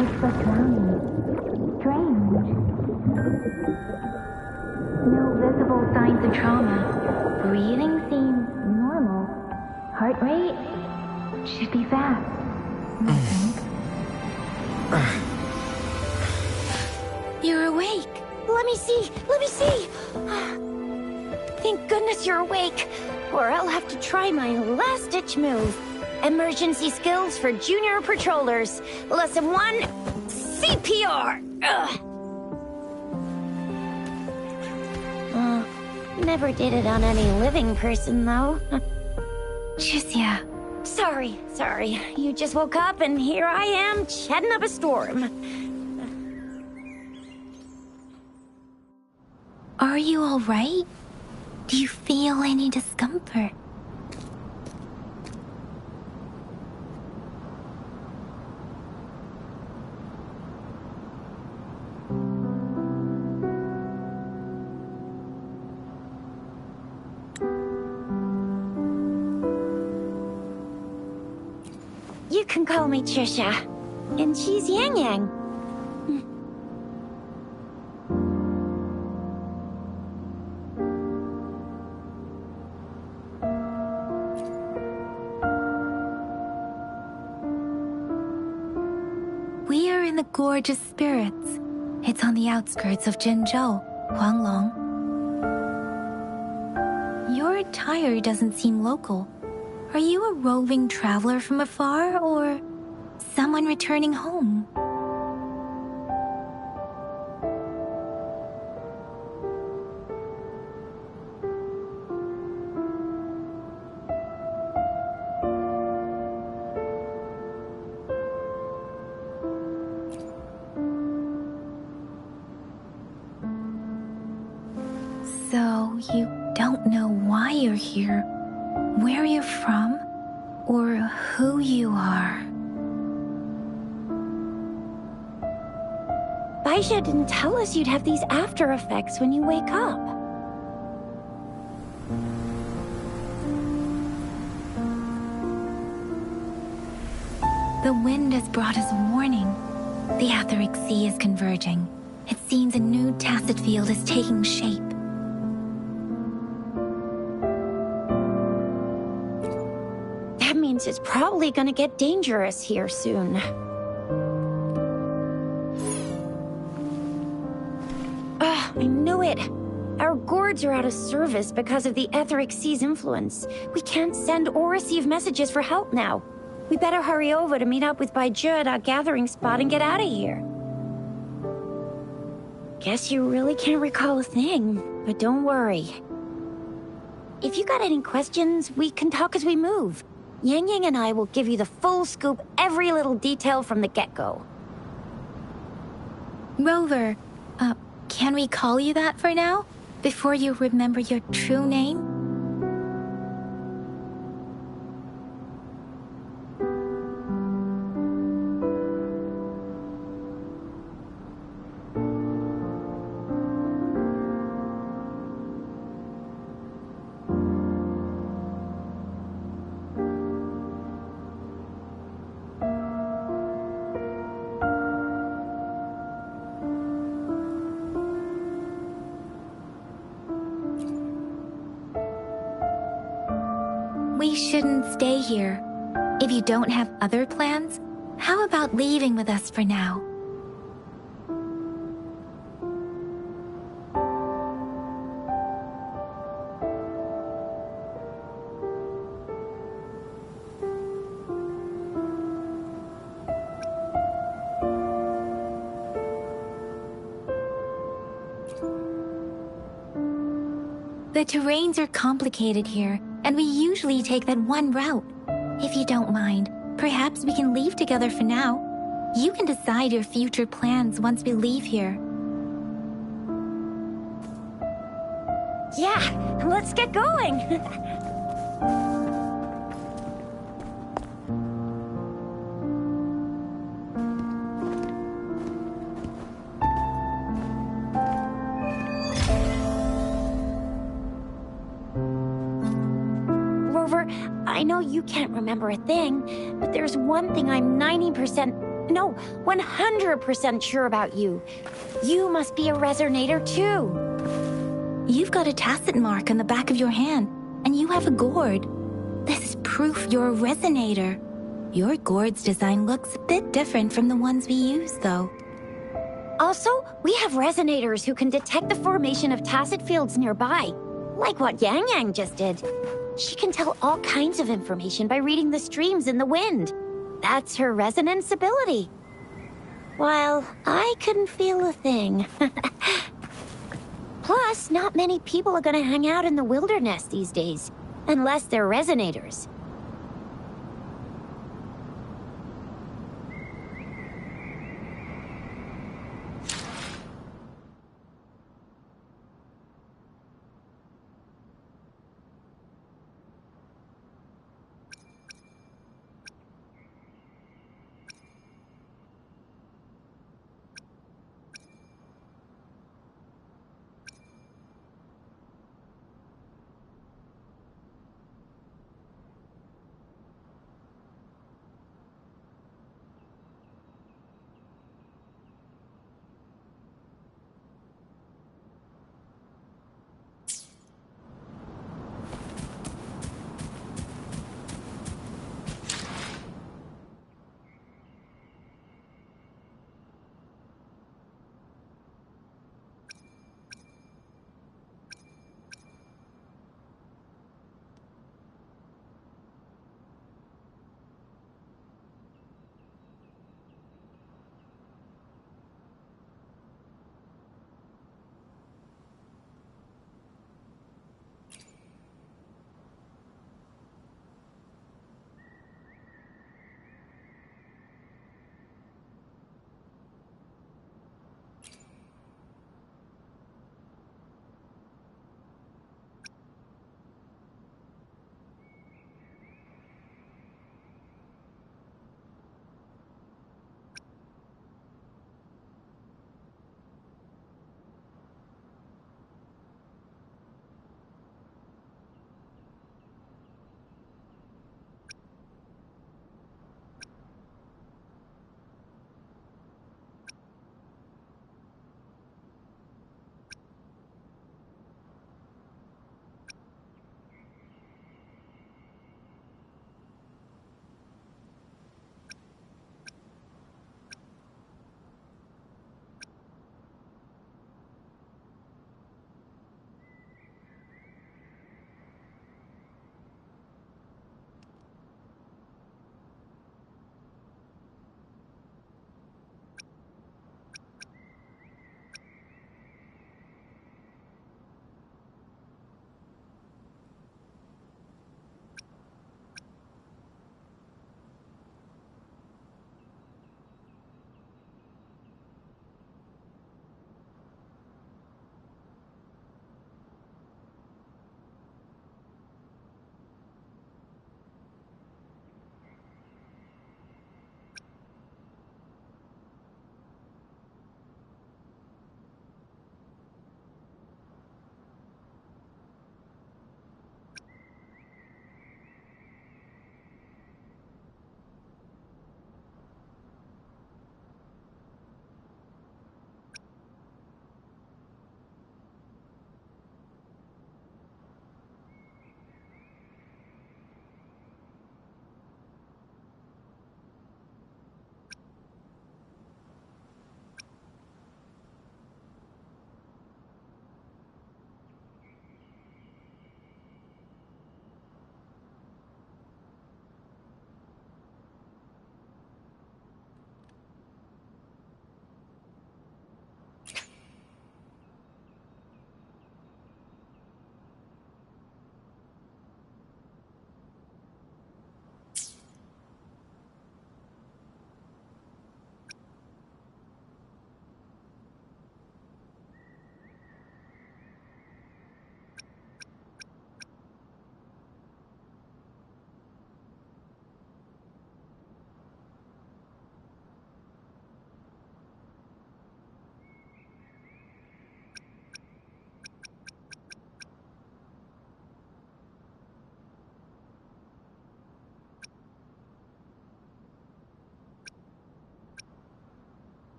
It's so strange. No visible signs of trauma. Breathing seems normal. Heart rate should be fast, I think. You're awake. Let me see. Let me see. Thank goodness you're awake, or I'll have to try my last-ditch move. Emergency skills for junior patrollers. Lesson 1, CPR. Never did it on any living person, though. Jusia. Sorry. You just woke up, and here I am, chatting up a storm. Are you all right? Do you feel any discomfort? You can call me Trisha, and she's Yang Yang. We are in the Gorgeous Spirits. It's on the outskirts of Jinzhou, Huanglong. Your attire doesn't seem local. Are you a roving traveler from afar, or someone returning home? So, you don't know why you're here, where you're from, or who you are. Baisha didn't tell us you'd have these after effects when you wake up. The wind has brought us a warning. The Etheric Sea is converging. It seems a new tacit field is taking shape. That means it's probably gonna get dangerous here soon. I knew it. Our gourds are out of service because of the Etheric Sea's influence. We can't send or receive messages for help now. We better hurry over to meet up with Baizhi at our gathering spot and get out of here. Guess you really can't recall a thing, but don't worry. If you got any questions, we can talk as we move. Yang Yang and I will give you the full scoop, every little detail from the get-go. Rover, can we call you that for now? Before you remember your true name? We shouldn't stay here. If you don't have other plans, how about leaving with us for now? The terrains are complicated here, and we usually take that one route. If you don't mind, perhaps we can leave together for now. You can decide your future plans once we leave here. Yeah, let's get going. Rover, I know you can't remember a thing, but there's one thing I'm 90%, no, 100% sure about you. You must be a resonator too. You've got a tacit mark on the back of your hand, and you have a gourd. This is proof you're a resonator. Your gourd's design looks a bit different from the ones we use, though. Also, we have resonators who can detect the formation of tacit fields nearby, like what Yang Yang just did. She can tell all kinds of information by reading the streams in the wind. That's her resonance ability. While I couldn't feel a thing. Plus, not many people are gonna hang out in the wilderness these days, unless they're resonators.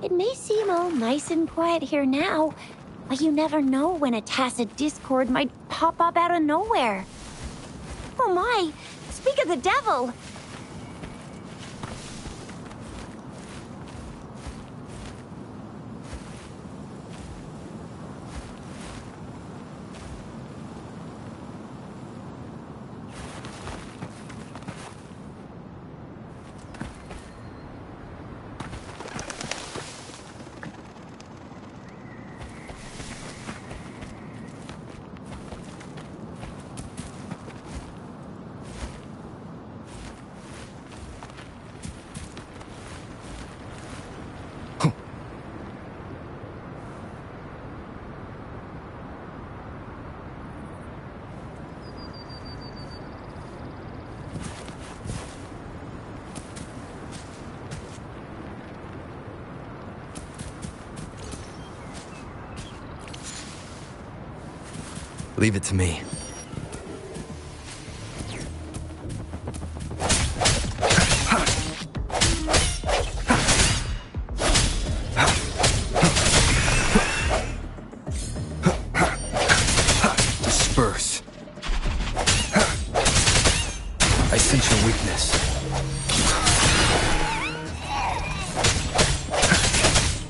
It may seem all nice and quiet here now, but you never know when a tacit discord might pop up out of nowhere. Oh my! Speak of the devil! Leave it to me. Disperse. I sense your weakness.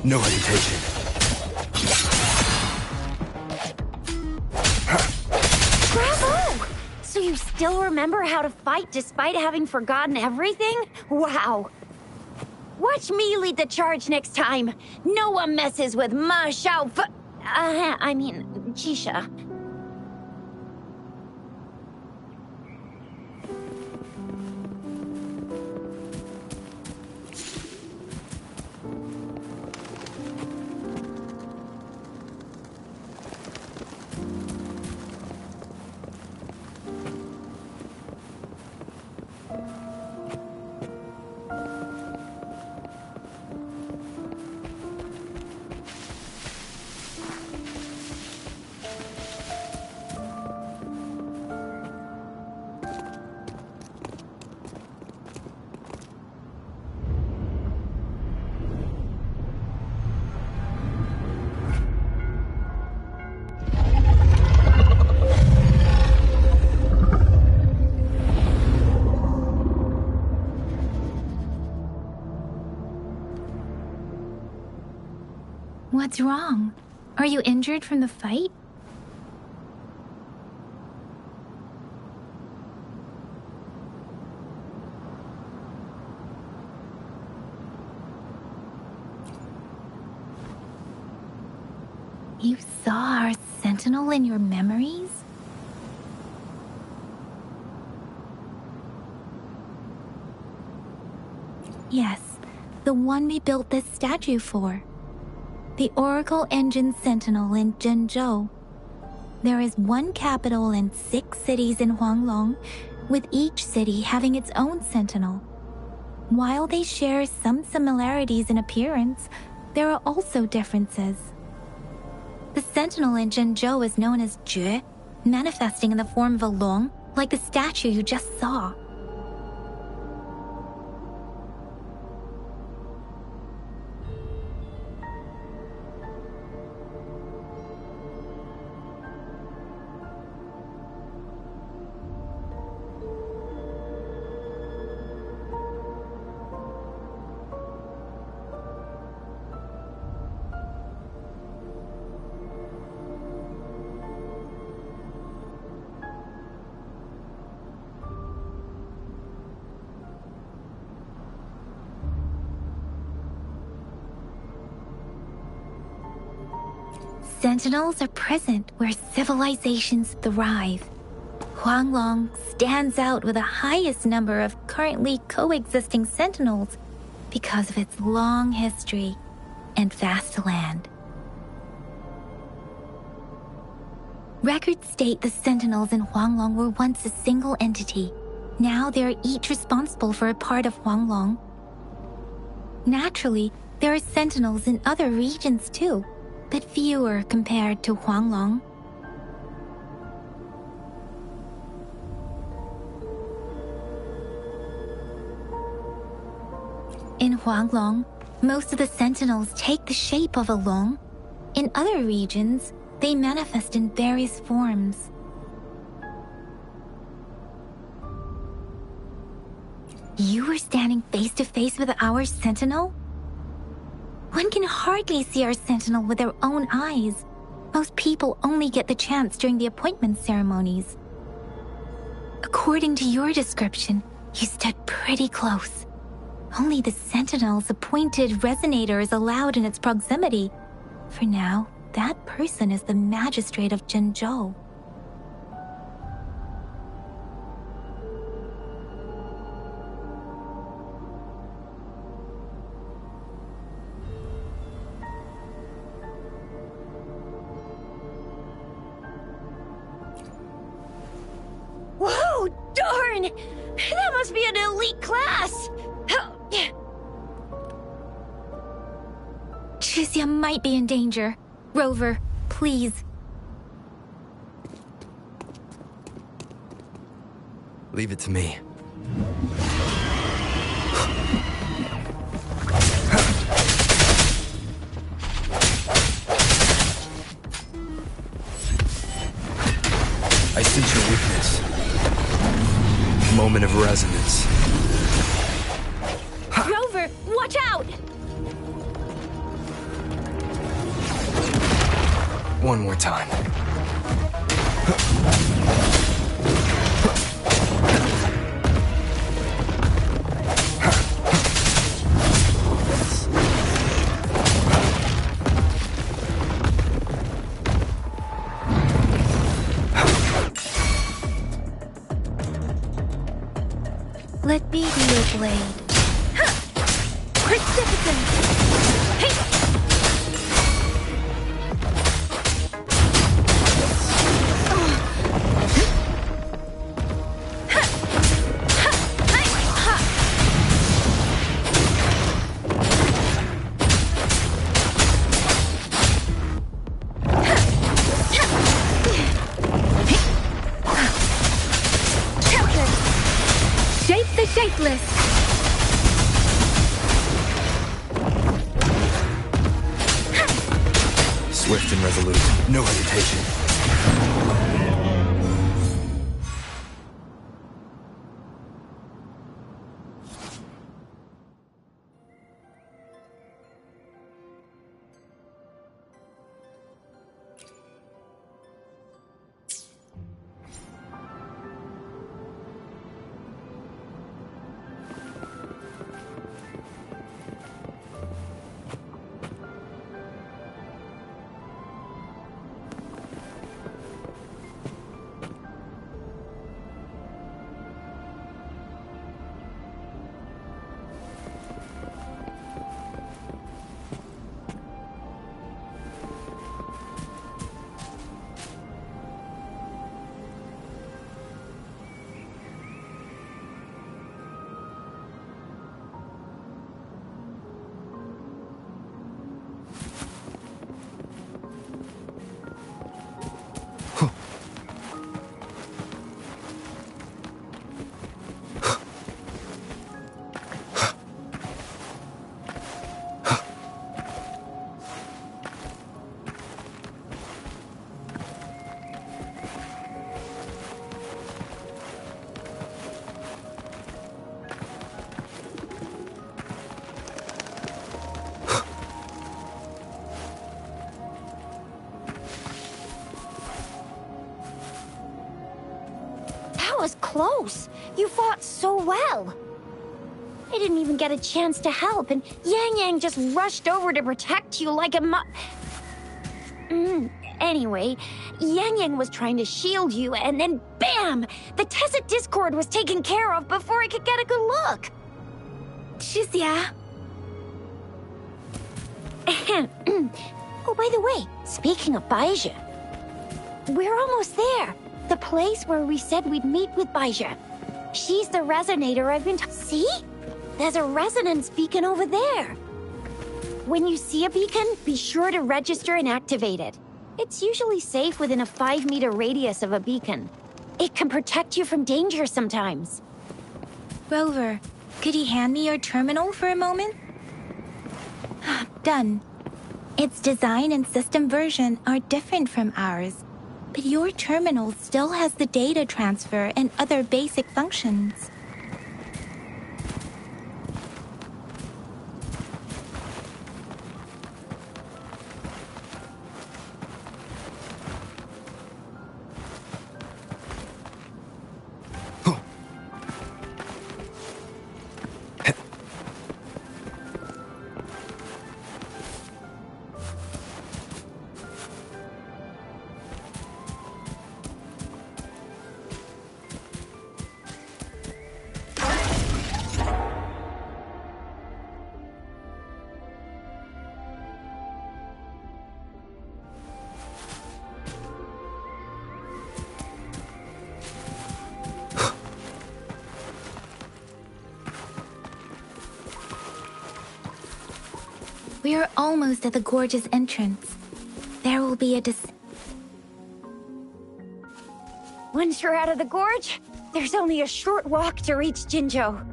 No hesitation. Still remember how to fight despite having forgotten everything? Wow. Watch me lead the charge next time. No one messes with Ma Xiao Jisha. What's wrong? Are you injured from the fight? You saw our sentinel in your memories? Yes, the one we built this statue for. The Oracle Engine Sentinel in Zhenzhou. There is one capital and 6 cities in Huanglong, with each city having its own sentinel. While they share some similarities in appearance, there are also differences. The sentinel in Zhenzhou is known as Jue, manifesting in the form of a long, like the statue you just saw. Sentinels are present where civilizations thrive. Huanglong stands out with the highest number of currently coexisting sentinels because of its long history and vast land. Records state the sentinels in Huanglong were once a single entity. Now they are each responsible for a part of Huanglong. Naturally, there are sentinels in other regions too, but fewer compared to Huanglong. In Huanglong, Most of the sentinels take the shape of a long. In other regions, they manifest in various forms. You were standing face to face with our sentinel? One can hardly see our sentinel with their own eyes. Most people only get the chance during the appointment ceremonies. According to your description, you stood pretty close. Only the sentinel's appointed resonator is allowed in its proximity. For now, that person is the magistrate of Zhenzhou. Whoa, darn! That must be an elite class! Chixia might be in danger. Rover, please. Leave it to me. I sense your weakness. Moment of resonance. Rover, watch out! One more time. Let me be your blade. Precipitant! Shape the shapeless! Swift and resolute. No hesitation. That was close. You fought so well. I didn't even get a chance to help, and Yang Yang just rushed over to protect you like a Anyway, Yang Yang was trying to shield you, and then BAM! The Tesset Discord was taken care of before I could get a good look. Chixia. Oh, by the way, speaking of Baizhi, we're almost there. The place where we said we'd meet with Baizhi. She's the resonator I've been See? There's a resonance beacon over there. When you see a beacon, be sure to register and activate it. It's usually safe within a 5-meter radius of a beacon. It can protect you from danger sometimes. Rover, could you hand me your terminal for a moment? done. Its design and system version are different from ours, but your terminal still has the data transfer and other basic functions. We are almost at the gorge's entrance. There will be a Once you're out of the gorge, there's only a short walk to reach Jinzhou.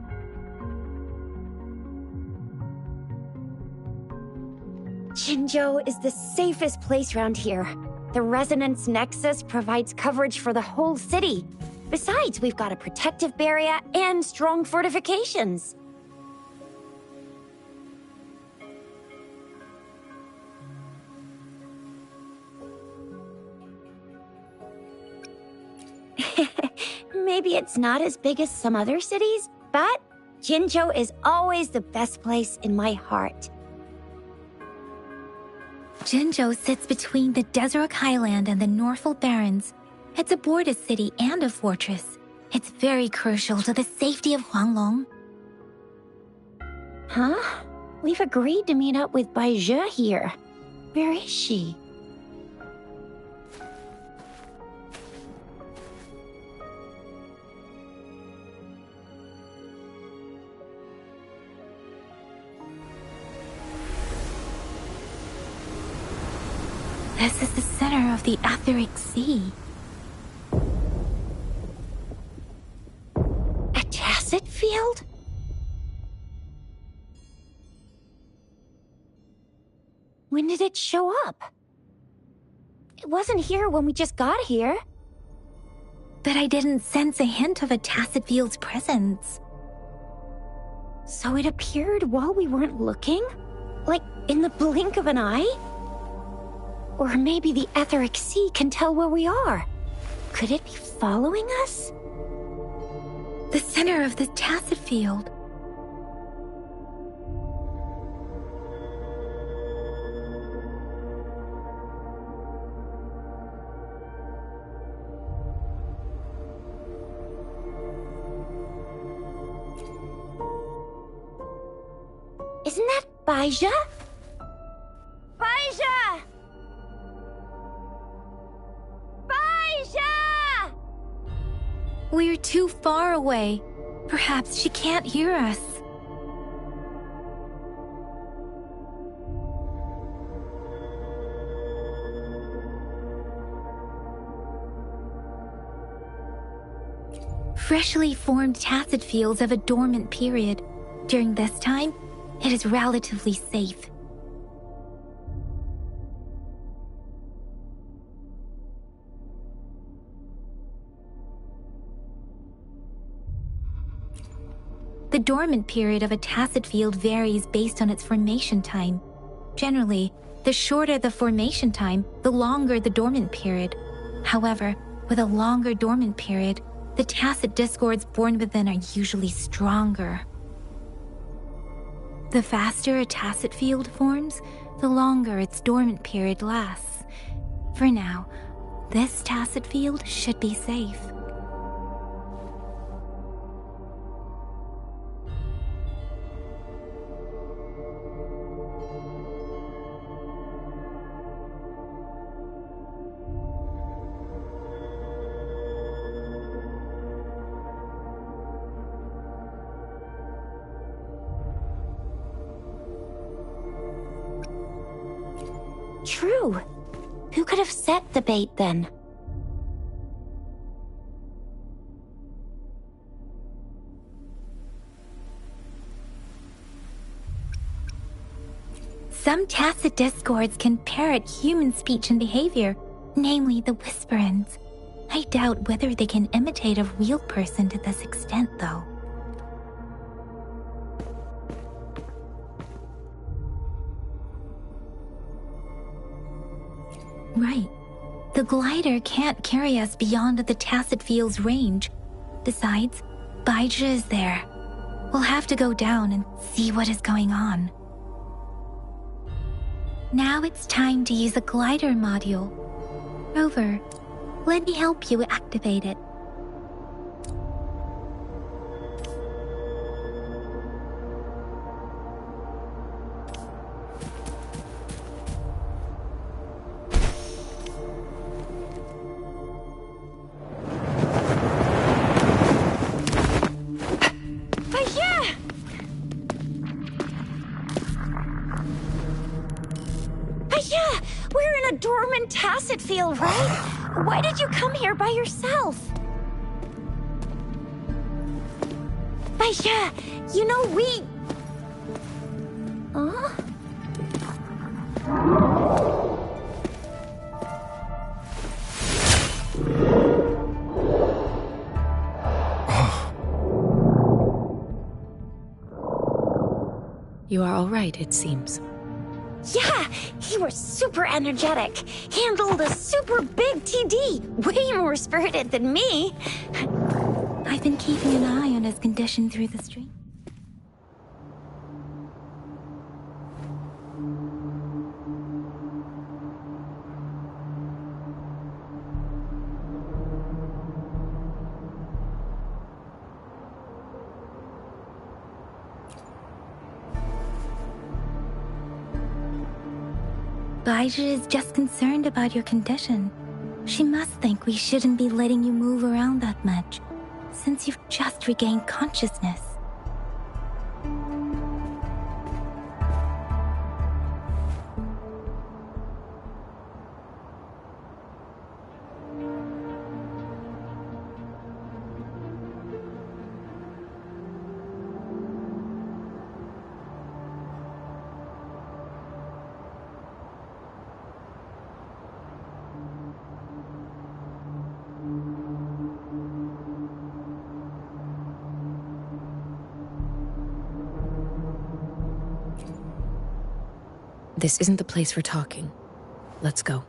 Jinzhou is the safest place around here. The Resonance Nexus provides coverage for the whole city. Besides, we've got a protective barrier and strong fortifications. Maybe it's not as big as some other cities, but Jinzhou is always the best place in my heart. Jinzhou sits between the Desert Highland and the Northful Barrens. It's a border city and a fortress. It's very crucial to the safety of Huanglong. Huh? We've agreed to meet up with Bai Zhe here. Where is she? This is the center of the Etheric Sea. A tacit field? When did it show up? It wasn't here when we just got here. But I didn't sense a hint of a tacit field's presence. So it appeared while we weren't looking? Like in the blink of an eye? Or maybe the Etheric Sea can tell where we are. Could it be following us? The center of the tacit field. Isn't that Bai Zhe? Bai Zhe! Bai Zhe! We're too far away. Perhaps she can't hear us. Freshly formed tacit fields have a dormant period. During this time, it is relatively safe. The dormant period of a tacit field varies based on its formation time. Generally, the shorter the formation time, the longer the dormant period. However, with a longer dormant period, the tacit discords born within are usually stronger. The faster a tacit field forms, the longer its dormant period lasts. For now, this tacit field should be safe. True. Who could have set the bait then? Some tacit discords can parrot human speech and behavior, namely the whisperins. I doubt whether they can imitate a real person to this extent, though. Right. The glider can't carry us beyond the tacit field's range. Besides, Baija is there. We'll have to go down and see what is going on. Now it's time to use a glider module. Rover, let me help you activate it. Tacit field, right? Why did you come here by yourself? Baija, you know we... Huh? You are all right, it seems. Yeah, he was super energetic. Handled a super big TD. Way more spirited than me. I've been keeping an eye on his condition through the stream. Baija is just concerned about your condition. She must think we shouldn't be letting you move around that much, since you've just regained consciousness. This isn't the place for talking. Let's go.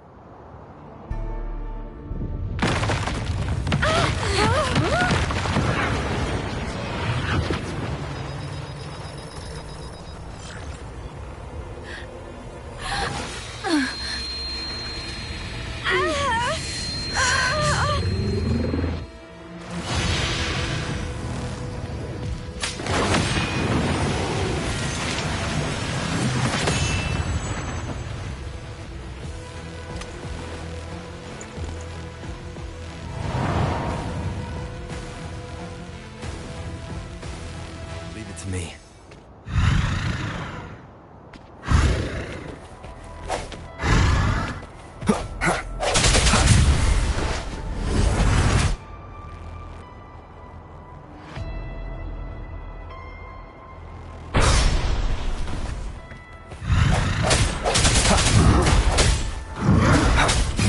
To me.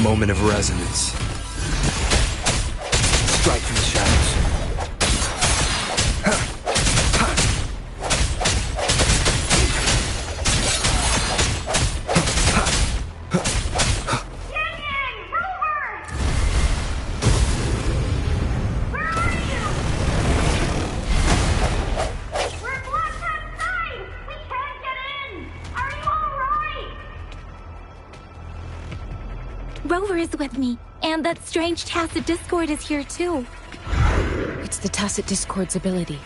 Moment of resonance. Strike from the shadows. Rover is with me, and that strange tacit discord is here too. It's the tacit discord's ability.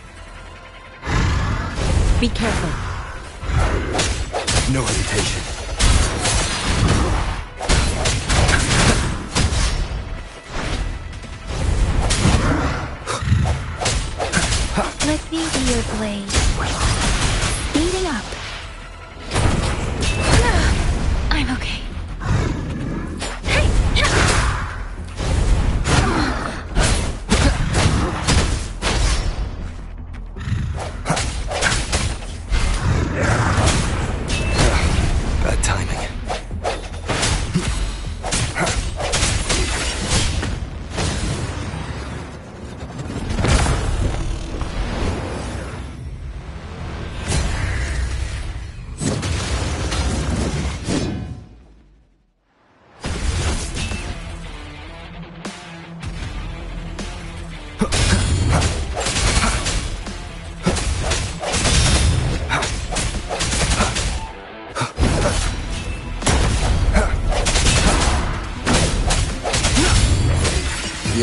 Be careful. No hesitation. Let me be your blade. Speeding up. I'm okay.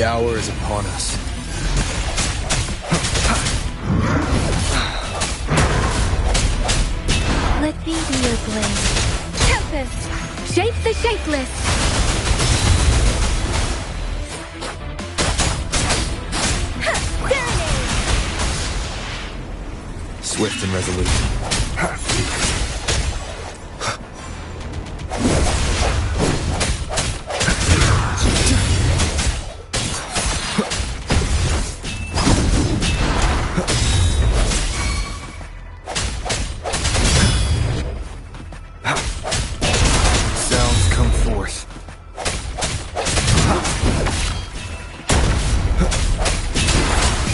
hour is upon us. Let me be your blade. Tempest! Shape the shapeless! Swift and resolute. Sounds come forth.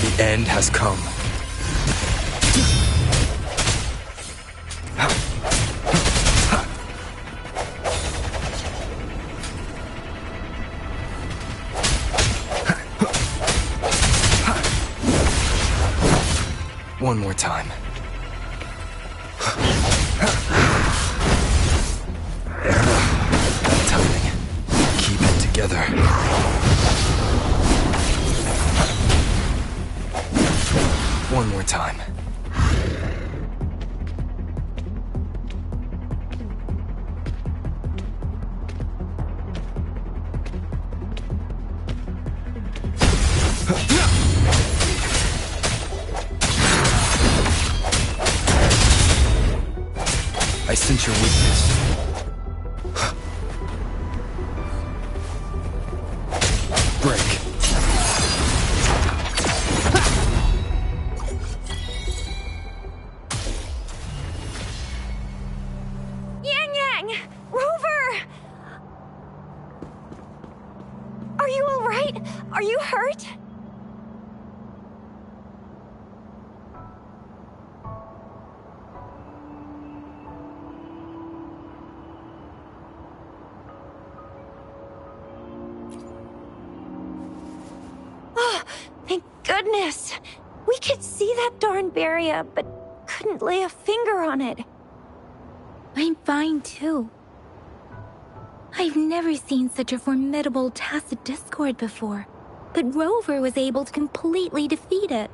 The end has come. One more time. That timing. Keep it together. One more time. I sense your weakness. Break. Yang! Rover! Are you alright? Are you hurt? Thank goodness! We could see that darn barrier, but couldn't lay a finger on it. I'm fine too. I've never seen such a formidable tacit discord before, but Rover was able to completely defeat it.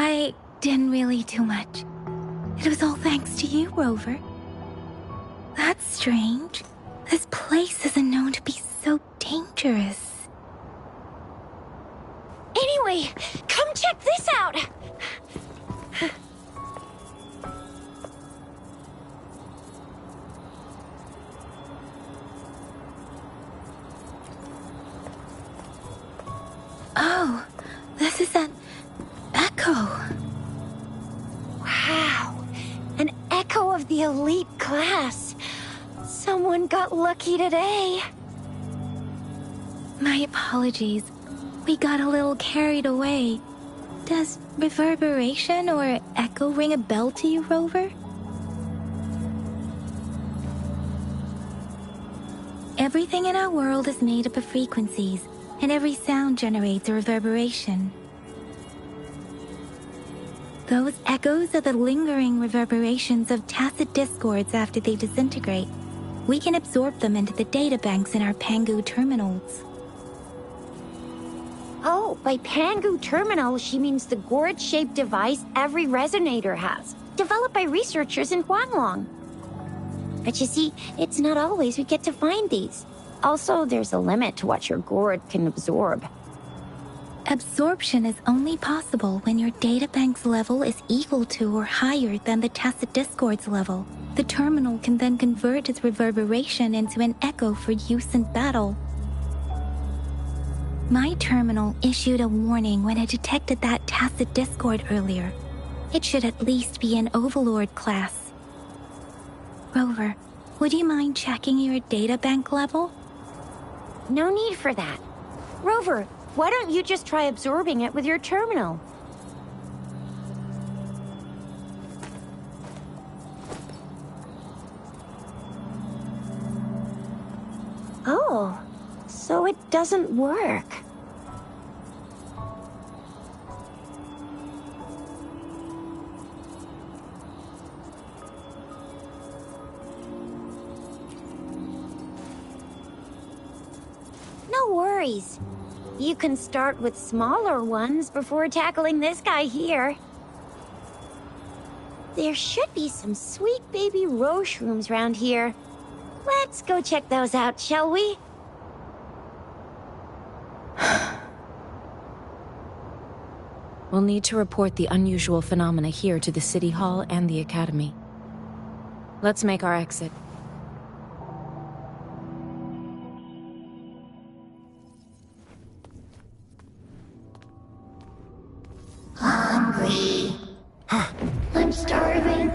I didn't really do much. It was all thanks to you, Rover. That's strange. This place isn't known to be so dangerous. Anyway, come check this out! Oh, this is an echo. Wow, an echo of the elite class. Someone got lucky today. My apologies. We got a little carried away. Does reverberation or echo ring a bell to you, Rover? Everything in our world is made up of frequencies, and every sound generates a reverberation. Those echoes are the lingering reverberations of tacit discords after they disintegrate. We can absorb them into the databanks in our Pangu terminals. Oh, by Pangu terminal, she means the gourd-shaped device every resonator has, developed by researchers in Huanglong. But you see, it's not always we get to find these. Also, there's a limit to what your gourd can absorb. Absorption is only possible when your databank's level is equal to or higher than the tacit discord's level. The terminal can then convert its reverberation into an echo for use in battle. My terminal issued a warning when it detected that tacit discord earlier. It should at least be an Overlord class. Rover, would you mind checking your databank level? No need for that. Rover, why don't you just try absorbing it with your terminal? Oh, so it doesn't work. No worries. You can start with smaller ones before tackling this guy here. There should be some sweet baby rose shrooms around here. Let's go check those out, shall we? We'll need to report the unusual phenomena here to the City Hall and the Academy. Let's make our exit. Hungry. I'm starving.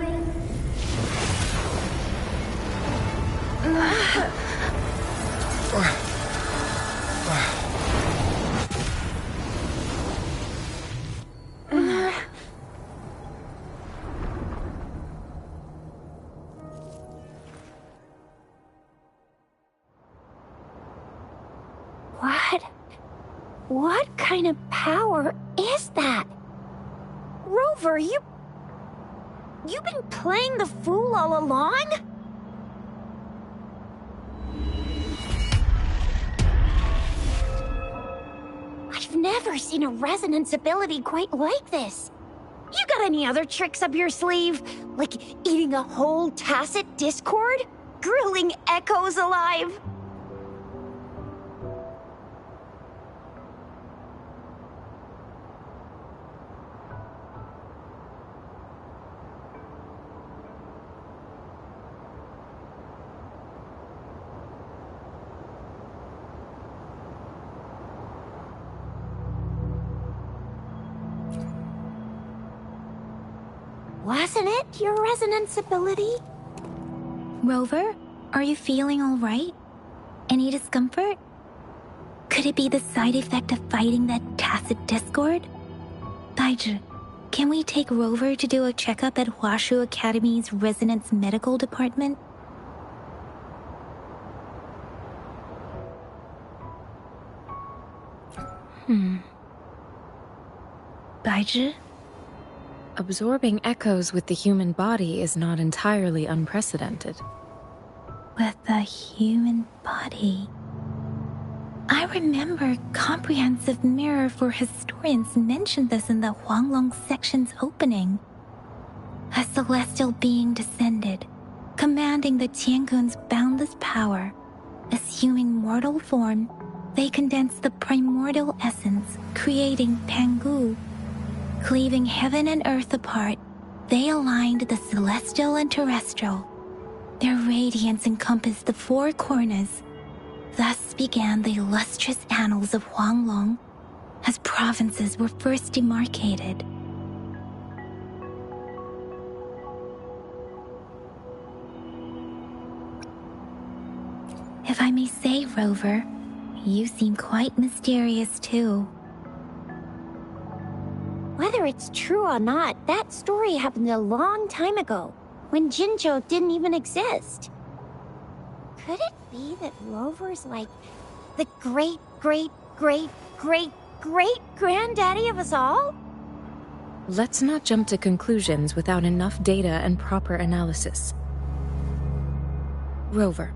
What kind of power is that? Rover, you've been playing the fool all along? I've never seen a resonance ability quite like this. You got any other tricks up your sleeve? Like eating a whole tacit discord? Grilling echoes alive? Wasn't it your resonance ability? Rover, are you feeling all right? Any discomfort? Could it be the side effect of fighting that tacit discord? Daiju, can we take Rover to do a checkup at Hwashu Academy's Resonance Medical Department? Daiju? Absorbing echoes with the human body is not entirely unprecedented. With the human body. I remember Comprehensive Mirror for Historians mentioned this in the Huanglong section's opening. A celestial being descended, commanding the Tiankun's boundless power. Assuming mortal form, they condensed the primordial essence, creating Pangu. Cleaving heaven and earth apart, they aligned the celestial and terrestrial. Their radiance encompassed the four corners. Thus began the illustrious annals of Huanglong, as provinces were first demarcated. If I may say, Rover, you seem quite mysterious too. Whether it's true or not, that story happened a long time ago, when Jinzhou didn't even exist. Could it be that Rover's like the great-great-great-great-great-granddaddy of us all? Let's not jump to conclusions without enough data and proper analysis. Rover.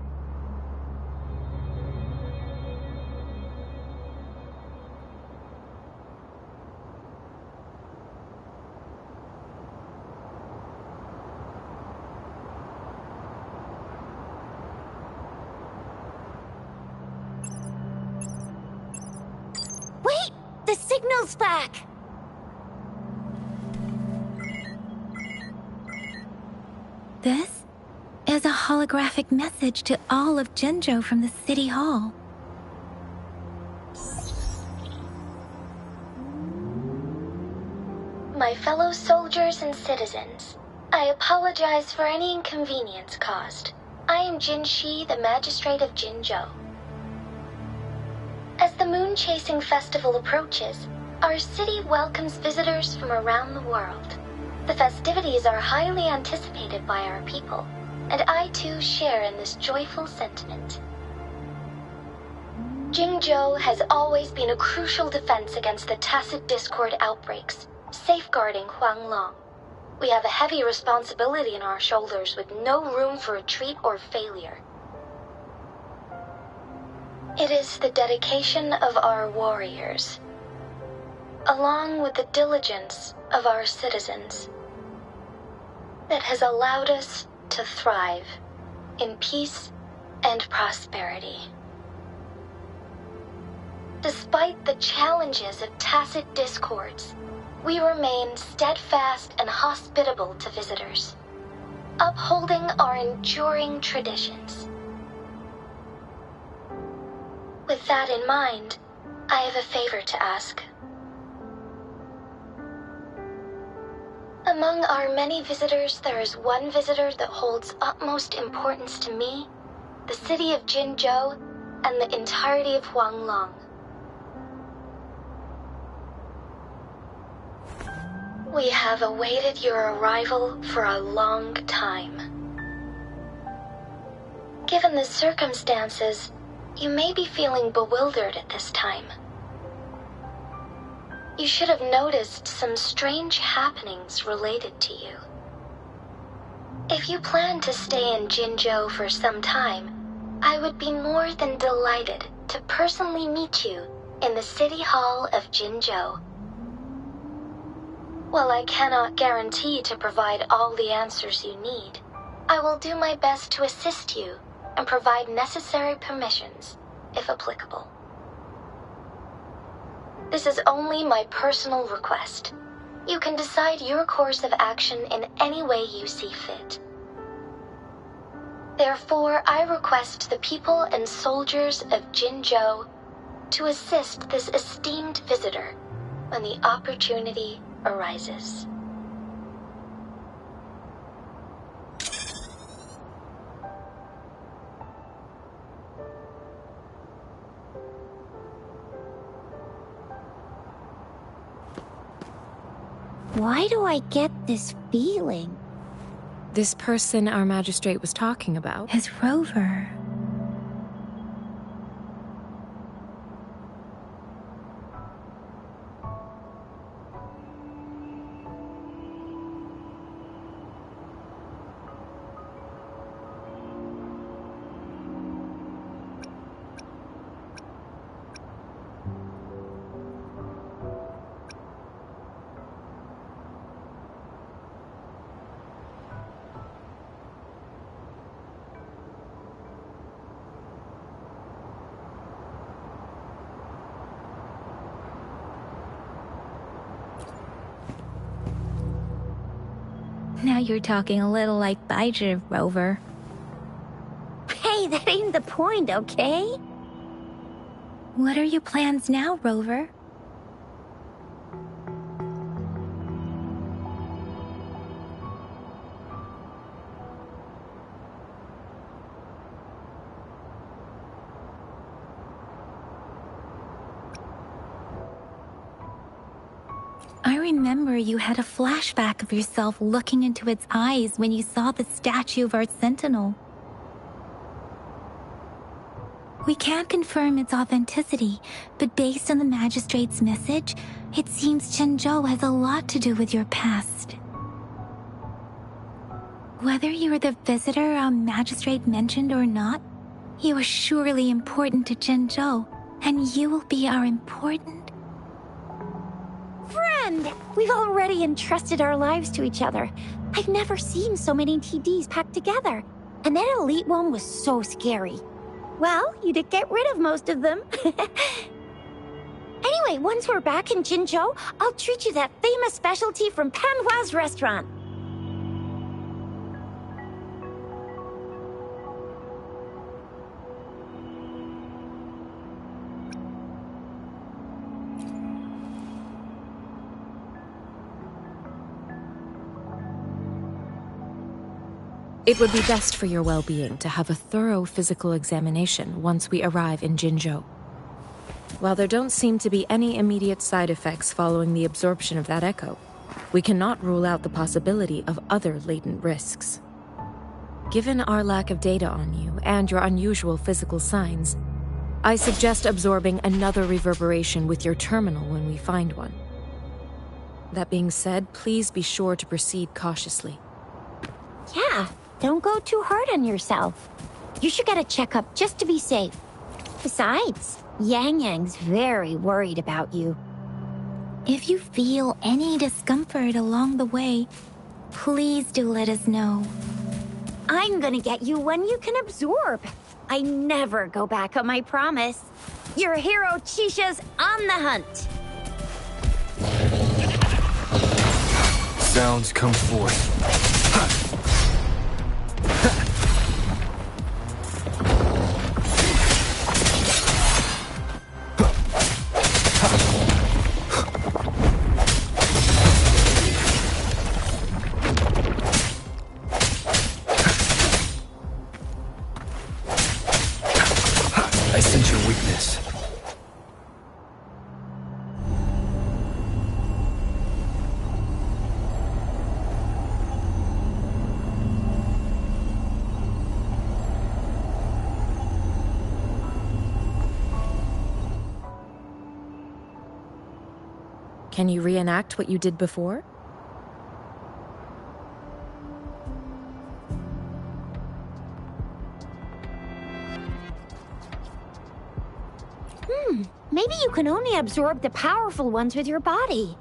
Wait! The signal's back! This is a holographic message to all of Jinzhou from the City Hall. My fellow soldiers and citizens, I apologize for any inconvenience caused. I am Jin Shi, the Magistrate of Jinzhou. As the moon-chasing festival approaches, our city welcomes visitors from around the world. The festivities are highly anticipated by our people, and I too share in this joyful sentiment. Jingzhou has always been a crucial defense against the tacit discord outbreaks, safeguarding Huanglong. We have a heavy responsibility on our shoulders with no room for retreat or failure. It is the dedication of our warriors, along with the diligence of our citizens, that has allowed us to thrive in peace and prosperity. Despite the challenges of tacit discords, we remain steadfast and hospitable to visitors, upholding our enduring traditions. With that in mind, I have a favor to ask. Among our many visitors, there is one visitor that holds utmost importance to me, the city of Jinzhou, and the entirety of Huanglong. We have awaited your arrival for a long time. Given the circumstances, you may be feeling bewildered at this time. You should have noticed some strange happenings related to you. If you plan to stay in Jinzhou for some time, I would be more than delighted to personally meet you in the City Hall of Jinzhou. While I cannot guarantee to provide all the answers you need, I will do my best to assist you and provide necessary permissions, if applicable. This is only my personal request. You can decide your course of action in any way you see fit. Therefore, I request the people and soldiers of Jinzhou to assist this esteemed visitor when the opportunity arises. Why do I get this feeling? This person our magistrate was talking about. Is Rover. Now you're talking a little like Baizhi, Rover. Hey, that ain't the point, okay? What are your plans now, Rover? I remember you had a flashback of yourself looking into its eyes when you saw the statue of our sentinel. We can't confirm its authenticity, but based on the magistrate's message, it seems Jinzhou has a lot to do with your past. Whether you are the visitor our magistrate mentioned or not, you are surely important to Jinzhou, and you will be our important Friend! We've already entrusted our lives to each other. I've never seen so many TDs packed together. And that elite one was so scary. Well, you did get rid of most of them. Anyway, once we're back in Jinzhou, I'll treat you that famous specialty from Panhua's restaurant. It would be best for your well-being to have a thorough physical examination once we arrive in Jinzhou. While there don't seem to be any immediate side effects following the absorption of that echo, we cannot rule out the possibility of other latent risks. Given our lack of data on you and your unusual physical signs, I suggest absorbing another reverberation with your terminal when we find one. That being said, please be sure to proceed cautiously. Yeah, don't go too hard on yourself. You should get a checkup just to be safe. Besides, Yang Yang's very worried about you. If you feel any discomfort along the way, please do let us know. I'm gonna get you one you can absorb. I never go back on my promise. Your hero Chisha's on the hunt. Sounds come forth. I sense your weakness. Can you reenact what you did before? Maybe you can only absorb the powerful ones with your body.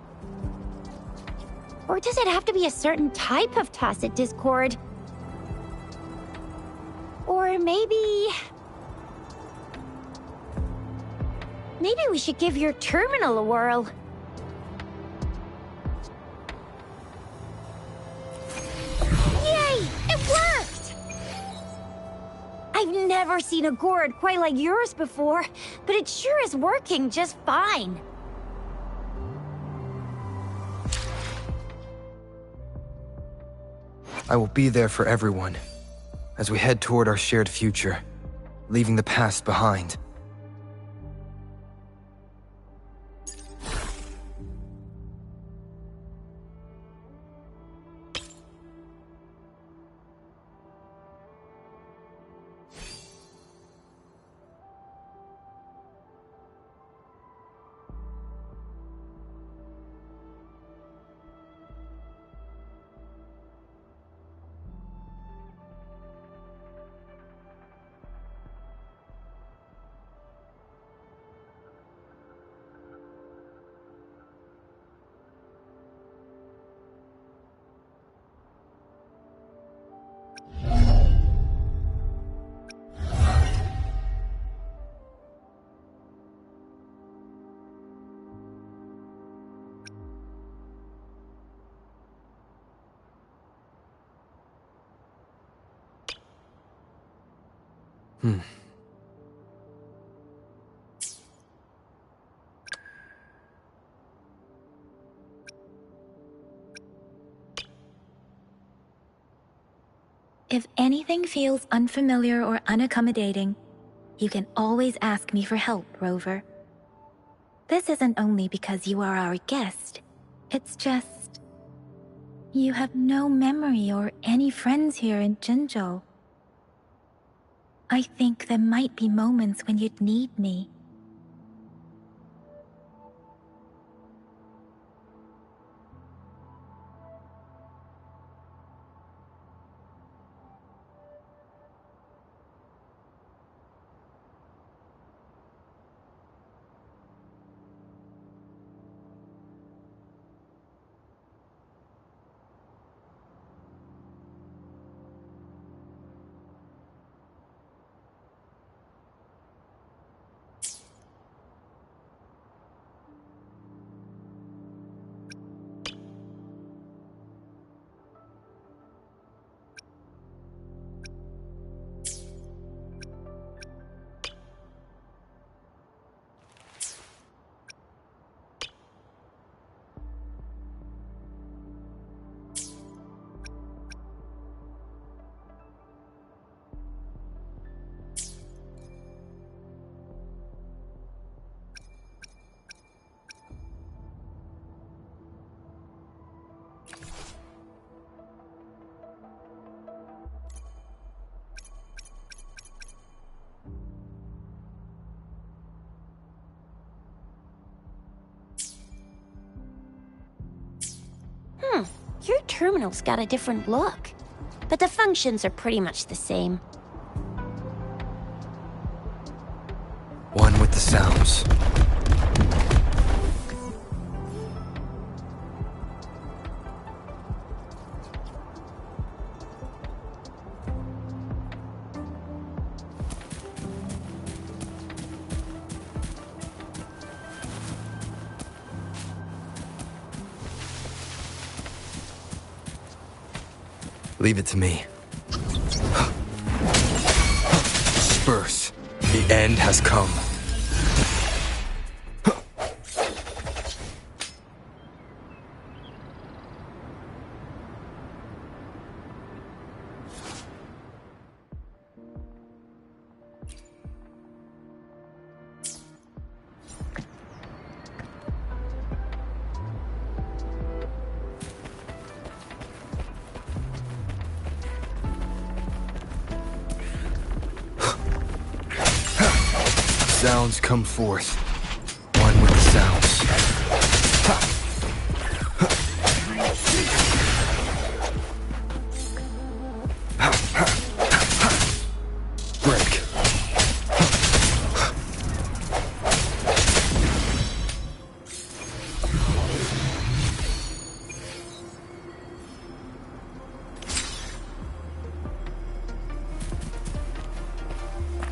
Or does it have to be a certain type of Tacit Discord? Or maybe we should give your terminal a whirl. Yay! It worked! I've never seen a gourd quite like yours before, but it sure is working just fine. I will be there for everyone as we head toward our shared future, leaving the past behind. If anything feels unfamiliar or unaccommodating, you can always ask me for help, Rover. This isn't only because you are our guest. It's just... you have no memory or any friends here in Jinzhou. I think there might be moments when you'd need me. Your terminal's got a different look, but the functions are pretty much the same. One with the sounds. Leave it to me. Disperse. The end has come. Sounds come forth. One with the sounds. Break.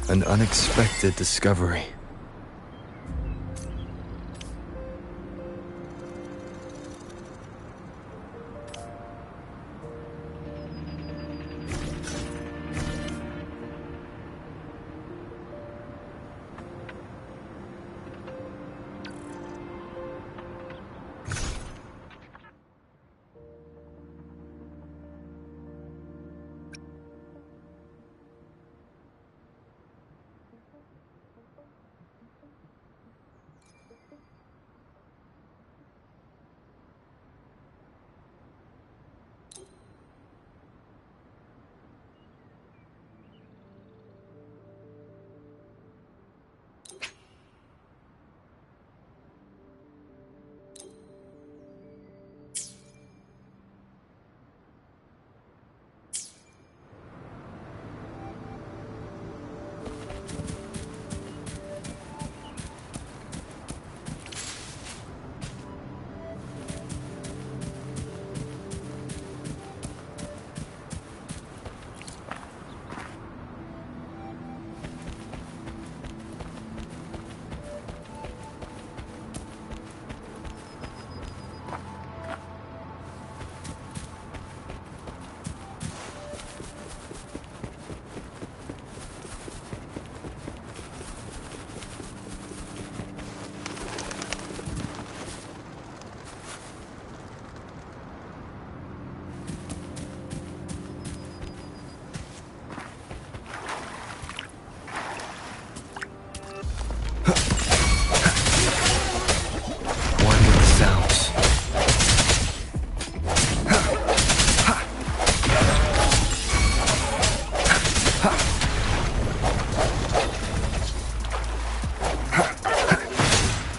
An unexpected discovery.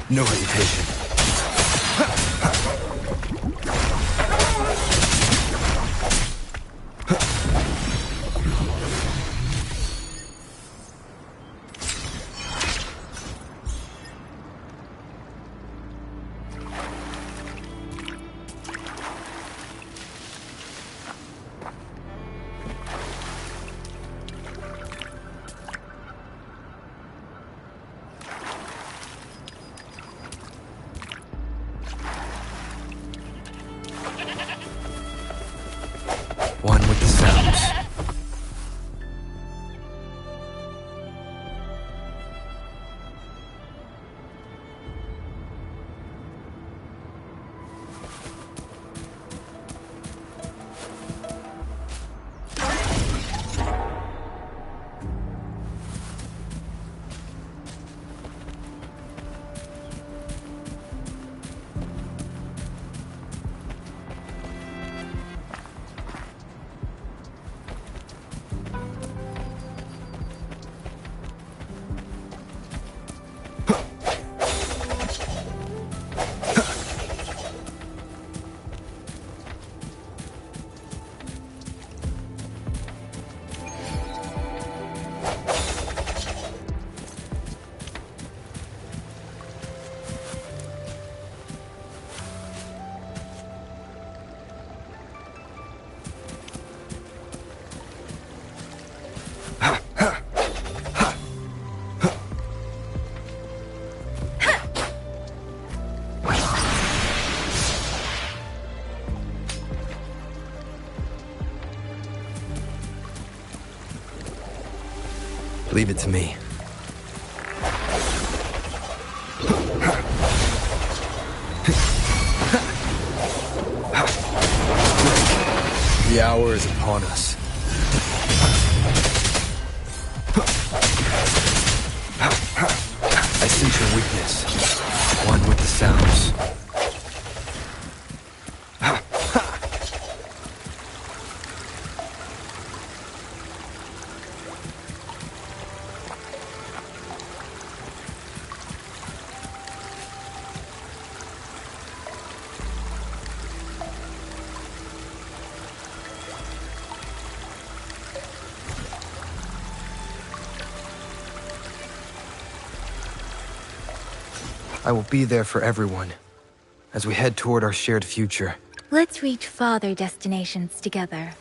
No hesitation. Leave it to me. The hour is upon us. I sense your weakness. One with the sounds. I will be there for everyone, as we head toward our shared future. Let's reach farther destinations together.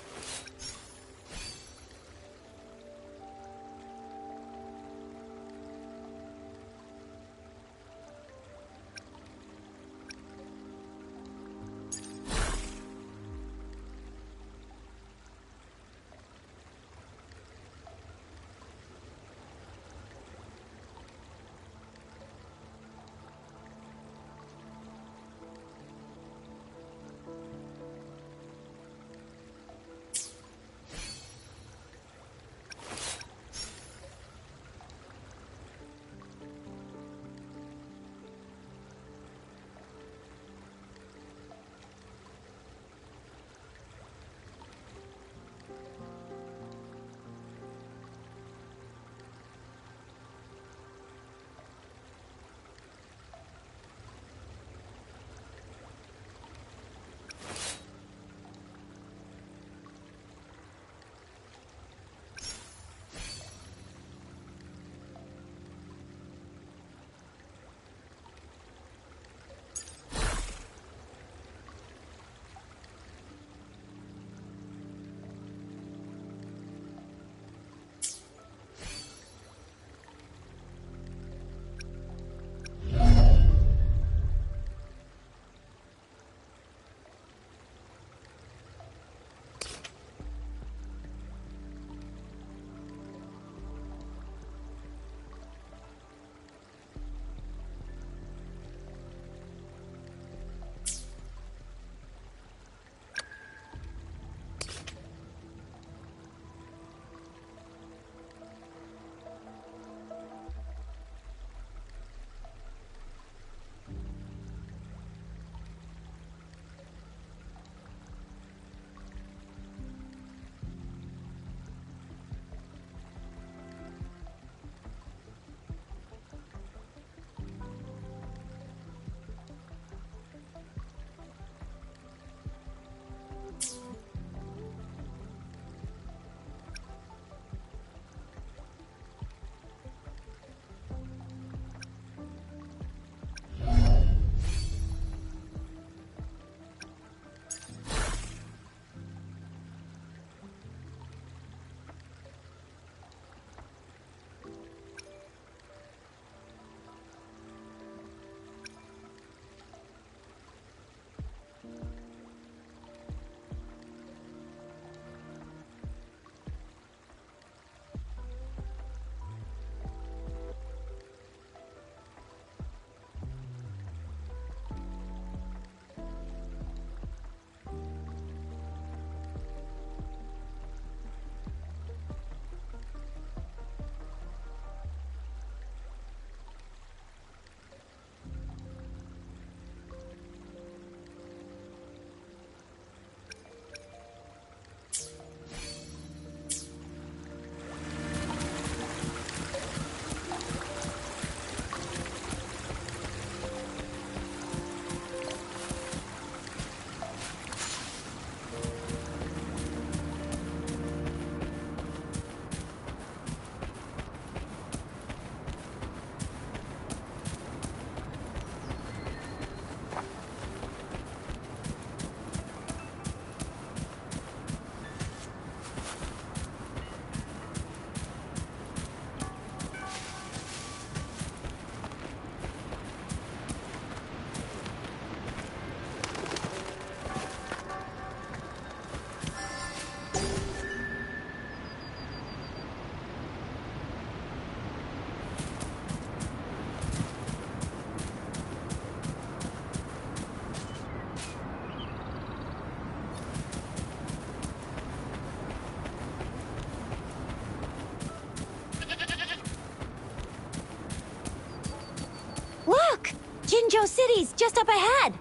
Jinzhou City's just up ahead.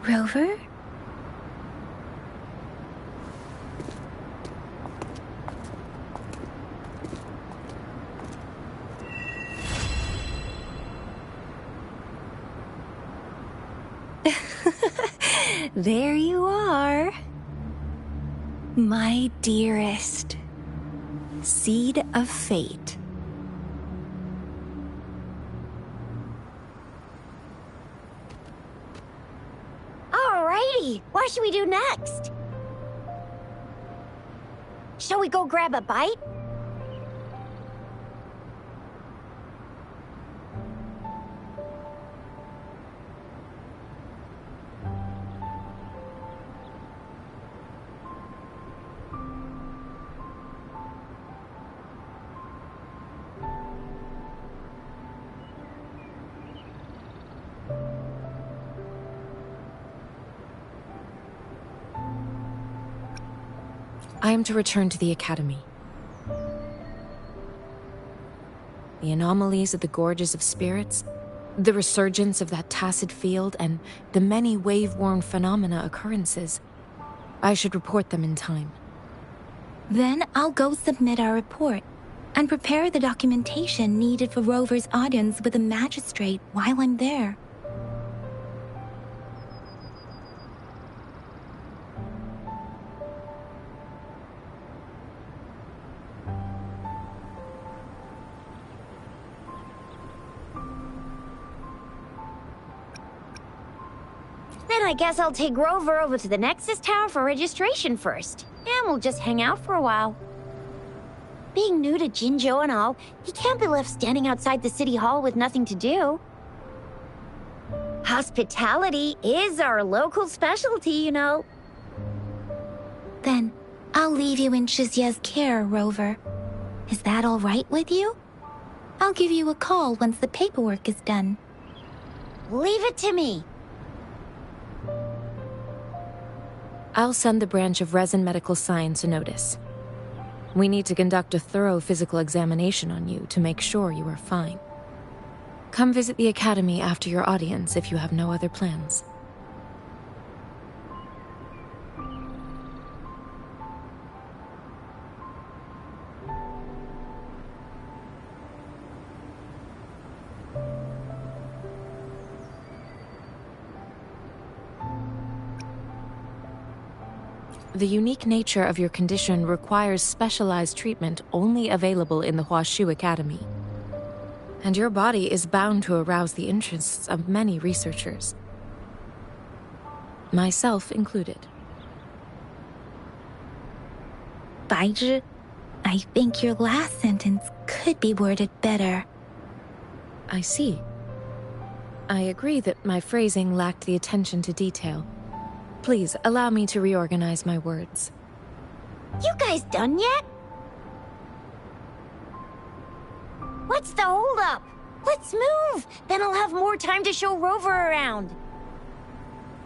Rover? There you are. My dearest. Seed of fate. Alrighty, what should we do next? Shall we go grab a bite? I am to return to the Academy. The anomalies of the Gorges of Spirits, the resurgence of that tacit field, and the many wave-worn phenomena occurrences. I should report them in time. Then I'll go submit our report and prepare the documentation needed for Rover's audience with the magistrate while I'm there. Then I guess I'll take Rover over to the Nexus Tower for registration first. And we'll just hang out for a while. Being new to Jinzhou and all, he can't be left standing outside the city hall with nothing to do. Hospitality is our local specialty, you know. Then I'll leave you in Shizia's care, Rover. Is that all right with you? I'll give you a call once the paperwork is done. Leave it to me. I'll send the branch of Resin Medical Science a notice. We need to conduct a thorough physical examination on you to make sure you are fine. Come visit the Academy after your audience if you have no other plans. The unique nature of your condition requires specialized treatment only available in the Huashu Academy. And your body is bound to arouse the interests of many researchers. Myself included. Baizhi, I think your last sentence could be worded better. I see. I agree that my phrasing lacked the attention to detail. Please, allow me to reorganize my words. You guys done yet? What's the holdup? Let's move! Then I'll have more time to show Rover around.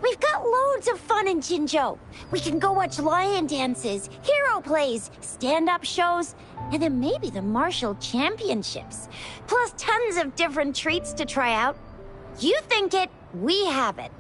We've got loads of fun in Jinzhou. We can go watch lion dances, hero plays, stand-up shows, and then maybe the martial championships. Plus tons of different treats to try out. You think it, we have it.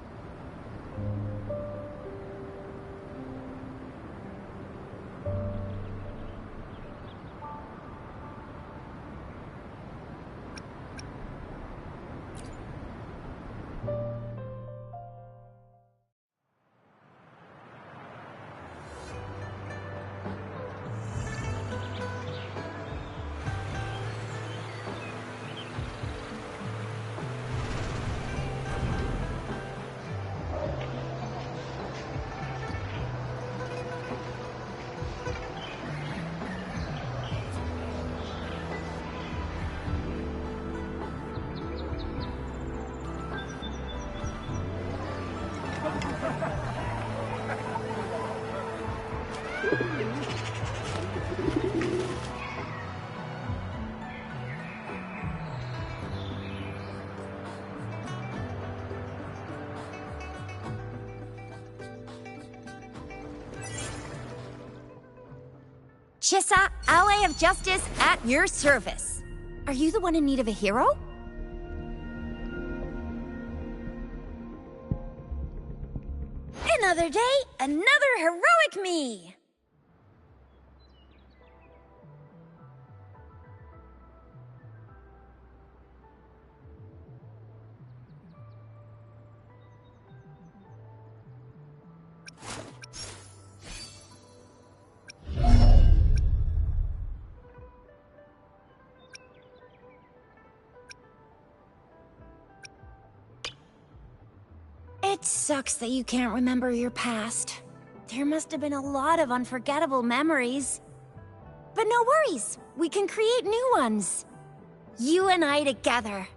Chissa, ally of justice, at your service. Are you the one in need of a hero? Another day, another heroic me! It sucks that you can't remember your past. There must have been a lot of unforgettable memories. But no worries, we can create new ones. You and I together.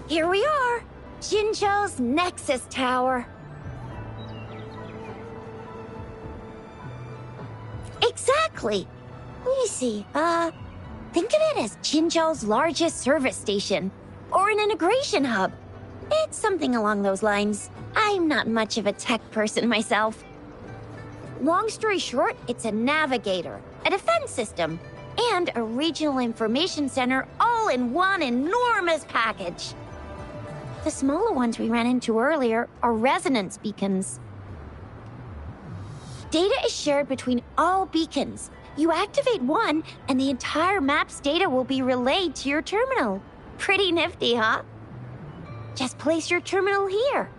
Here we are, Jinzhou's Nexus Tower. Exactly. Let me see, think of it as Jinzhou's largest service station, or an integration hub. It's something along those lines. I'm not much of a tech person myself. Long story short, it's a navigator, a defense system, and a regional information center all in one enormous package. The smaller ones we ran into earlier are resonance beacons. Data is shared between all beacons. You activate one, and the entire map's data will be relayed to your terminal. Pretty nifty, huh? Just place your terminal here.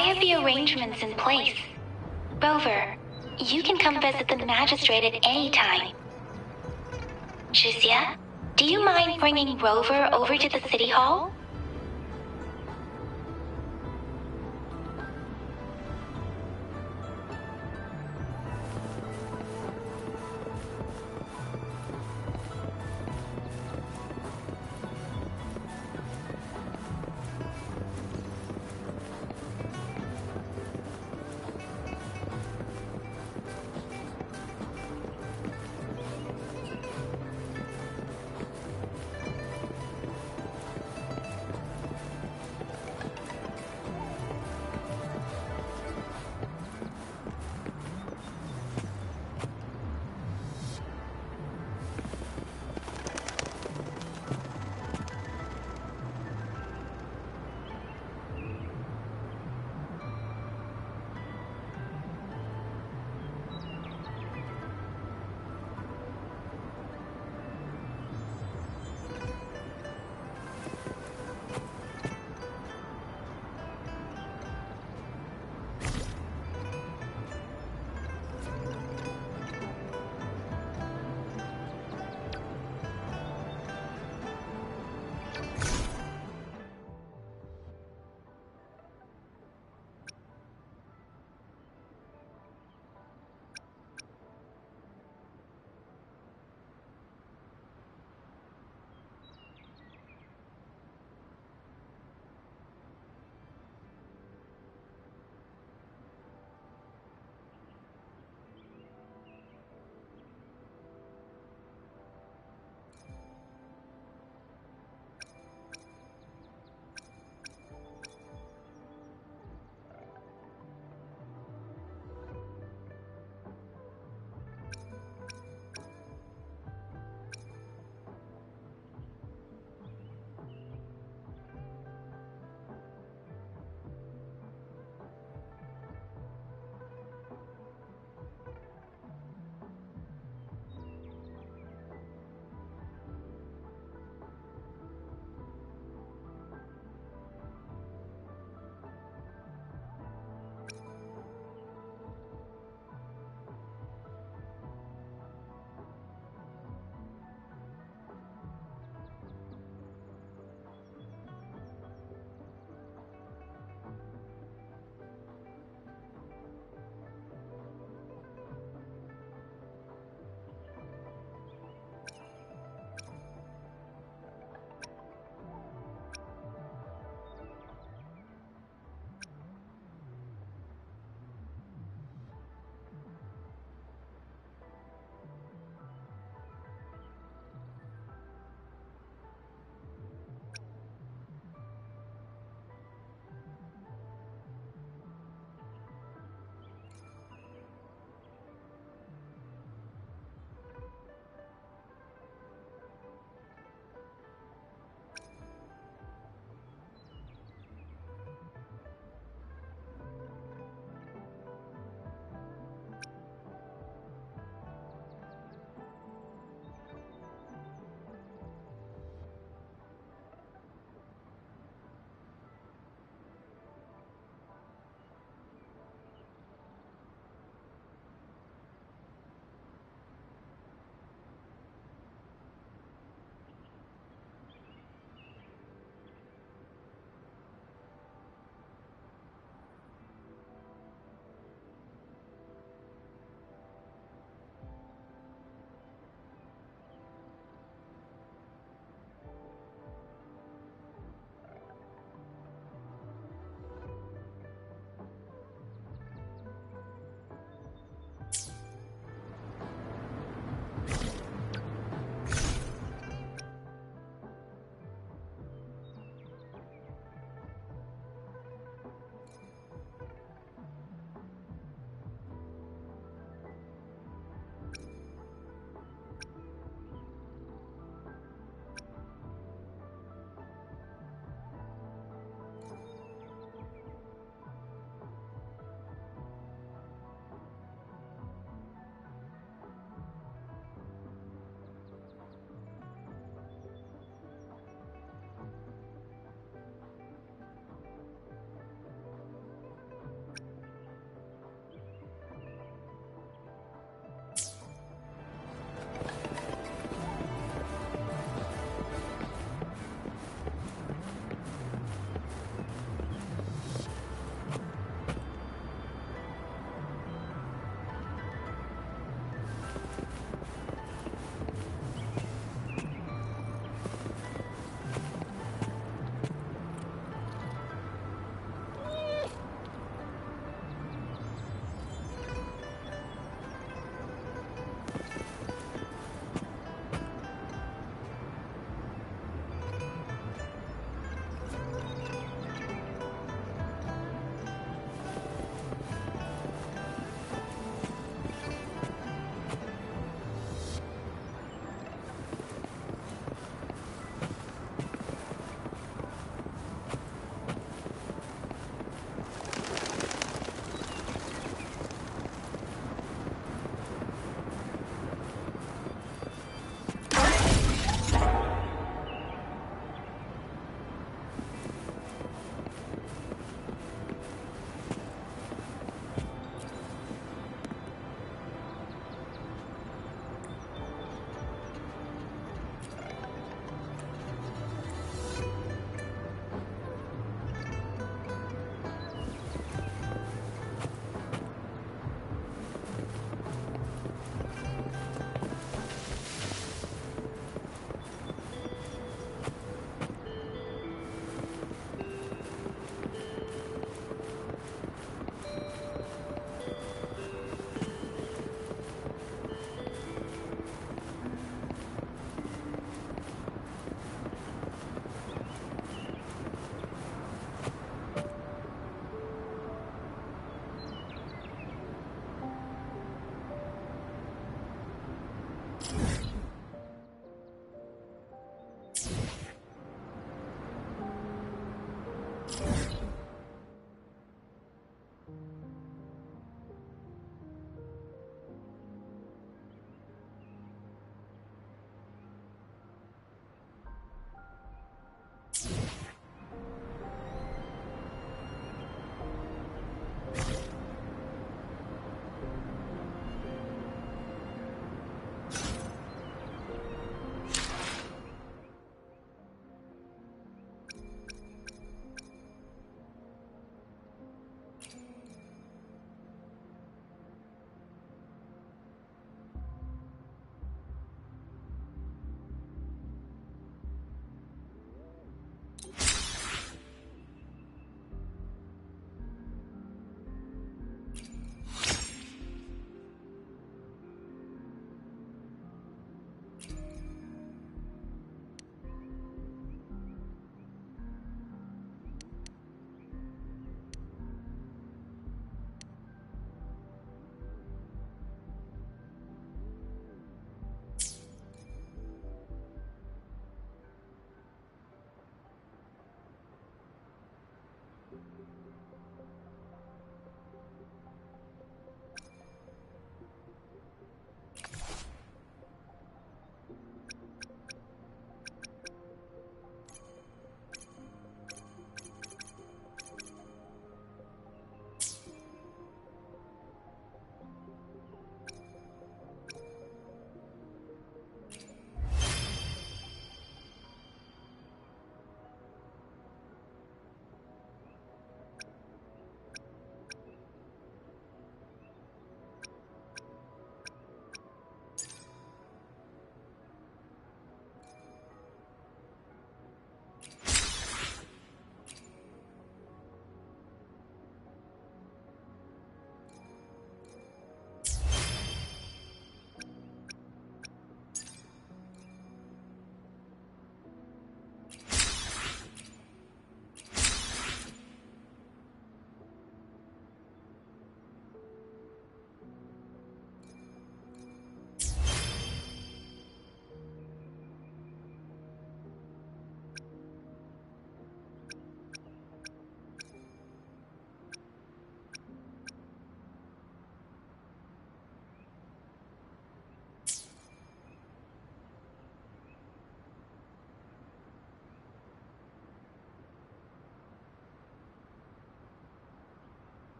have the arrangements in place. Rover, you can come visit the magistrate at any time. Jizia, do you mind bringing Rover over to the city hall?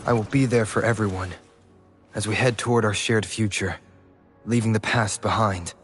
I will be there for everyone as we head toward our shared future, leaving the past behind.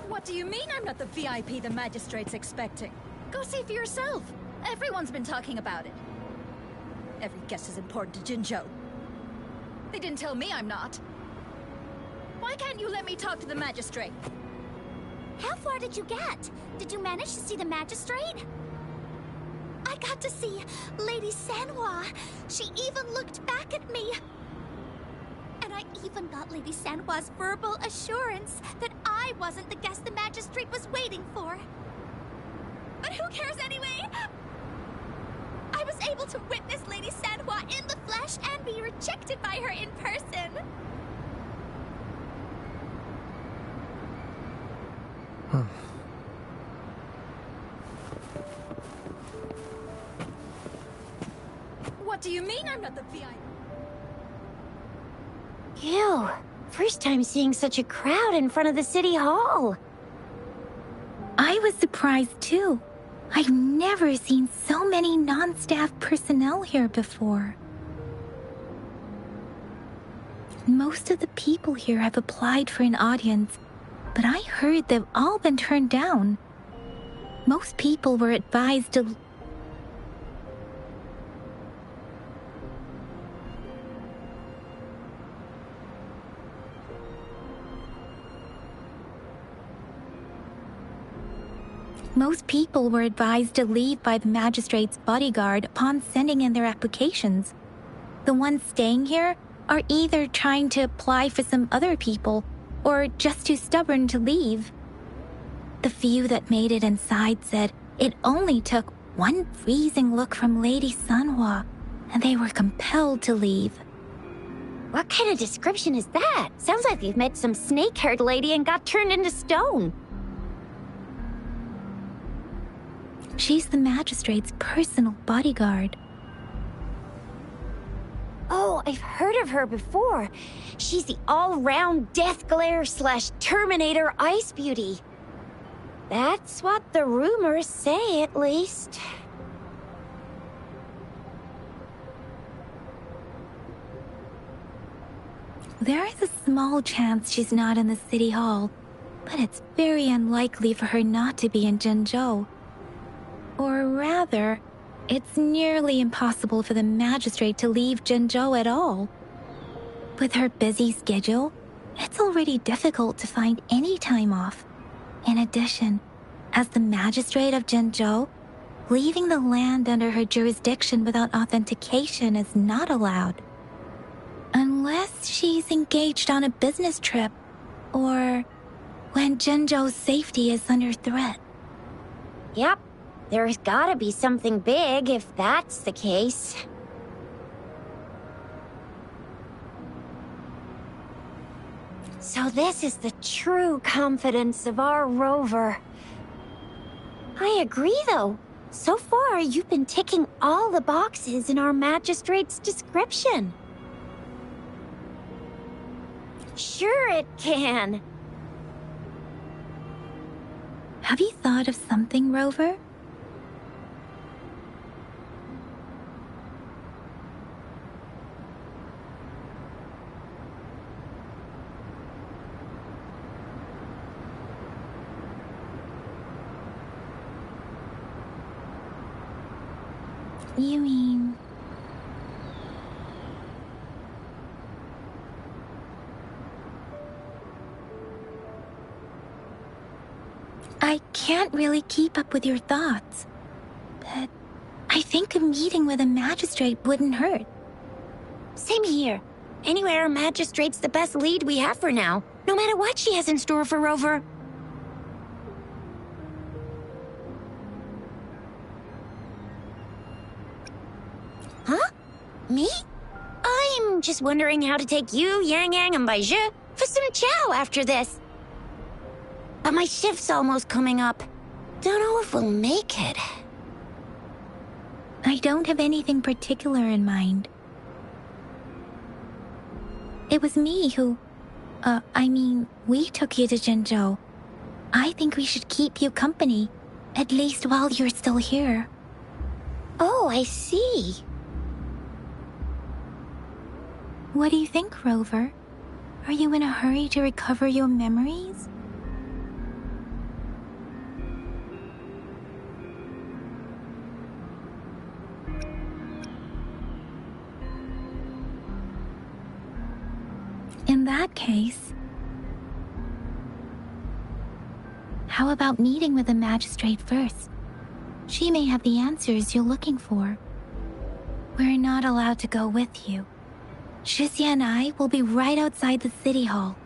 What do you mean I'm not the VIP the magistrate's expecting? Go see for yourself. Everyone's been talking about it. Every guest is important to Jinzhou. They didn't tell me I'm not. Why can't you let me talk to the magistrate? How far did you get? Did you manage to see the magistrate? I got to see Lady Sanhua. She even looked back at me. And I even got Lady Sanhua's verbal assurance that I wasn't the guest the magistrate was waiting for. But who cares anyway? I was able to witness Lady Sanhua in the flesh and be rejected by her in person. What do you mean I'm not the VIP? Ew. First time seeing such a crowd in front of the city hall. I was surprised too. I've never seen so many non-staff personnel here before. Most of the people here have applied for an audience, but I heard they've all been turned down. Most people were advised to... Most people were advised to leave by the magistrate's bodyguard upon sending in their applications. The ones staying here are either trying to apply for some other people or just too stubborn to leave. The few that made it inside said it only took one freezing look from Lady Sanhua and they were compelled to leave. What kind of description is that? Sounds like we've met some snake-haired lady and got turned into stone. She's the magistrate's personal bodyguard. Oh, I've heard of her before. She's the all-round Death Glare / Terminator Ice Beauty. That's what the rumors say, at least. There is a small chance she's not in the city hall, but it's very unlikely for her not to be in Jinzhou. Or rather, it's nearly impossible for the magistrate to leave Jinzhou at all. With her busy schedule, it's already difficult to find any time off. In addition, as the magistrate of Jinzhou, leaving the land under her jurisdiction without authentication is not allowed. Unless she's engaged on a business trip, or when Jinzhou's safety is under threat. Yep. There's gotta be something big if that's the case. So this is the true confidence of our rover. I agree, though. So far, you've been ticking all the boxes in our magistrate's description. Sure it can. Have you thought of something, Rover? You mean... I can't really keep up with your thoughts, but I think a meeting with a magistrate wouldn't hurt. Same here. Anyway, our magistrate's the best lead we have for now, no matter what she has in store for Rover. Huh? Me? I'm just wondering how to take you, Yang Yang, and Baizhi for some chow after this. But my shift's almost coming up. Don't know if we'll make it. I don't have anything particular in mind. It was me who... we took you to Jinzhou. I think we should keep you company, at least while you're still here. Oh, I see. What do you think, Rover? Are you in a hurry to recover your memories? that case, how about meeting with the magistrate first? She may have the answers you're looking for. We're not allowed to go with you. Shixia and I will be right outside the city hall.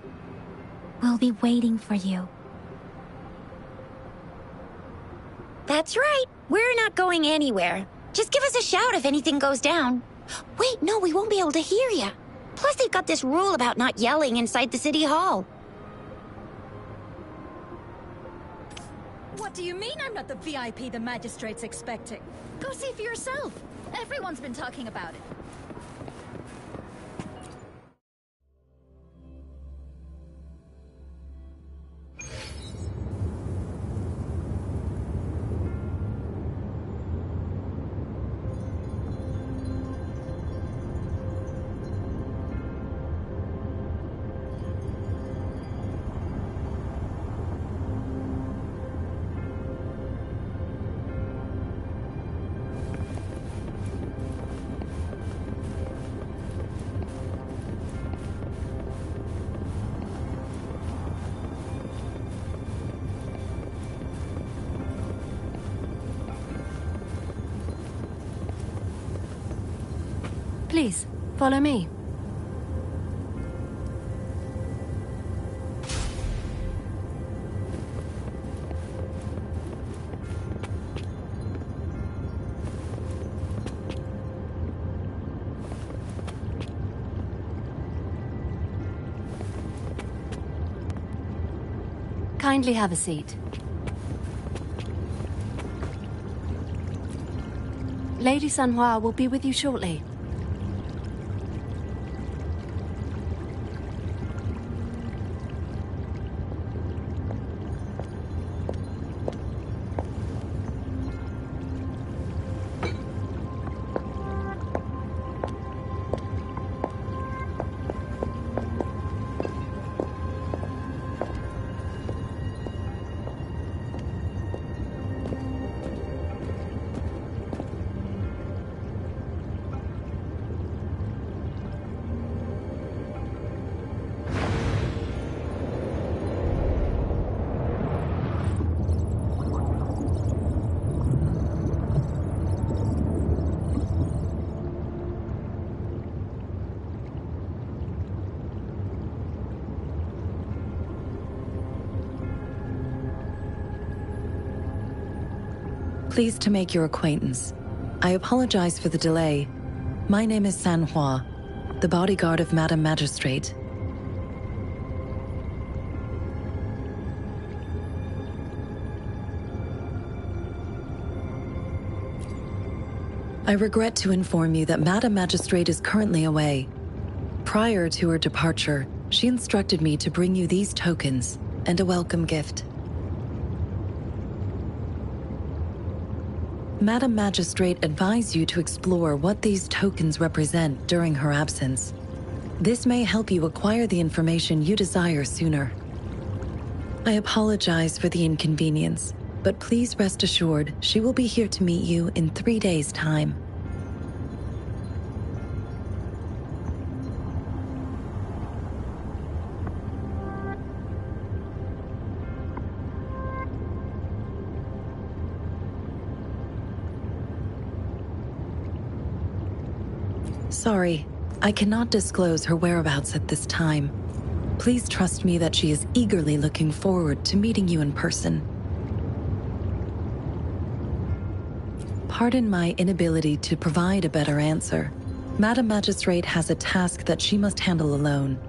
We'll be waiting for you. That's right. We're not going anywhere. Just give us a shout if anything goes down. Wait, no, we won't be able to hear ya. Plus, they've got this rule about not yelling inside the city hall. What do you mean I'm not the VIP the magistrate's expecting? Go see for yourself. Everyone's been talking about it. Please, follow me. Kindly have a seat. Lady Sanhua will be with you shortly. Pleased to make your acquaintance. I apologize for the delay. My name is Sanhua, the bodyguard of Madam Magistrate. I regret to inform you that Madam Magistrate is currently away. Prior to her departure, she instructed me to bring you these tokens and a welcome gift. Madam Magistrate advised you to explore what these tokens represent during her absence. This may help you acquire the information you desire sooner. I apologize for the inconvenience, but please rest assured she will be here to meet you in 3 days' time. Sorry, I cannot disclose her whereabouts at this time. Please trust me that she is eagerly looking forward to meeting you in person. Pardon my inability to provide a better answer. Madam Magistrate has a task that she must handle alone,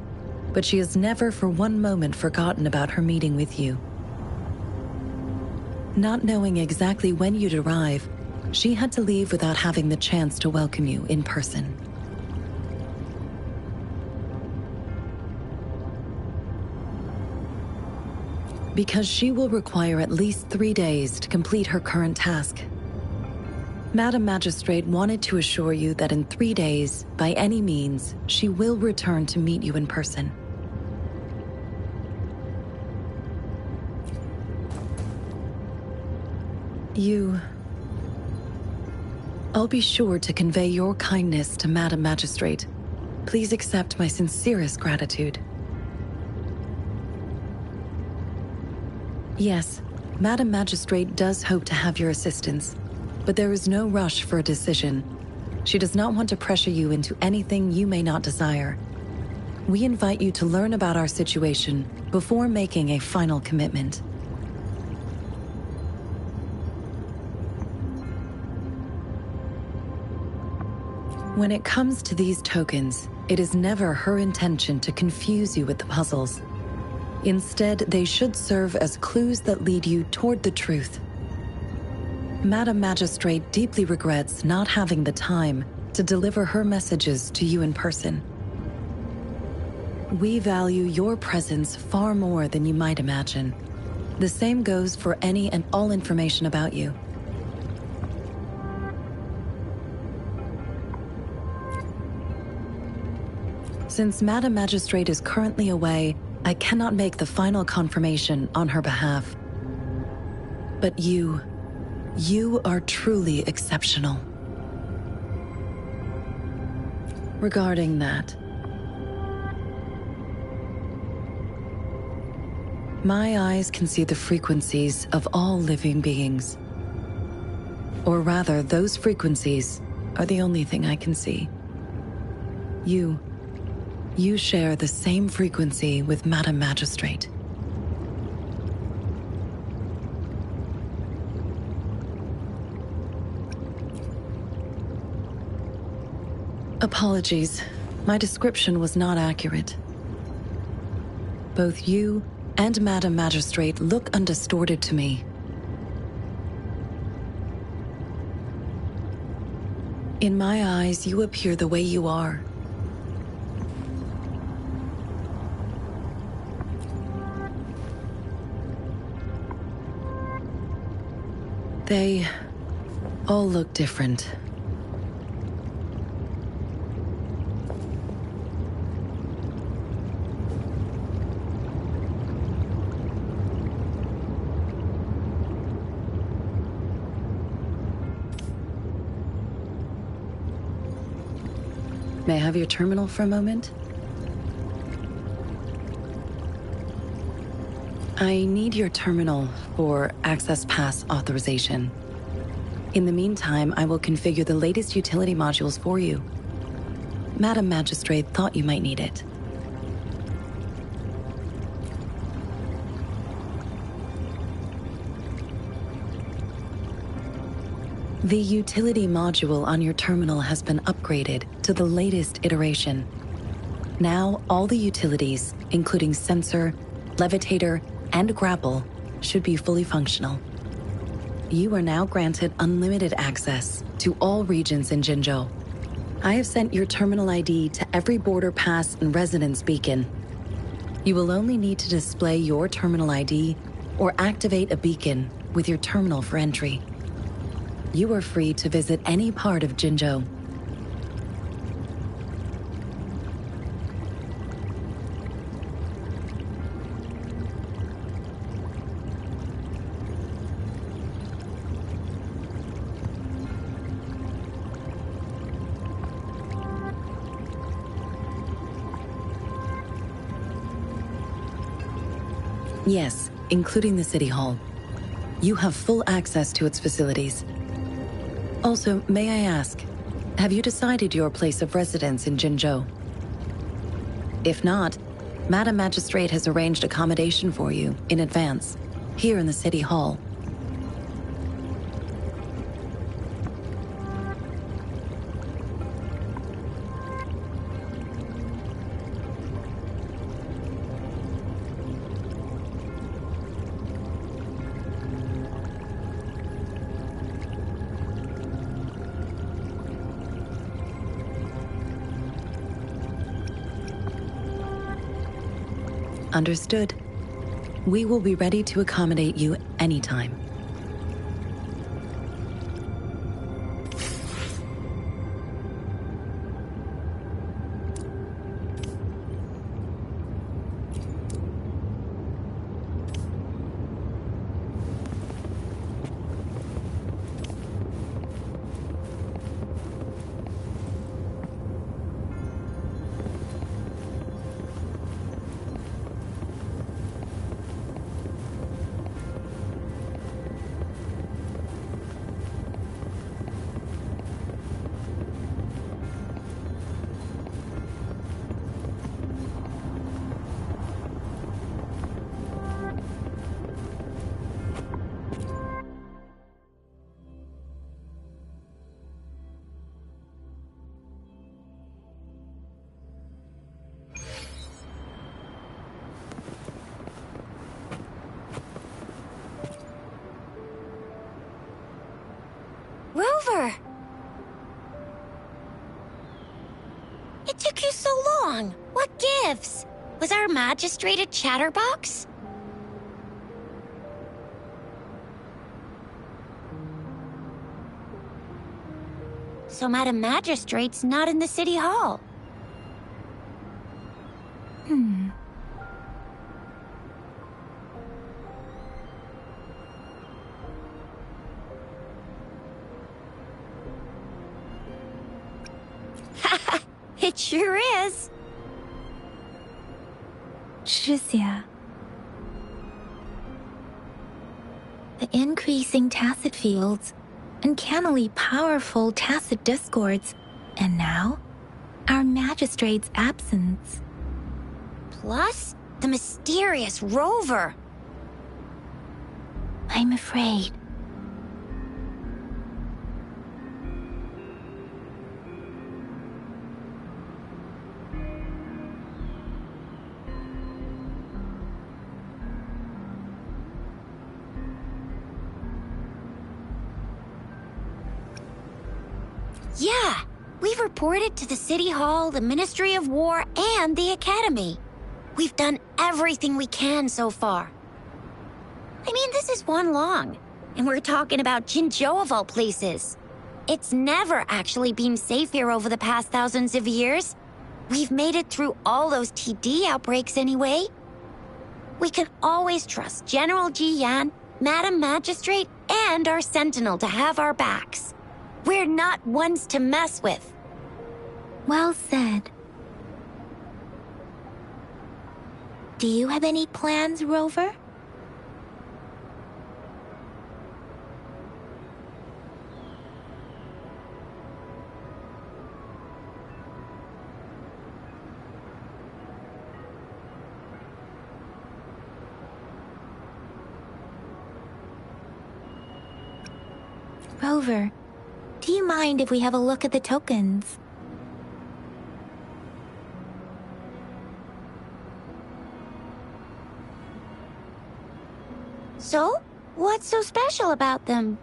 but she has never for one moment forgotten about her meeting with you. Not knowing exactly when you'd arrive, she had to leave without having the chance to welcome you in person. Because she will require at least 3 days to complete her current task. Madam Magistrate wanted to assure you that in 3 days, by any means, she will return to meet you in person. I'll be sure to convey your kindness to Madam Magistrate. Please accept my sincerest gratitude. Yes, Madam Magistrate does hope to have your assistance, but there is no rush for a decision. She does not want to pressure you into anything you may not desire. We invite you to learn about our situation before making a final commitment. When it comes to these tokens, it is never her intention to confuse you with the puzzles. Instead, they should serve as clues that lead you toward the truth. Madam Magistrate deeply regrets not having the time to deliver her messages to you in person. We value your presence far more than you might imagine. The same goes for any and all information about you. Since Madam Magistrate is currently away, I cannot make the final confirmation on her behalf. But you are truly exceptional. Regarding that, my eyes can see the frequencies of all living beings. Or rather, those frequencies are the only thing I can see. You share the same frequency with Madam Magistrate. Apologies, my description was not accurate. Both you and Madam Magistrate look undistorted to me. In my eyes, you appear the way you are. They all look different. May I have your terminal for a moment? I need your terminal for Access Pass authorization. In the meantime, I will configure the latest utility modules for you. Madam Magistrate thought you might need it. The utility module on your terminal has been upgraded to the latest iteration. Now, all the utilities, including sensor, levitator, and grapple, should be fully functional. You are now granted unlimited access to all regions in Jinzhou. I have sent your terminal ID to every border pass and residence beacon. You will only need to display your terminal ID or activate a beacon with your terminal for entry. You are free to visit any part of Jinzhou. Yes, including the City Hall. You have full access to its facilities. Also, may I ask, have you decided your place of residence in Jinzhou? If not, Madam Magistrate has arranged accommodation for you in advance, here in the City Hall. Understood. We will be ready to accommodate you anytime. took you so long? What gives? Was our magistrate a chatterbox? So Madam Magistrate's not in the city hall. It sure is. 是呀. The increasing tacit fields, uncannily powerful tacit discords, and now, our magistrate's absence. Plus, the mysterious rover. I'm afraid. Yeah, we've reported to the City Hall, the Ministry of War, and the Academy. We've done everything we can so far. I mean, this is one long, and we're talking about Jinzhou of all places. It's never actually been safe here over the past thousands of years. We've made it through all those TD outbreaks anyway. We can always trust General Ji Yan, Madam Magistrate, and our Sentinel to have our backs. We're not ones to mess with. Well said. Do you have any plans, Rover? Rover, do you mind if we have a look at the tokens? So, what's so special about them?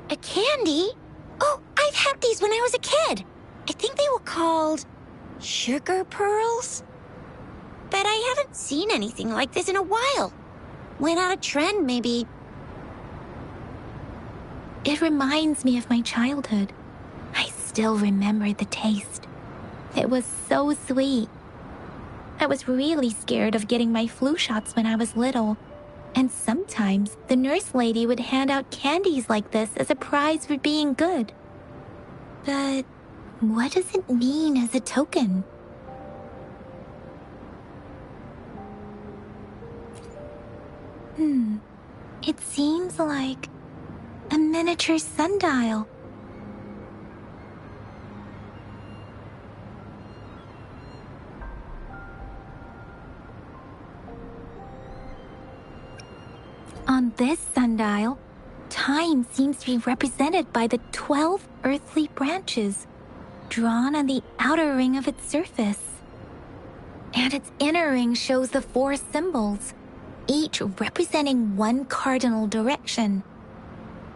A candy? Oh, I've had these when I was a kid. I think they were called sugar pearls? But I haven't seen anything like this in a while. Went out of trend, maybe. It reminds me of my childhood. I still remember the taste. It was so sweet. I was really scared of getting my flu shots when I was little, and sometimes the nurse lady would hand out candies like this as a prize for being good. But what does it mean as a token? It seems like a miniature sundial. On this sundial, time seems to be represented by the 12 earthly branches, drawn on the outer ring of its surface. And its inner ring shows the 4 symbols, each representing one cardinal direction.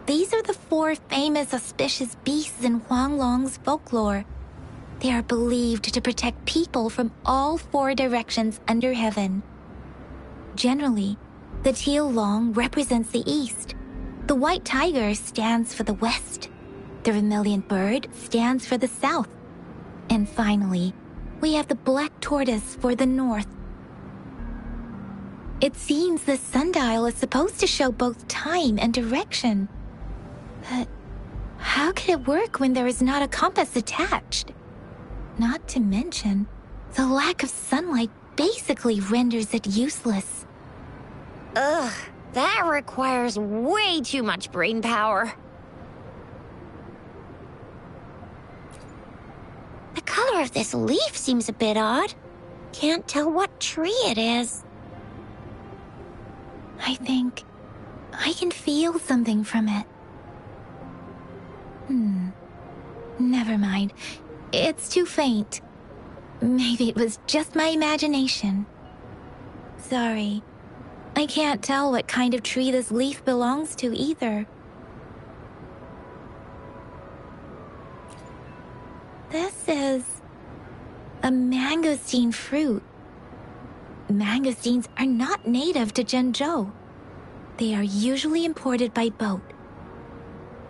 These are the 4 famous auspicious beasts in Huanglong's folklore. They are believed to protect people from all 4 directions under heaven. Generally, the teal long represents the east. The white tiger stands for the west. The vermilion bird stands for the south. And finally, we have the black tortoise for the north. It seems the sundial is supposed to show both time and direction. But how could it work when there is not a compass attached? Not to mention, the lack of sunlight basically renders it useless. Ugh, that requires way too much brain power. The color of this leaf seems a bit odd. Can't tell what tree it is. I think I can feel something from it. Never mind. It's too faint. Maybe it was just my imagination. Sorry. I can't tell what kind of tree this leaf belongs to either. This is a mangosteen fruit. Mangosteens are not native to Zhengzhou. They are usually imported by boat.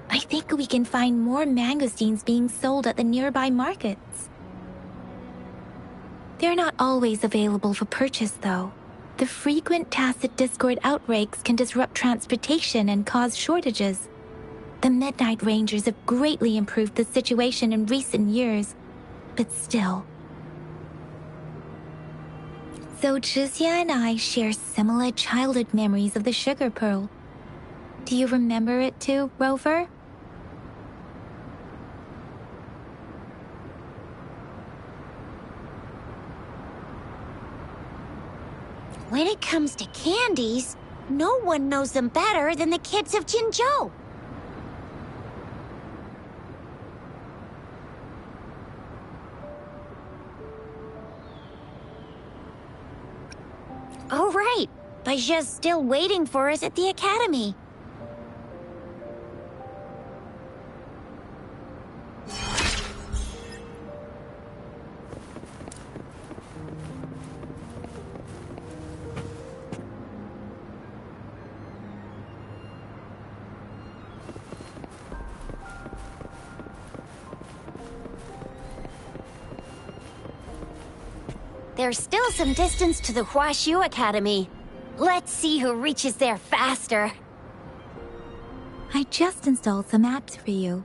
I think we can find more mangosteens being sold at the nearby markets. They're not always available for purchase, though. The frequent tacit discord outbreaks can disrupt transportation and cause shortages. The Midnight Rangers have greatly improved the situation in recent years, but still. So Zhixia and I share similar childhood memories of the Sugar Pearl. Do you remember it too, Rover? When it comes to candies, no one knows them better than the kids of Jinzhou. Oh, right. Baijia's still waiting for us at the academy. There's still some distance to the Huaxu Academy. Let's see who reaches there faster. I just installed some apps for you.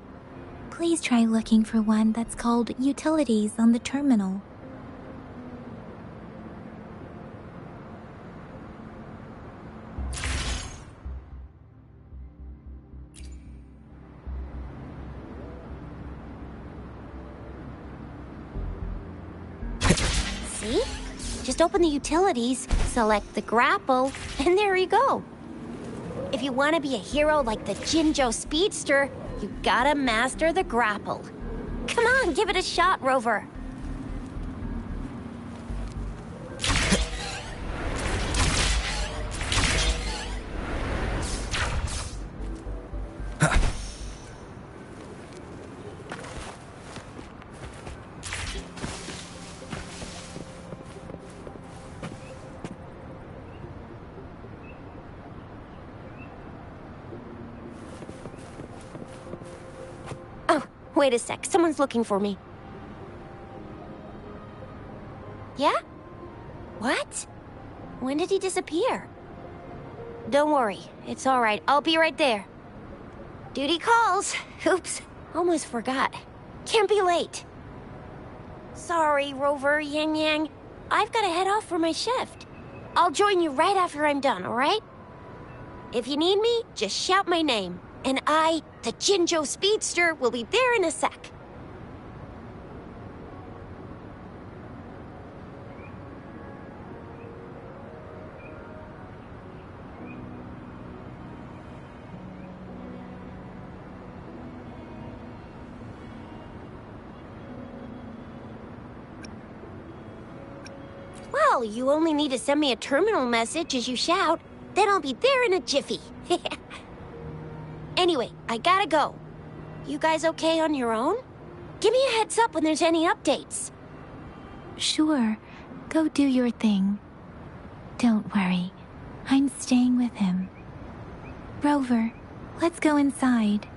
Please try looking for one that's called Utilities on the terminal. See? Just open the utilities, select the grapple, and there you go. If you want to be a hero like the Jinzhou Speedster, you gotta master the grapple. Come on, give it a shot, Rover. Wait a sec, someone's looking for me. Yeah? What? When did he disappear? Don't worry, it's all right. I'll be right there. Duty calls. Oops, almost forgot. Can't be late. Sorry, Rover, Yang Yang. I've got to head off for my shift. I'll join you right after I'm done, all right? If you need me, just shout my name. And I, the Jinzhou Speedster, will be there in a sec. Well, you only need to send me a terminal message as you shout. Then I'll be there in a jiffy. Anyway, I gotta go. You guys okay on your own? Give me a heads up when there's any updates. Sure, go do your thing. Don't worry, I'm staying with him. Rover, let's go inside.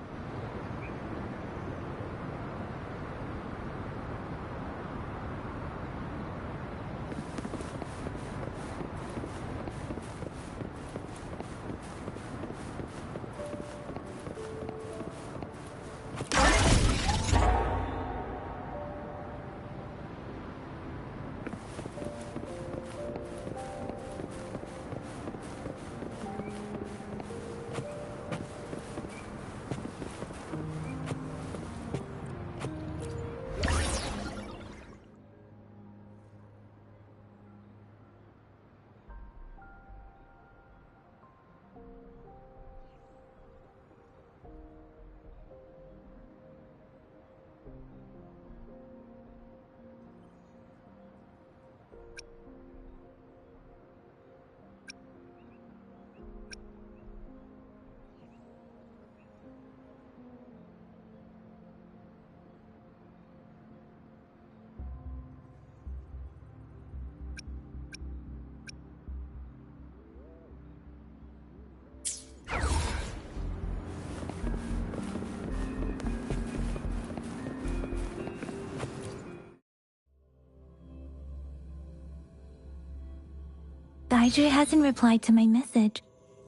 Baizhi hasn't replied to my message.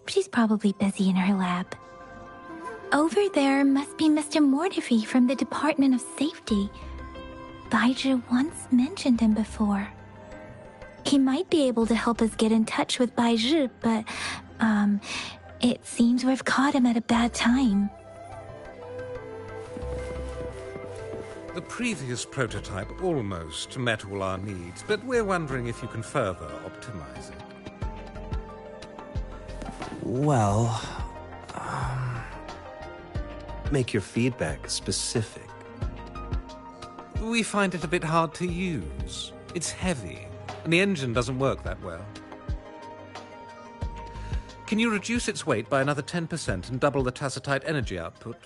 She's probably busy in her lab. Over there must be Mr. Mortefi from the Department of Safety. Baizhi once mentioned him before. He might be able to help us get in touch with Baizhi, but, it seems we've caught him at a bad time. The previous prototype almost met all our needs, but we're wondering if you can further optimize it. Well, make your feedback specific. We find it a bit hard to use. It's heavy, and the engine doesn't work that well. Can you reduce its weight by another 10% and double the tacitite energy output?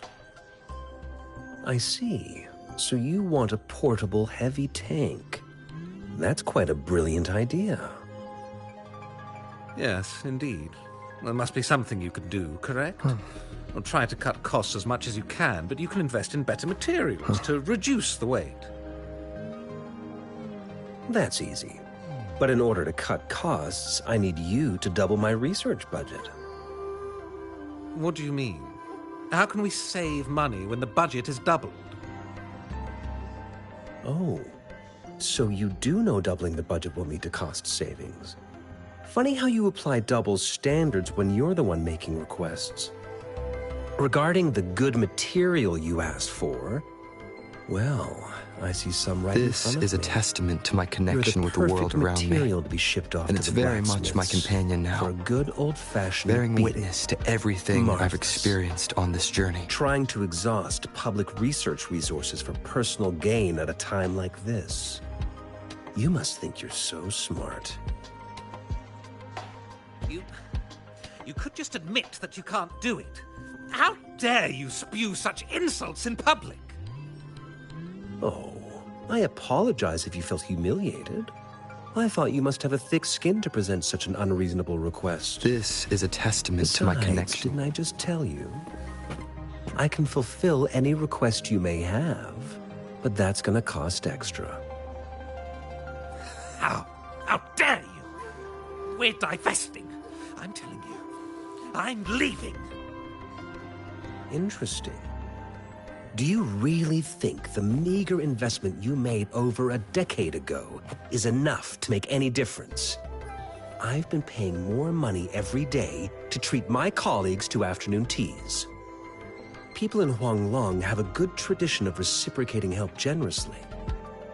I see. So you want a portable heavy tank. That's quite a brilliant idea. Yes, indeed. There must be something you can do, correct? Or try to cut costs as much as you can, but you can invest in better materials to reduce the weight. That's easy. But in order to cut costs, I need you to double my research budget. What do you mean? How can we save money when the budget is doubled? Oh, so you do know doubling the budget will lead to cost savings. Funny how you apply double standards when you're the one making requests. Regarding the good material you asked for, well, I see some right in front of This is a me. testament to my connection with the world around me. Material to be shipped off And to it's the very much my blacksmiths companion now, for a good old-fashioned bearing beating. witness to everything I've Marvelous. experienced on this journey. Trying to exhaust public research resources for personal gain at a time like this. You must think you're so smart. You could just admit that you can't do it. How dare you spew such insults in public? Oh, I apologize if you felt humiliated. I thought you must have a thick skin to present such an unreasonable request. This is a testament to my connection. Didn't I just tell you? I can fulfill any request you may have, but that's gonna cost extra. How dare you? We're divesting. I'm telling you. I'm leaving. Interesting. Do you really think the meager investment you made over a decade ago is enough to make any difference? I've been paying more money every day to treat my colleagues to afternoon teas. People in Huanglong have a good tradition of reciprocating help generously,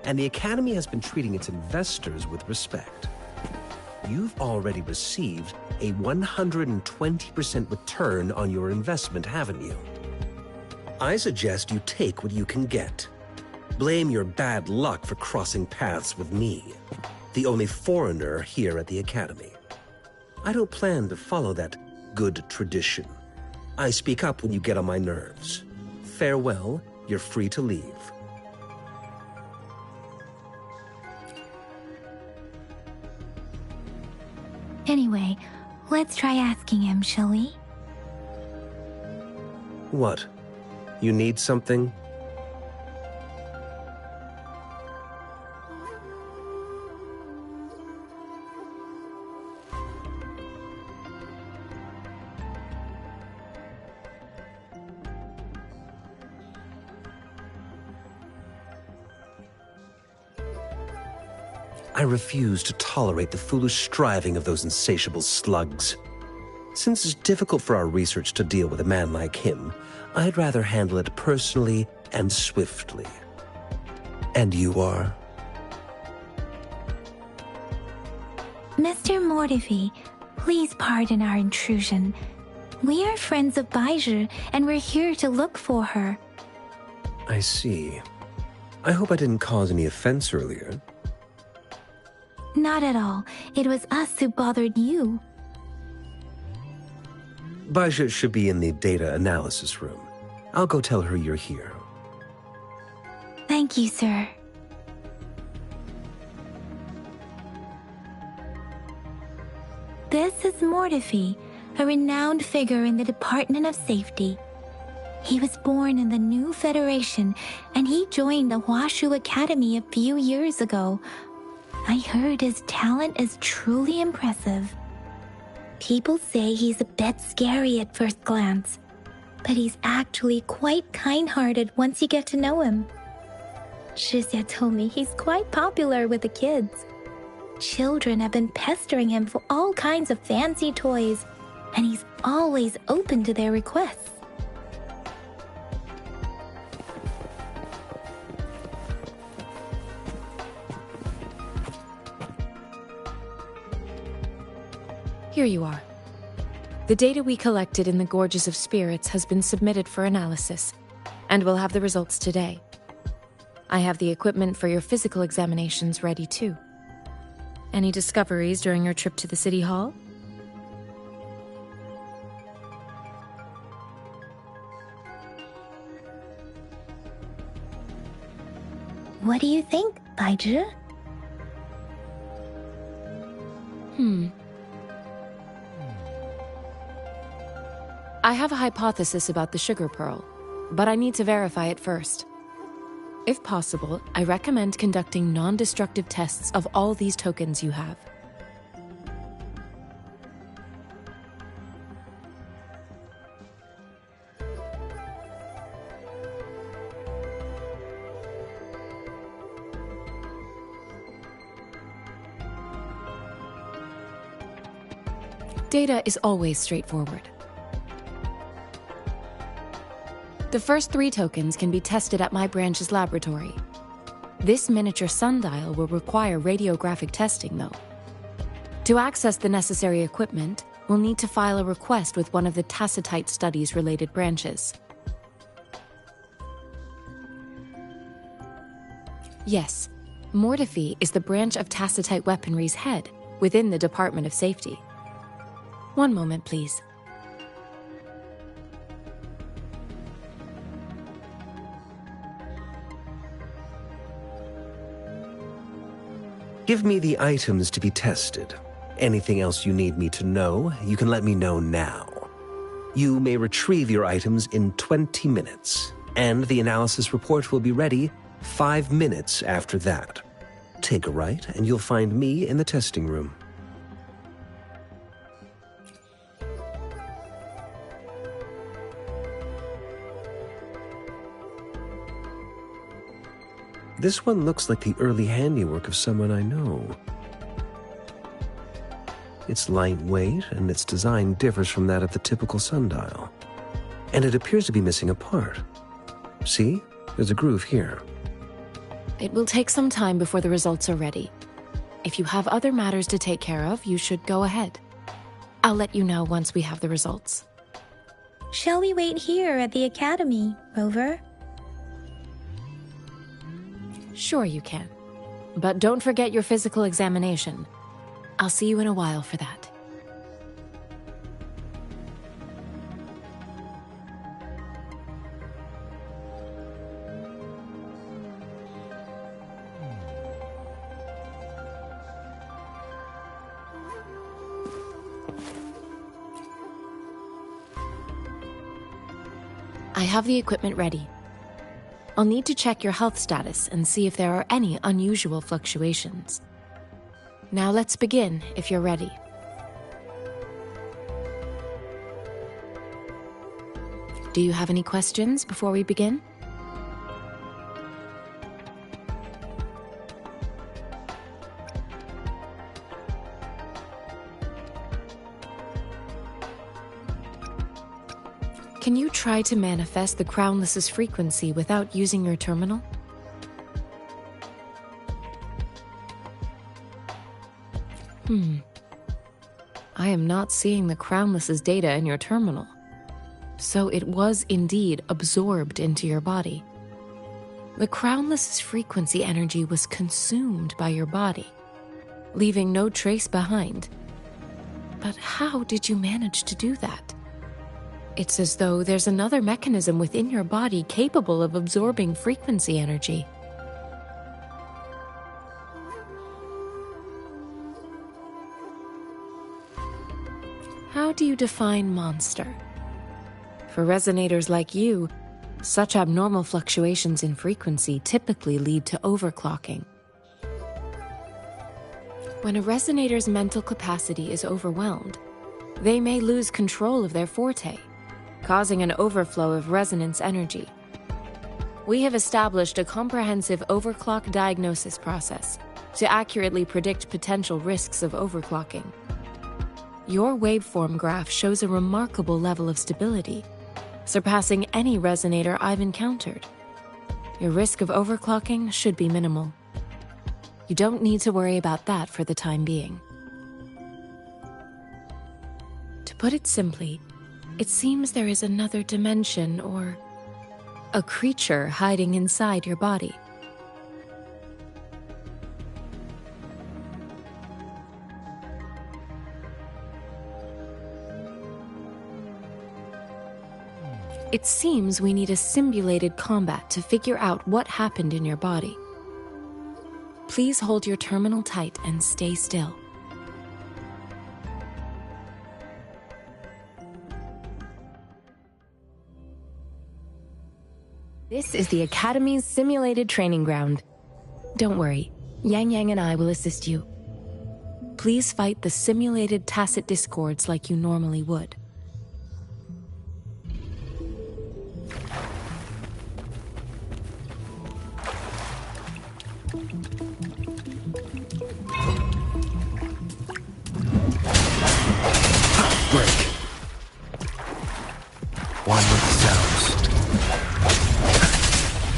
and the Academy has been treating its investors with respect. You've already received a 120% return on your investment, haven't you? I suggest you take what you can get. Blame your bad luck for crossing paths with me, the only foreigner here at the Academy. I don't plan to follow that good tradition. I speak up when you get on my nerves. Farewell, you're free to leave. Anyway, let's try asking him, shall we? What? You need something? I refuse to tolerate the foolish striving of those insatiable slugs. Since it's difficult for our research to deal with a man like him, I'd rather handle it personally and swiftly. And you are? Mr. Mortefi, please pardon our intrusion. We are friends of Baizhi, and we're here to look for her. I see. I hope I didn't cause any offense earlier. Not at all. It was us who bothered you. Baizhi should be in the data analysis room. I'll go tell her you're here. Thank you, sir. This is Mortefi, a renowned figure in the Department of Safety. He was born in the new Federation, and he joined the Huashu Academy a few years ago. I heard his talent is truly impressive. People say he's a bit scary at first glance, but he's actually quite kind-hearted once you get to know him. Shizia told me he's quite popular with the kids. Children have been pestering him for all kinds of fancy toys, and he's always open to their requests. Here you are. The data we collected in the Gorges of Spirits has been submitted for analysis, and we'll have the results today. I have the equipment for your physical examinations ready too. Any discoveries during your trip to the City Hall? What do you think, Baizhi? I have a hypothesis about the sugar pearl, but I need to verify it first. If possible, I recommend conducting non-destructive tests of all these tokens you have. Data is always straightforward. The first 3 tokens can be tested at my branch's laboratory. This miniature sundial will require radiographic testing, though. To access the necessary equipment, we'll need to file a request with one of the Tacitite Studies-related branches. Yes, Mortefi is the branch of Tacitite Weaponry's head within the Department of Safety. One moment, please. Give me the items to be tested. Anything else you need me to know, you can let me know now. You may retrieve your items in 20 minutes, and the analysis report will be ready 5 minutes after that. Take a right, and you'll find me in the testing room. This one looks like the early handiwork of someone I know. It's lightweight, and its design differs from that of the typical sundial. And it appears to be missing a part. See? There's a groove here. It will take some time before the results are ready. If you have other matters to take care of, you should go ahead. I'll let you know once we have the results. Shall we wait here at the academy, Rover? Sure you can. But don't forget your physical examination. I'll see you in a while for that. I have the equipment ready. I'll need to check your health status and see if there are any unusual fluctuations. Now let's begin, if you're ready. Do you have any questions before we begin? Can you try to manifest the Crownless's frequency without using your terminal? I am not seeing the Crownless's data in your terminal. So it was indeed absorbed into your body. The Crownless's frequency energy was consumed by your body, leaving no trace behind. But how did you manage to do that? It's as though there's another mechanism within your body capable of absorbing frequency energy. How do you define monster? For resonators like you, such abnormal fluctuations in frequency typically lead to overclocking. When a resonator's mental capacity is overwhelmed, they may lose control of their forte, causing an overflow of resonance energy. We have established a comprehensive overclock diagnosis process to accurately predict potential risks of overclocking. Your waveform graph shows a remarkable level of stability, surpassing any resonator I've encountered. Your risk of overclocking should be minimal. You don't need to worry about that for the time being. To put it simply, it seems there is another dimension or a creature hiding inside your body. It seems we need a simulated combat to figure out what happened in your body. Please hold your terminal tight and stay still. This is the Academy's simulated training ground. Don't worry, Yang Yang and I will assist you. Please fight the simulated tacit discords like you normally would. Break. One with the sounds.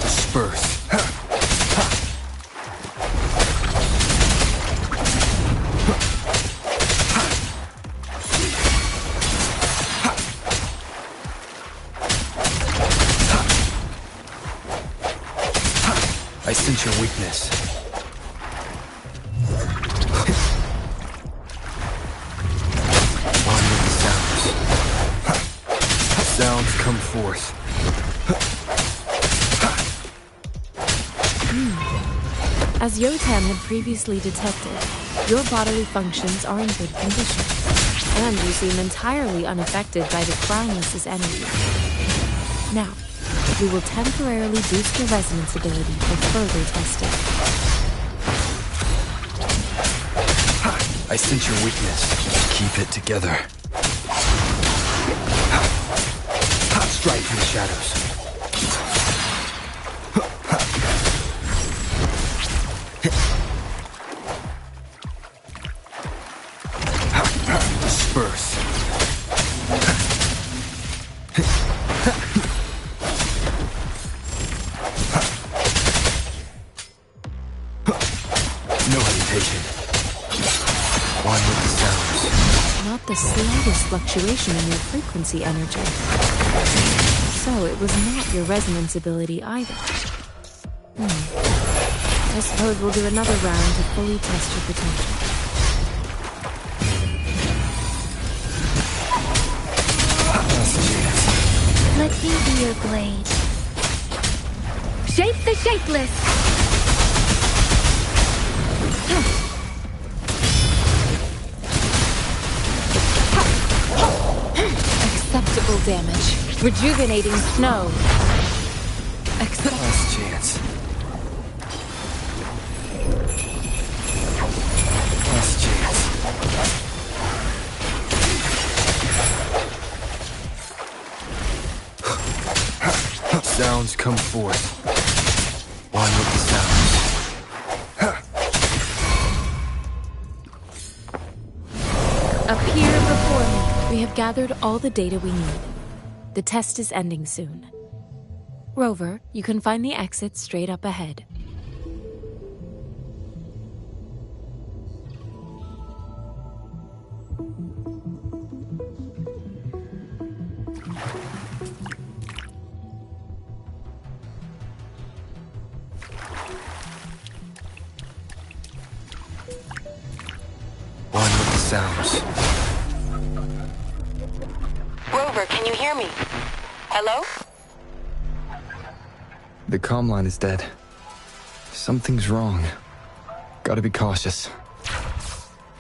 Disperse. I sense your weakness. One with the sounds. Sounds come forth. As Yotan had previously detected, your bodily functions are in good condition, and you seem entirely unaffected by the Crownless's energy. Now, we will temporarily boost your resonance ability for further testing. I sense your weakness. Keep it together. Strike from the shadows. Disperse. No hesitation. One with the sounds. Not the slightest fluctuation in your frequency energy. So it was not your resonance ability either. I suppose we'll do another round to fully test your potential. Let me be your blade. Shape the shapeless! Acceptable damage. Rejuvenating snow. Last chance. Last chance. Sounds come forth. One with the sounds. Appear before me. We have gathered all the data we need. The test is ending soon. Rover, you can find the exit straight up ahead. One with the sounds. Rover, can you hear me? Hello? The comm line is dead. Something's wrong. Gotta be cautious.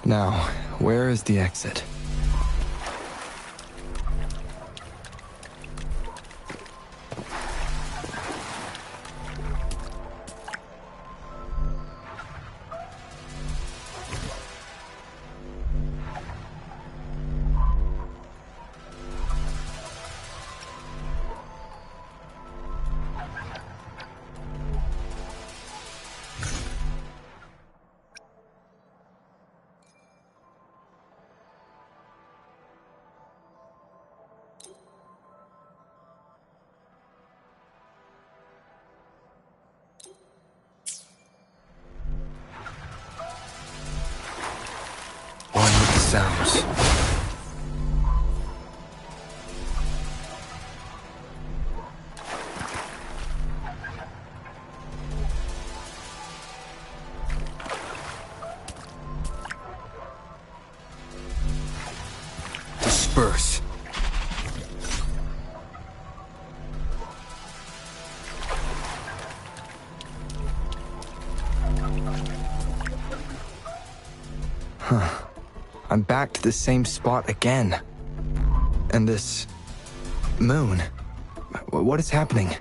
Now, where is the exit? sounds. Disperse. I'm back to the same spot again. And this moon. What is happening?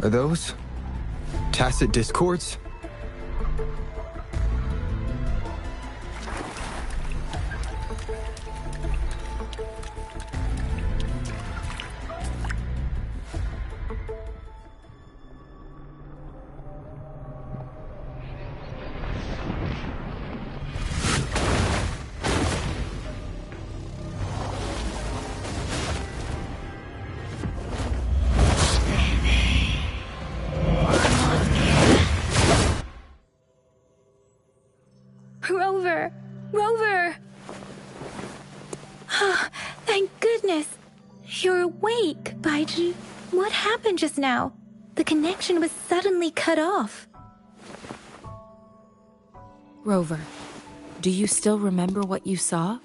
Are those tacit discords? Rover! Rover! Thank goodness! You're awake, Baizhi. What happened just now? The connection was suddenly cut off. Rover, do you still remember what you saw?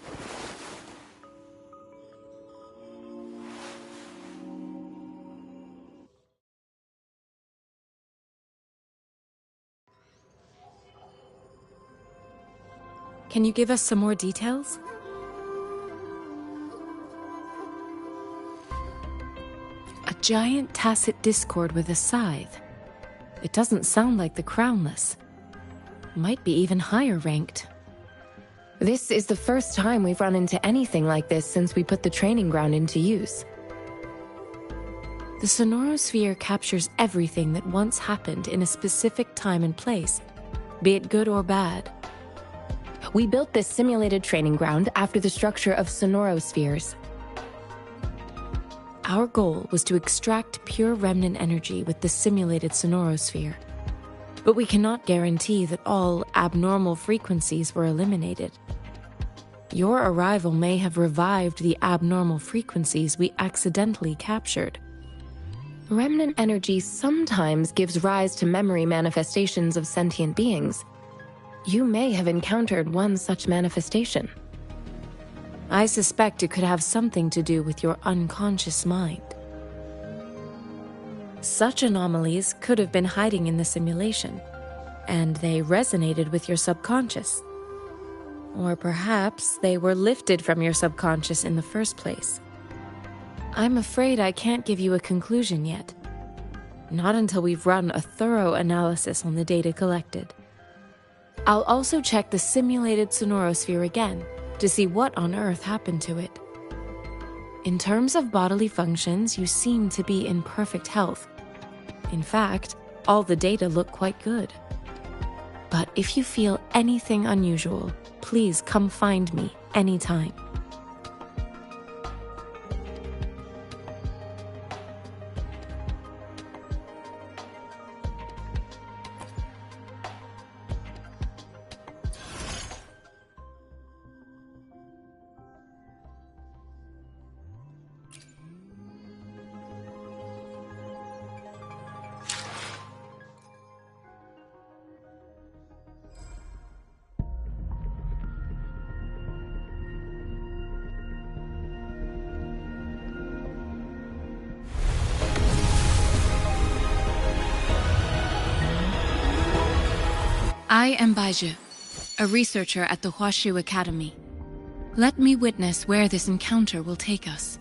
Can you give us some more details? A giant tacit discord with a scythe. It doesn't sound like the Crownless. Might be even higher ranked. This is the first time we've run into anything like this since we put the training ground into use. The sonorosphere captures everything that once happened in a specific time and place, be it good or bad. We built this simulated training ground after the structure of sonorospheres. Our goal was to extract pure remnant energy with the simulated sonorosphere. But we cannot guarantee that all abnormal frequencies were eliminated. Your arrival may have revived the abnormal frequencies we accidentally captured. Remnant energy sometimes gives rise to memory manifestations of sentient beings. You may have encountered one such manifestation. I suspect it could have something to do with your unconscious mind. Such anomalies could have been hiding in the simulation, and they resonated with your subconscious. Or perhaps they were lifted from your subconscious in the first place. I'm afraid I can't give you a conclusion yet. Not until we've run a thorough analysis on the data collected. I'll also check the simulated sonorosphere again to see what on earth happened to it. In terms of bodily functions, you seem to be in perfect health. In fact, all the data look quite good. But if you feel anything unusual, please come find me anytime. I am Baizhi, a researcher at the Huashu Academy. Let me witness where this encounter will take us.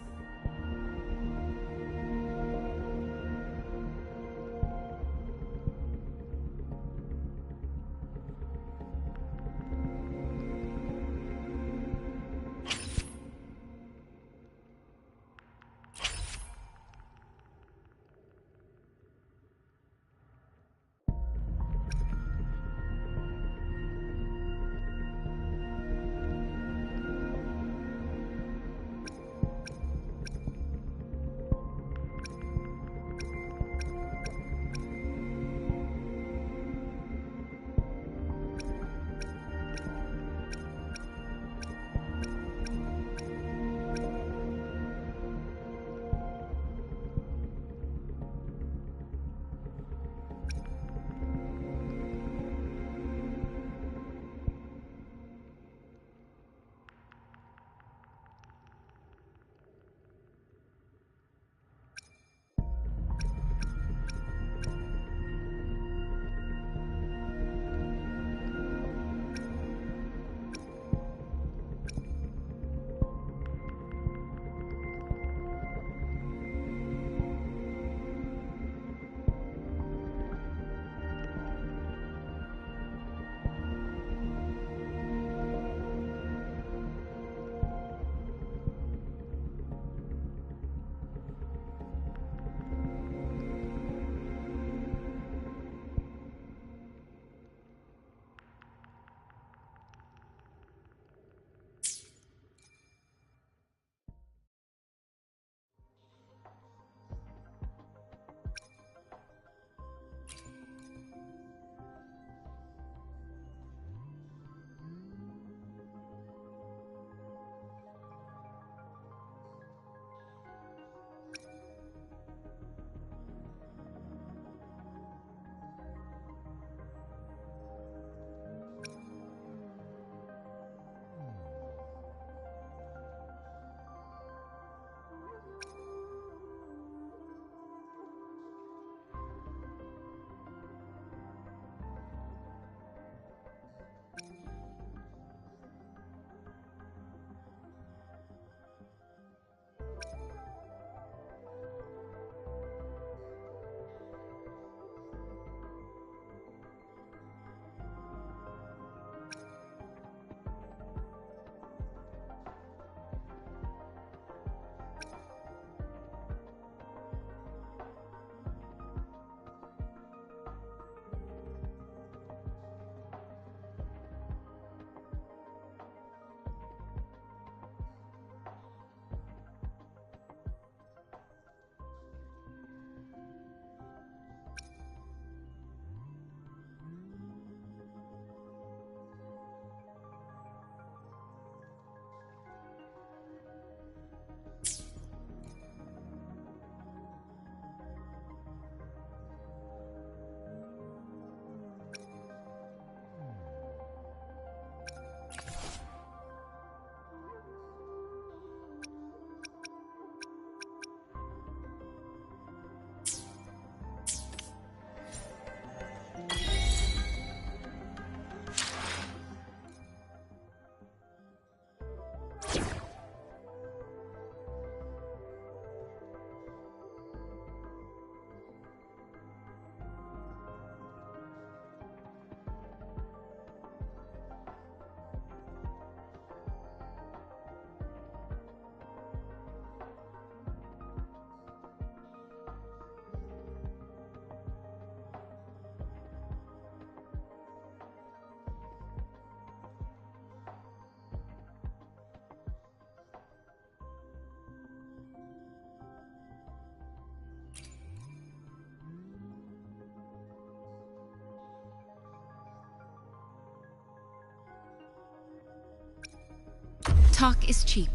Talk is cheap.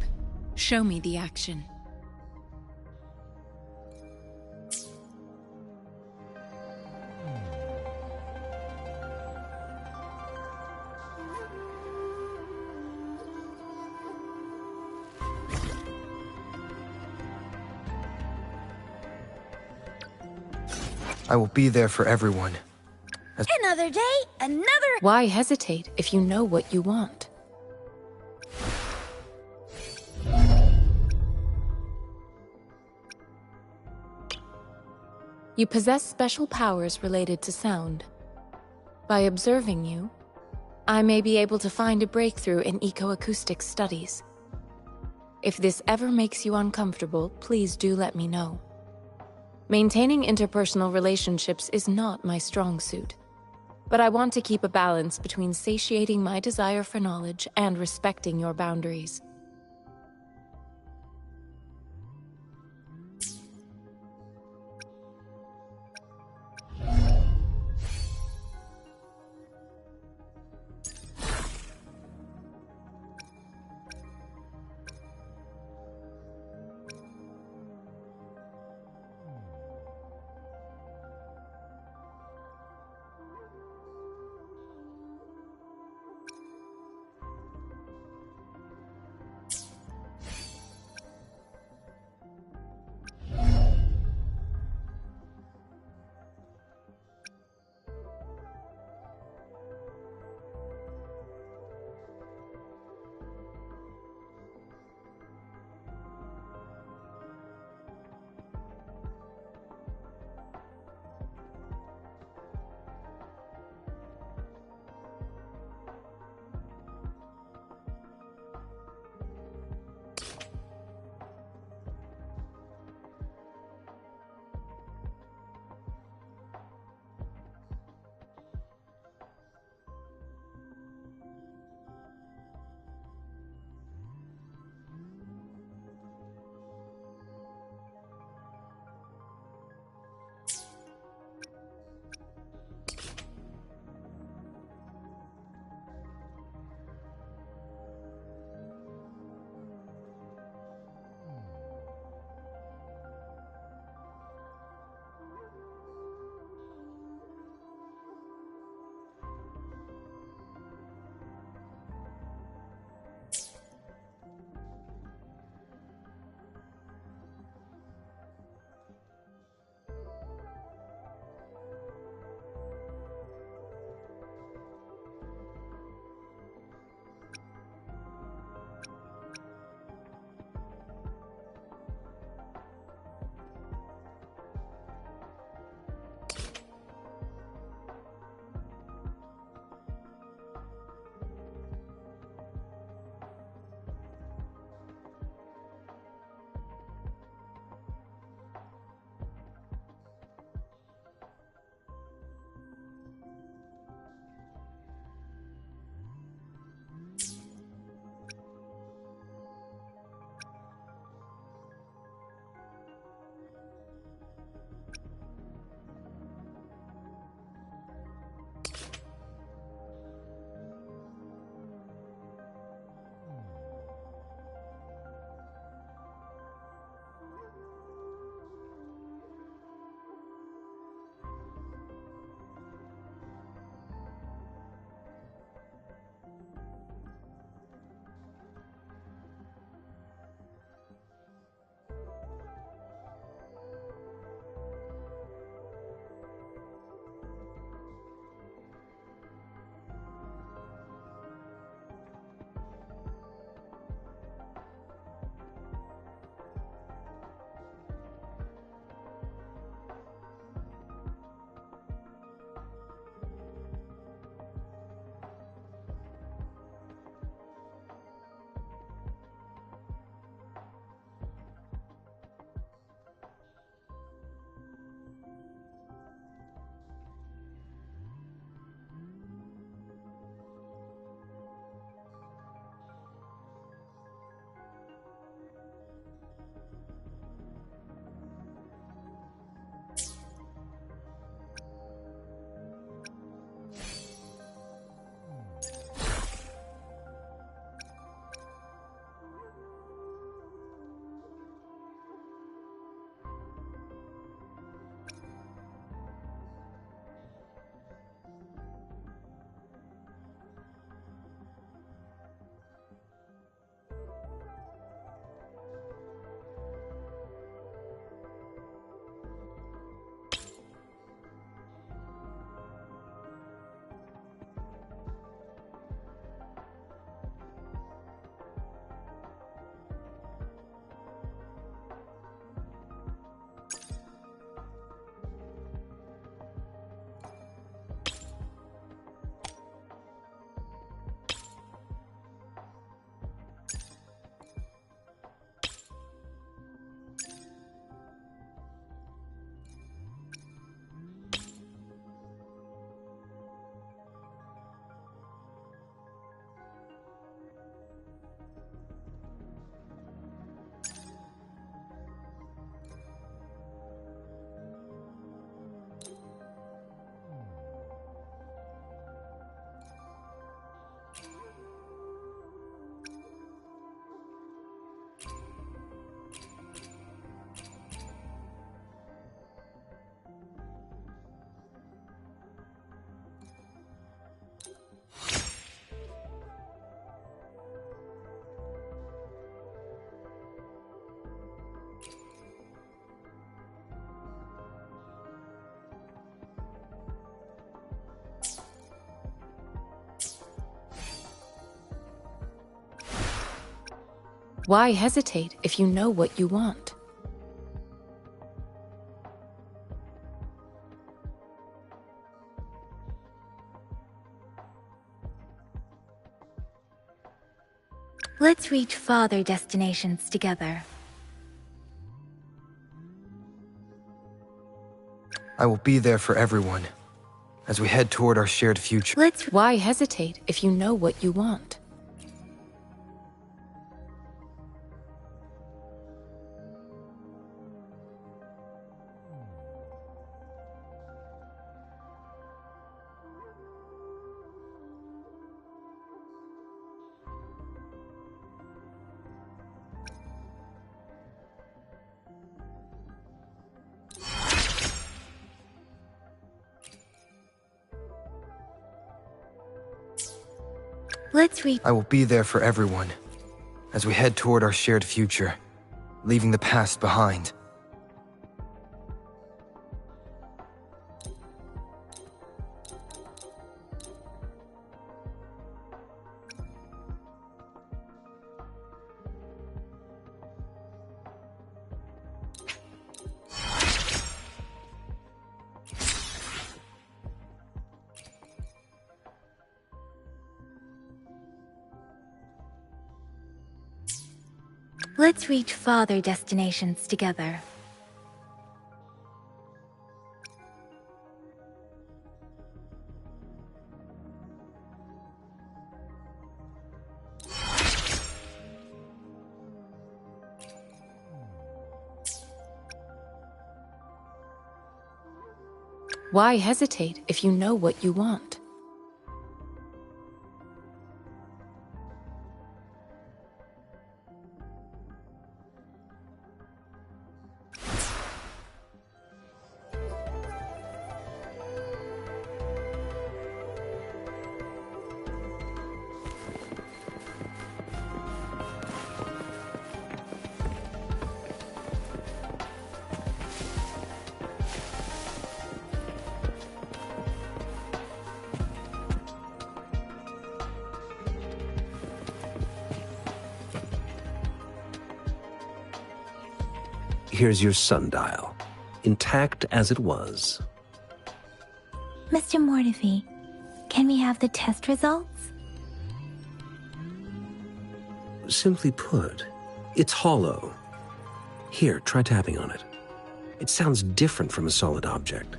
Show me the action. I will be there for everyone. Another day, another... Why hesitate if you know what you want? You possess special powers related to sound. By observing you, I may be able to find a breakthrough in ecoacoustic studies. If this ever makes you uncomfortable, please do let me know. Maintaining interpersonal relationships is not my strong suit, but I want to keep a balance between satiating my desire for knowledge and respecting your boundaries. Why hesitate if you know what you want? Let's reach farther destinations together. I will be there for everyone as we head toward our shared future. Why hesitate if you know what you want? I will be there for everyone as we head toward our shared future, leaving the past behind. Let's reach farther destinations together. Why hesitate if you know what you want? Here's your sundial, intact as it was. Mr. Mortefi, can we have the test results? Simply put, it's hollow. Here, try tapping on it. It sounds different from a solid object.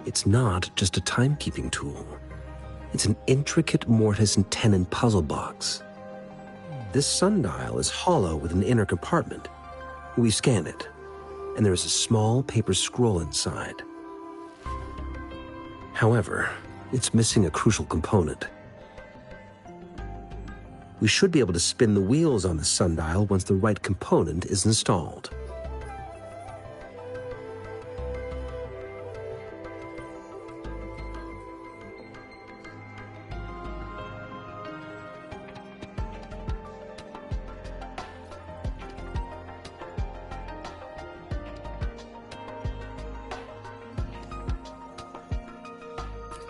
It's not just a timekeeping tool. It's an intricate mortise and tenon puzzle box. This sundial is hollow with an inner compartment. We scan it, and there is a small paper scroll inside. However, it's missing a crucial component. We should be able to spin the wheels on the sundial once the right component is installed.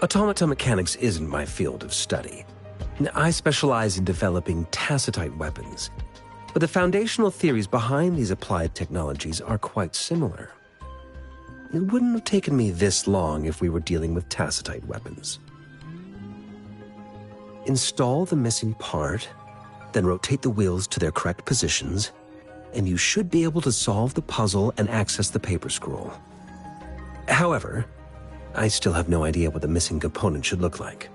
Automata mechanics isn't my field of study. I specialize in developing tacitite weapons, but the foundational theories behind these applied technologies are quite similar. It wouldn't have taken me this long if we were dealing with tacitite weapons. Install the missing part, then rotate the wheels to their correct positions, and you should be able to solve the puzzle and access the paper scroll. However, I still have no idea what the missing component should look like.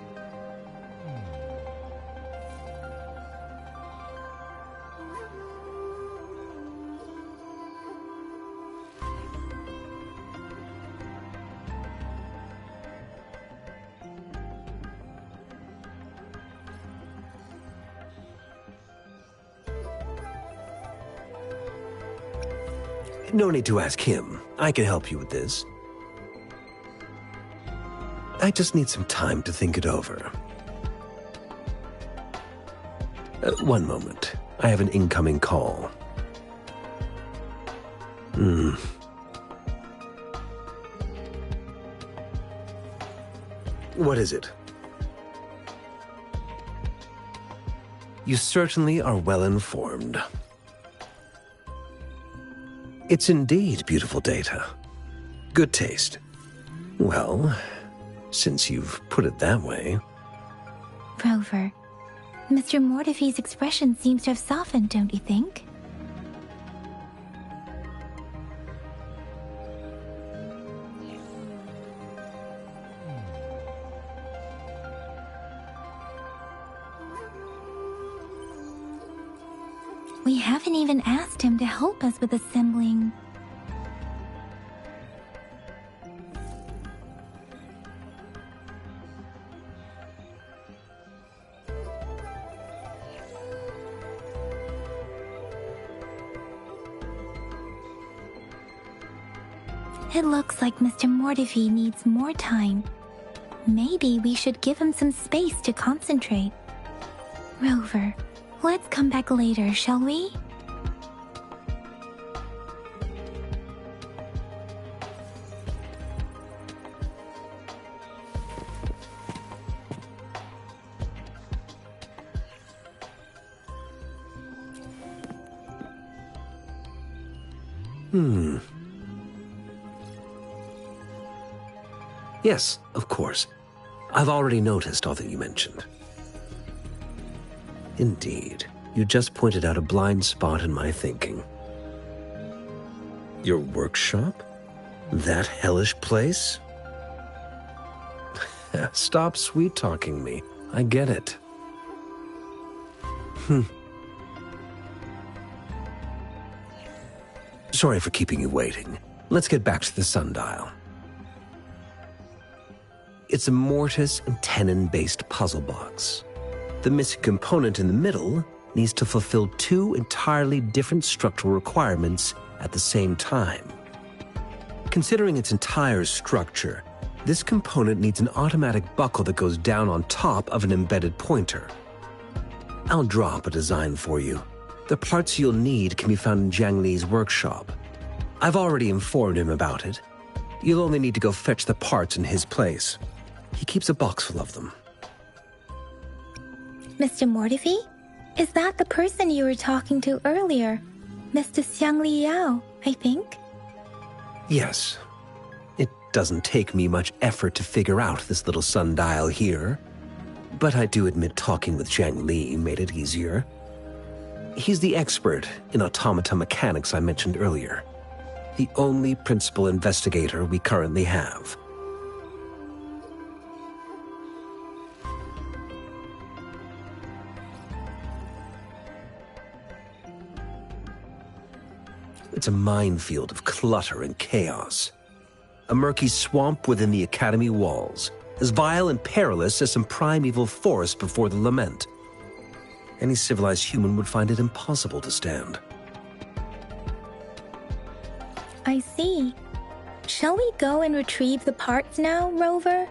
No need to ask him. I can help you with this. I just need some time to think it over. One moment. I have an incoming call. What is it? You certainly are well informed. It's indeed beautiful data. Good taste. Well, since you've put it that way. Rover, Mr. Mortefi's expression seems to have softened, don't you think? We haven't even asked him to help us with assembling. It looks like Mr. Mortefi needs more time. Maybe we should give him some space to concentrate. Rover, let's come back later, shall we? Yes, of course. I've already noticed all that you mentioned. Indeed, you just pointed out a blind spot in my thinking. Your workshop? That hellish place? Stop sweet-talking me. I get it. Sorry for keeping you waiting. Let's get back to the sundial. It's a mortise and tenon-based puzzle box. The missing component in the middle needs to fulfill two entirely different structural requirements at the same time. Considering its entire structure, this component needs an automatic buckle that goes down on top of an embedded pointer. I'll drop a design for you. The parts you'll need can be found in Jiang Li's workshop. I've already informed him about it. You'll only need to go fetch the parts in his place. He keeps a box full of them. Mr. Mortefi? Is that the person you were talking to earlier? Mr. Xiang Li Yao, I think? Yes. It doesn't take me much effort to figure out this little sundial here. But I do admit talking with Jiang Li made it easier. He's the expert in automata mechanics I mentioned earlier. The only principal investigator we currently have. It's a minefield of clutter and chaos. A murky swamp within the Academy walls, as vile and perilous as some primeval forest before the lament. Any civilized human would find it impossible to stand. I see. Shall we go and retrieve the parts now, Rover?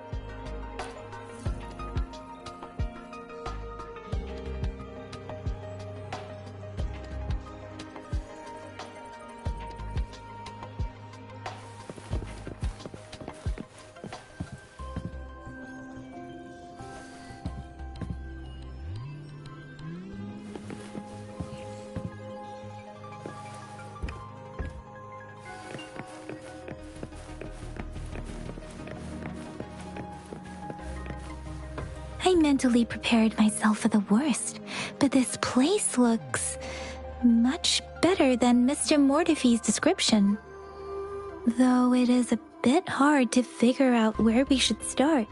I mentally prepared myself for the worst, but this place looks much better than Mr. Mortefi's description. Though it is a bit hard to figure out where we should start.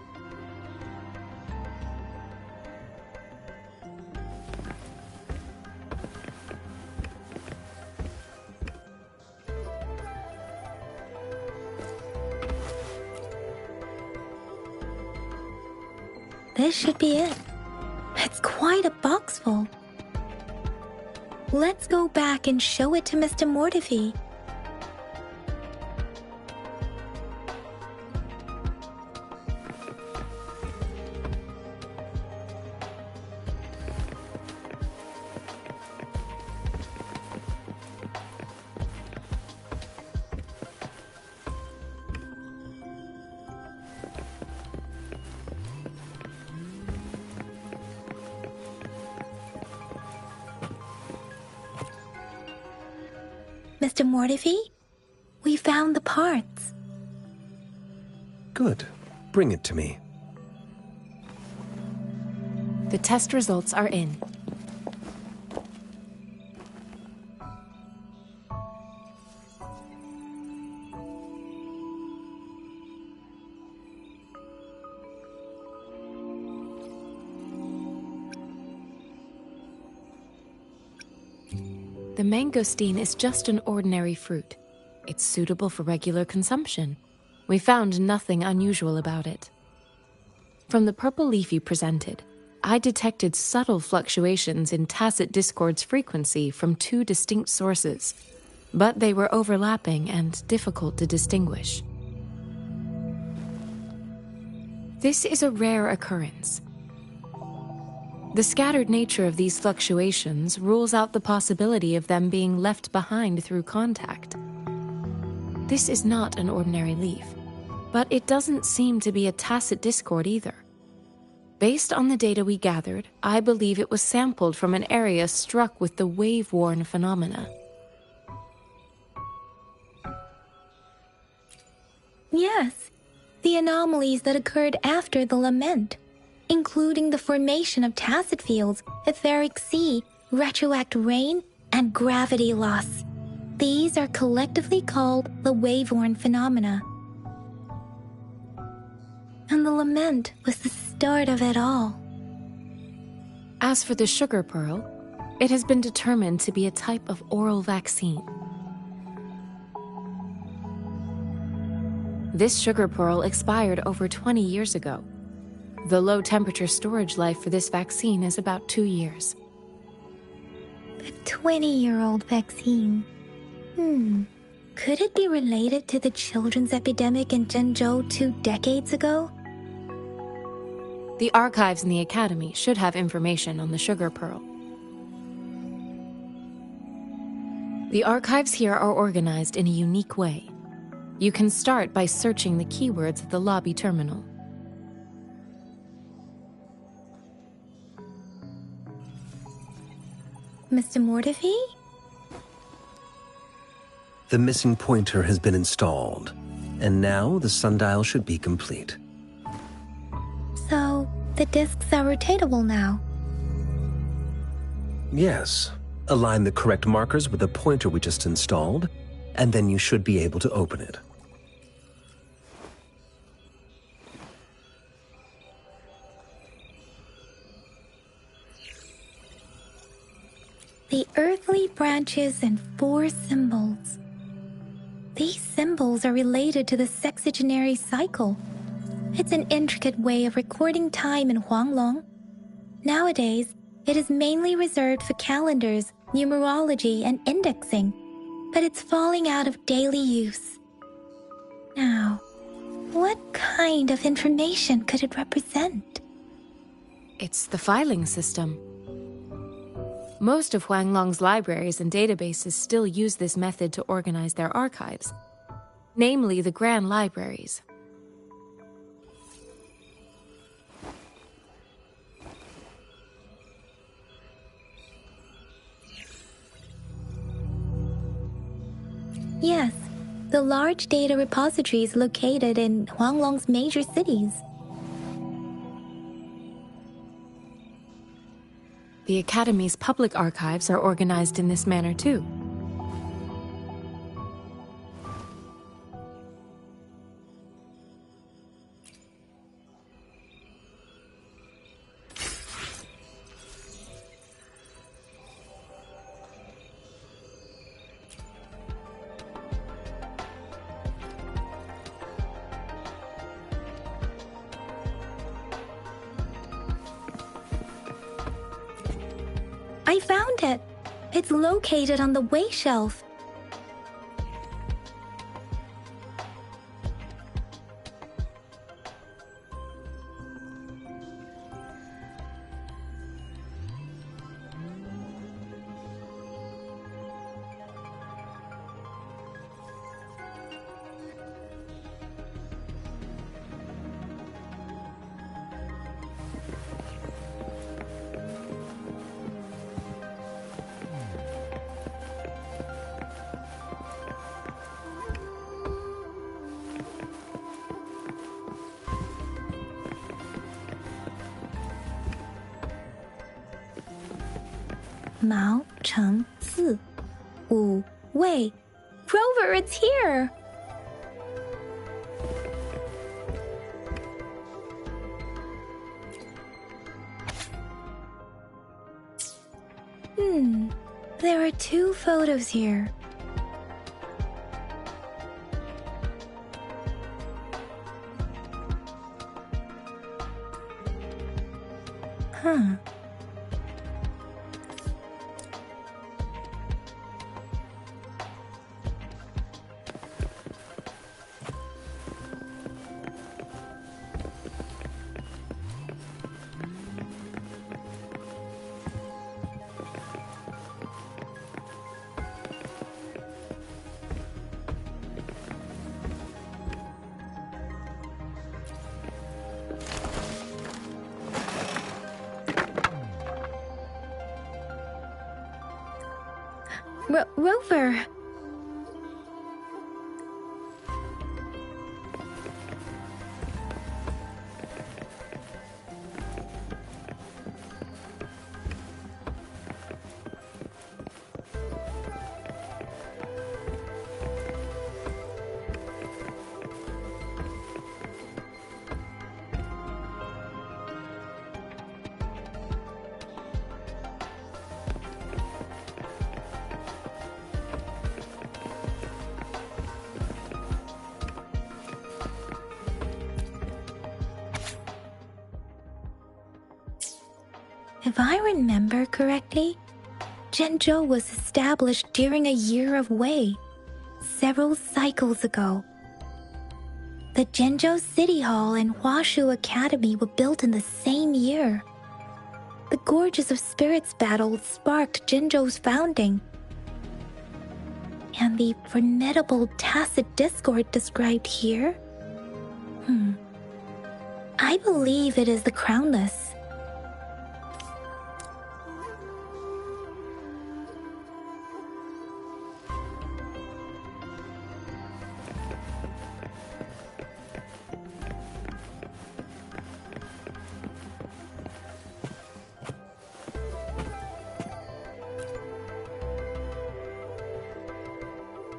This should be it. It's quite a box full. Let's go back and show it to Mr. Mortefi. Mr. Mortivy, we found the parts. Good. Bring it to me. The test results are in. The mangosteen is just an ordinary fruit. It's suitable for regular consumption. We found nothing unusual about it. From the purple leaf you presented, I detected subtle fluctuations in Tacit Discord's frequency from two distinct sources, but they were overlapping and difficult to distinguish. This is a rare occurrence. The scattered nature of these fluctuations rules out the possibility of them being left behind through contact. This is not an ordinary leaf, but it doesn't seem to be a Tacit Discord either. Based on the data we gathered, I believe it was sampled from an area struck with the wave-worn phenomena. Yes, the anomalies that occurred after the lament, including the formation of tacit fields, etheric sea, retroact rain, and gravity loss. These are collectively called the wave-worn phenomena. And the lament was the start of it all. As for the sugar pearl, it has been determined to be a type of oral vaccine. This sugar pearl expired over 20 years ago. The low-temperature storage life for this vaccine is about 2 years. A 20-year-old vaccine. Could it be related to the children's epidemic in Jinzhou 2 decades ago? The archives in the Academy should have information on the sugar pearl. The archives here are organized in a unique way. You can start by searching the keywords at the lobby terminal. Mr. Mortivy? The missing pointer has been installed, and now the sundial should be complete. So, the discs are rotatable now? Yes. Align the correct markers with the pointer we just installed, and then you should be able to open it. The earthly branches and 4 symbols. These symbols are related to the sexagenary cycle. It's an intricate way of recording time in Huanglong. Nowadays, it is mainly reserved for calendars, numerology, and indexing, but it's falling out of daily use. Now, what kind of information could it represent? It's the filing system. Most of Huanglong's libraries and databases still use this method to organize their archives, namely the Grand Libraries. Yes, the large data repositories located in Huanglong's major cities. The Academy's public archives are organized in this manner too. I found it. It's located on the way shelf. Mao Cheng Zi. Wu Wei. Rover, it's here! There are 2 photos here. Huh. Rover! If I remember correctly, Zhenzhou was established during a year of Wei, several cycles ago. The Zhenzhou City Hall and Huashu Academy were built in the same year. The Gorges of Spirits battle sparked Zhenzhou's founding. And the formidable tacit discord described here? I believe it is the Crownless.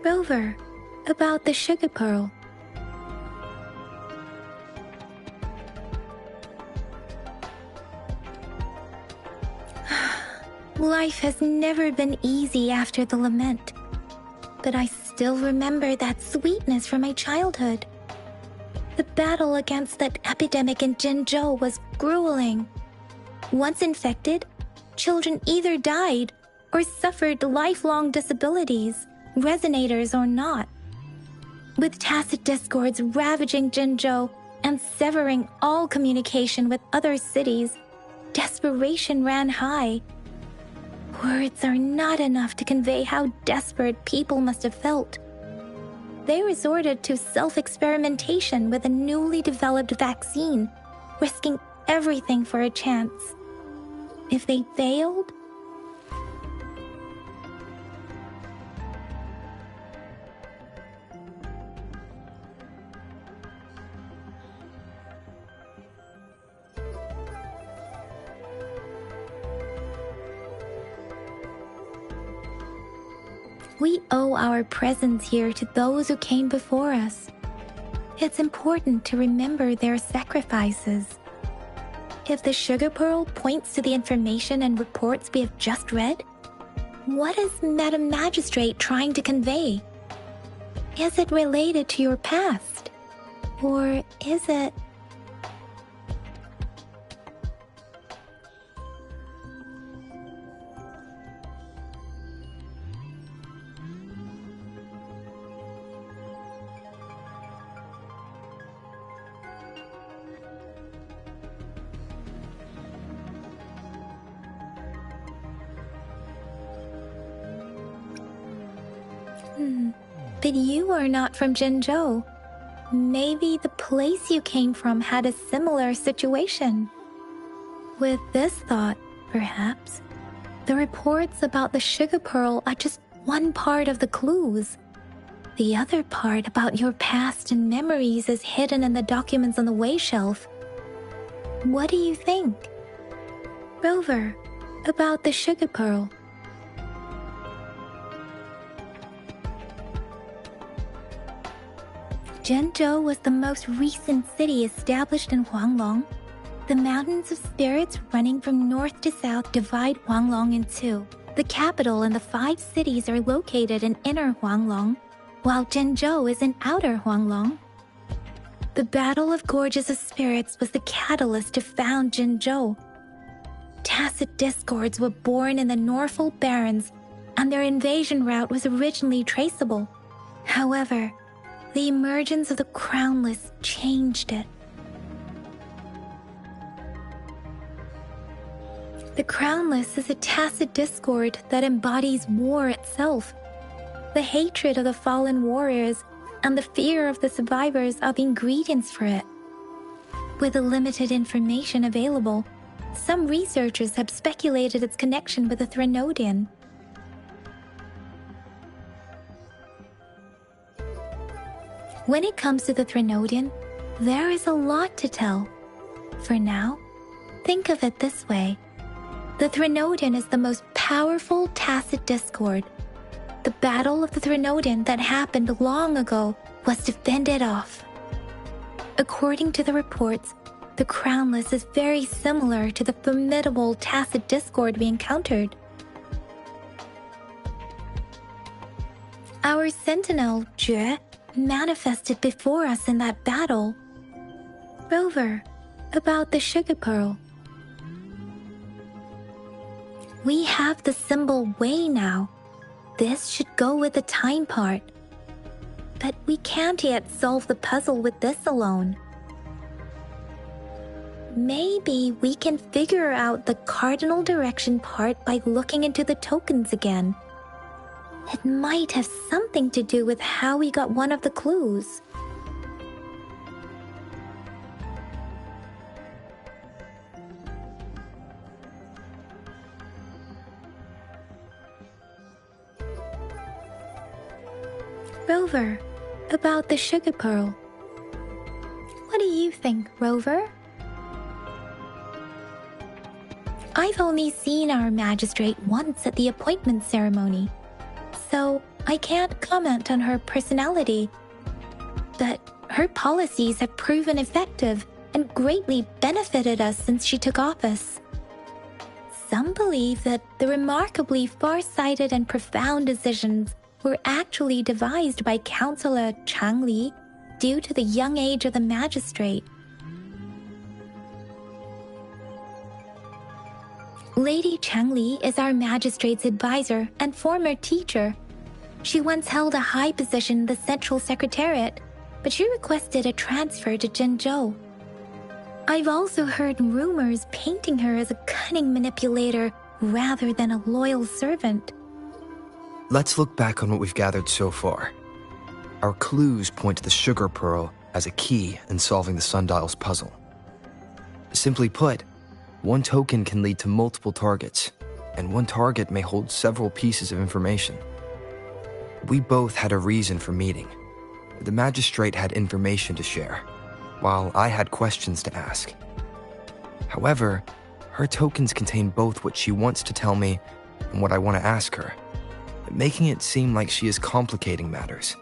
Rover, about the sugar pearl. Life has never been easy after the lament, but I still remember that sweetness from my childhood. The battle against that epidemic in Zhenzhou was grueling. Once infected, children either died or suffered lifelong disabilities, resonators or not. With tacit discords ravaging Zhenzhou and severing all communication with other cities, desperation ran high. Words are not enough to convey how desperate people must have felt. They resorted to self-experimentation with a newly developed vaccine, risking everything for a chance. If they failed, we owe our presence here to those who came before us. It's important to remember their sacrifices. If the sugar pearl points to the information and reports we have just read, what is Madam Magistrate trying to convey? Is it related to your past? Or is it... But you are not from Zhenzhou. Maybe the place you came from had a similar situation. With this thought, perhaps, the reports about the sugar pearl are just one part of the clues. The other part about your past and memories is hidden in the documents on the way shelf. What do you think? Rover, about the sugar pearl. Zhenzhou was the most recent city established in Huanglong. The mountains of spirits running from north to south divide Huanglong in two. The capital and the 5 cities are located in inner Huanglong, while Zhenzhou is in outer Huanglong. The Battle of Gorges of Spirits was the catalyst to found Zhenzhou. Tacit discords were born in the Norfolk Barrens, and their invasion route was originally traceable. However, the emergence of the Crownless changed it. The Crownless is a tacit discord that embodies war itself. The hatred of the fallen warriors and the fear of the survivors are the ingredients for it. With the limited information available, some researchers have speculated its connection with the Threnodian. When it comes to the Threnodian, there is a lot to tell. For now, think of it this way. The Threnodian is the most powerful tacit discord. The Battle of the Threnodian that happened long ago was to fend it off. According to the reports, the Crownless is very similar to the formidable tacit discord we encountered. Our sentinel, Jue, manifested before us in that battle. Rover, about the sugar pearl. We have the symbol Wei now. This should go with the time part. But we can't yet solve the puzzle with this alone. Maybe we can figure out the cardinal direction part by looking into the tokens again. It might have something to do with how we got one of the clues. Rover, about the sugar pearl. What do you think, Rover? I've only seen our magistrate once at the appointment ceremony, so I can't comment on her personality. But her policies have proven effective and greatly benefited us since she took office. Some believe that the remarkably far-sighted and profound decisions were actually devised by Councillor Chang Li due to the young age of the magistrate. Lady Chang Li is our magistrate's advisor and former teacher. She once held a high position in the Central Secretariat, but she requested a transfer to Zhenzhou. I've also heard rumors painting her as a cunning manipulator rather than a loyal servant. Let's look back on what we've gathered so far. Our clues point to the sugar pearl as a key in solving the sundial's puzzle. Simply put, one token can lead to multiple targets, and one target may hold several pieces of information. We both had a reason for meeting. The magistrate had information to share, while I had questions to ask. However, her tokens contain both what she wants to tell me and what I want to ask her, making it seem like she is complicating matters.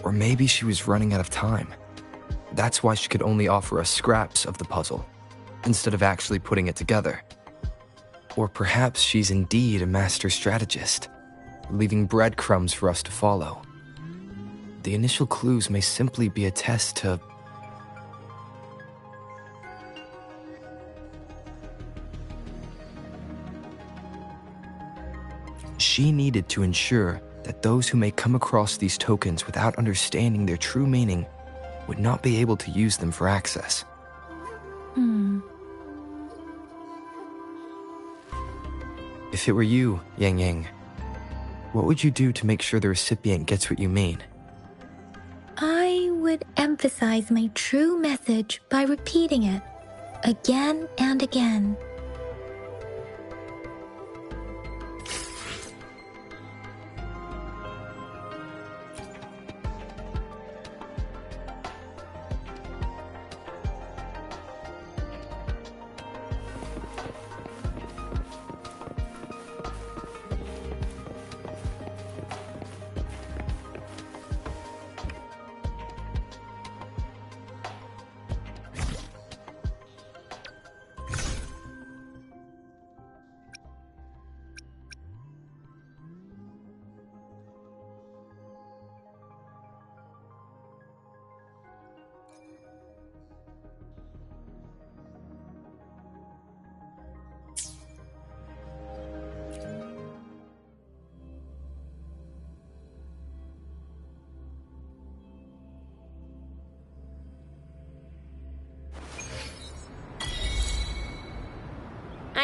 Or maybe she was running out of time. That's why she could only offer us scraps of the puzzle, instead of actually putting it together. Or perhaps she's indeed a master strategist, leaving breadcrumbs for us to follow. The initial clues may simply be a test to... She needed to ensure that those who may come across these tokens without understanding their true meaning would not be able to use them for access. If it were you, Yang Yang, what would you do to make sure the recipient gets what you mean? I would emphasize my true message by repeating it again and again.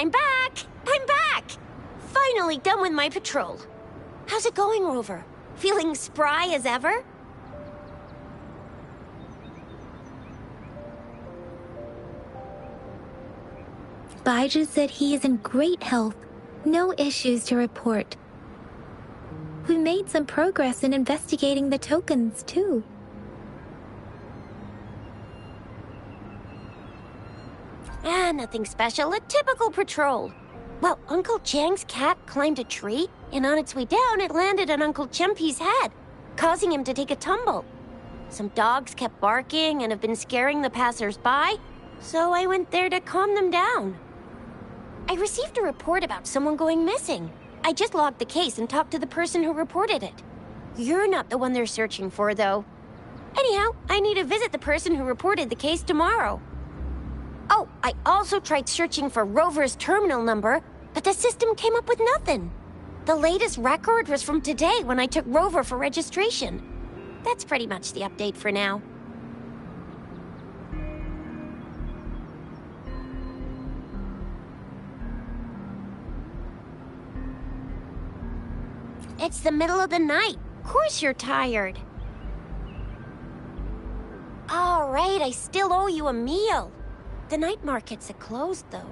I'm back! I'm back! Finally done with my patrol. How's it going, Rover? Feeling spry as ever? Baiju said he is in great health. No issues to report. We made some progress in investigating the tokens, too. Nothing special. A typical patrol. Well, Uncle Chang's cat climbed a tree, and on its way down, it landed on Uncle Chempi's head, causing him to take a tumble. Some dogs kept barking and have been scaring the passers-by, so I went there to calm them down. I received a report about someone going missing. I just logged the case and talked to the person who reported it. You're not the one they're searching for, though. Anyhow, I need to visit the person who reported the case tomorrow. Oh, I also tried searching for Rover's terminal number, but the system came up with nothing. The latest record was from today when I took Rover for registration. That's pretty much the update for now. It's the middle of the night. Of course you're tired. All right, I still owe you a meal. The night markets are closed, though.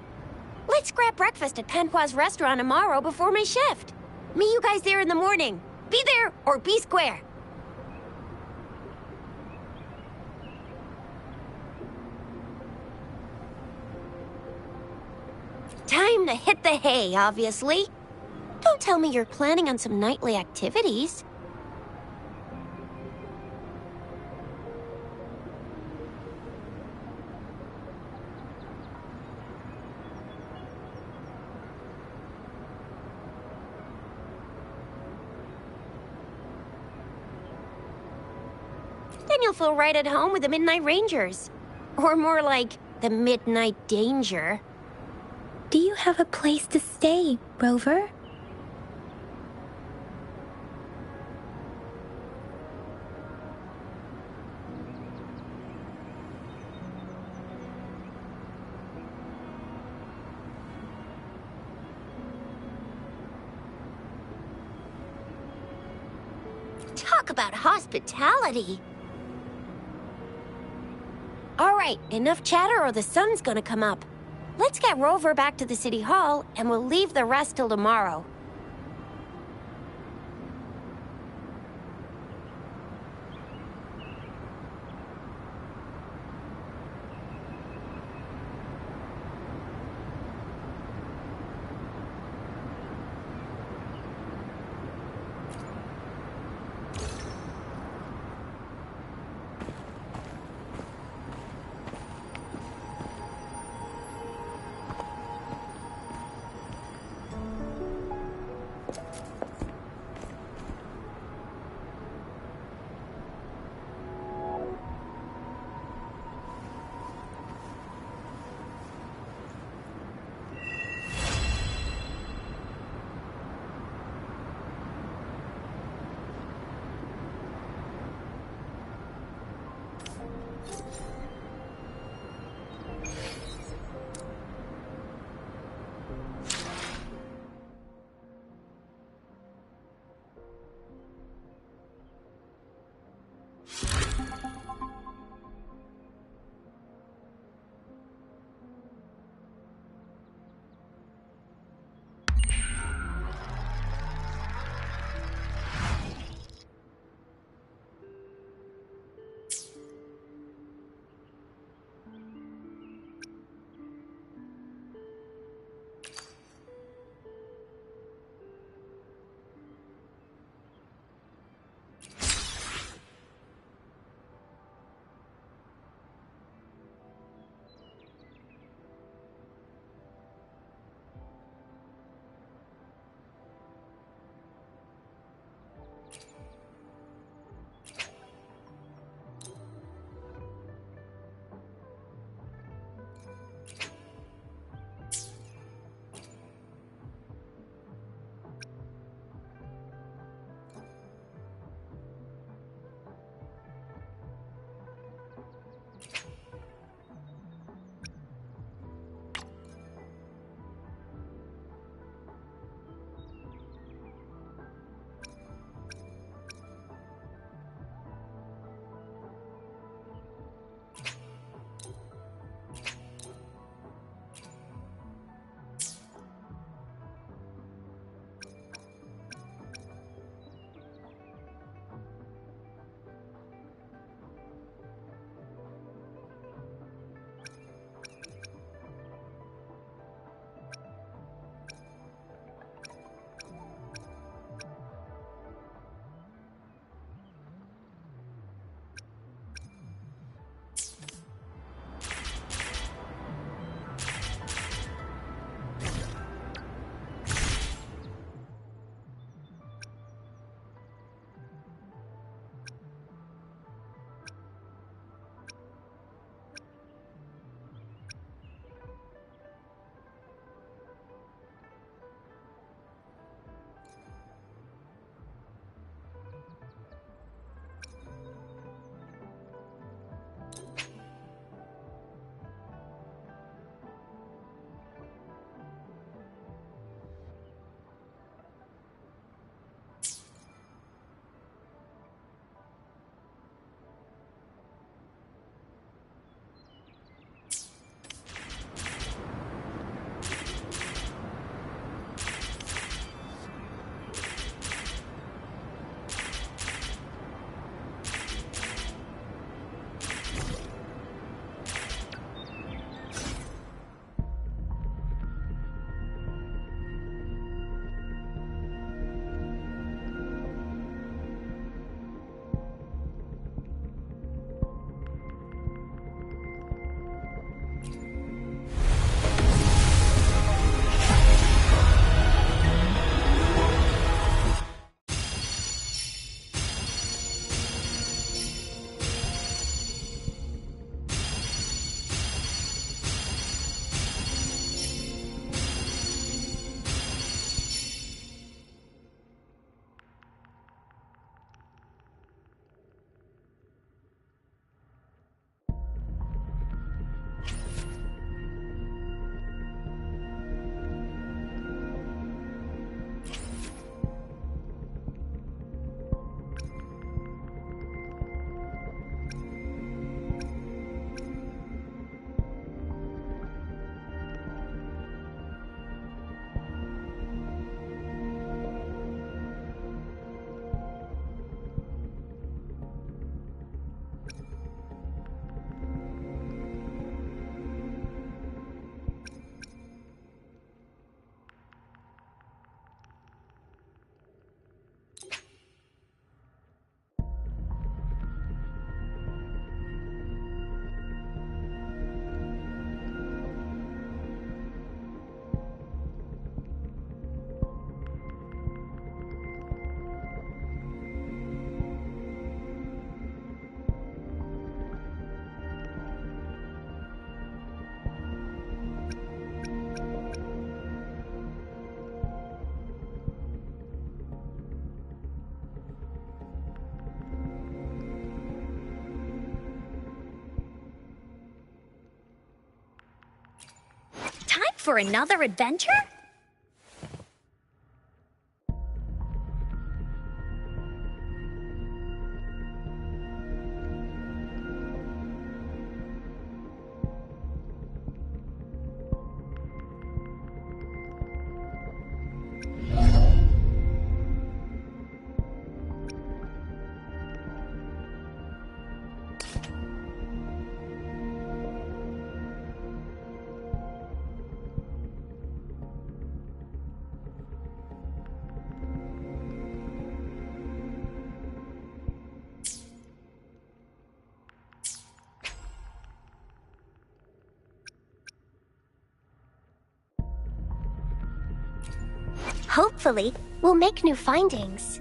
Let's grab breakfast at Panhua's restaurant tomorrow before my shift. Meet you guys there in the morning. Be there or be square. Time to hit the hay, obviously. Don't tell me you're planning on some nightly activities. Then you'll feel right at home with the Midnight Rangers. Or more like, the Midnight Danger. Do you have a place to stay, Rover? Talk about hospitality. All right, enough chatter or the sun's gonna come up. Let's get Rover back to the city hall, and we'll leave the rest till tomorrow. for another adventure? Hopefully, we'll make new findings.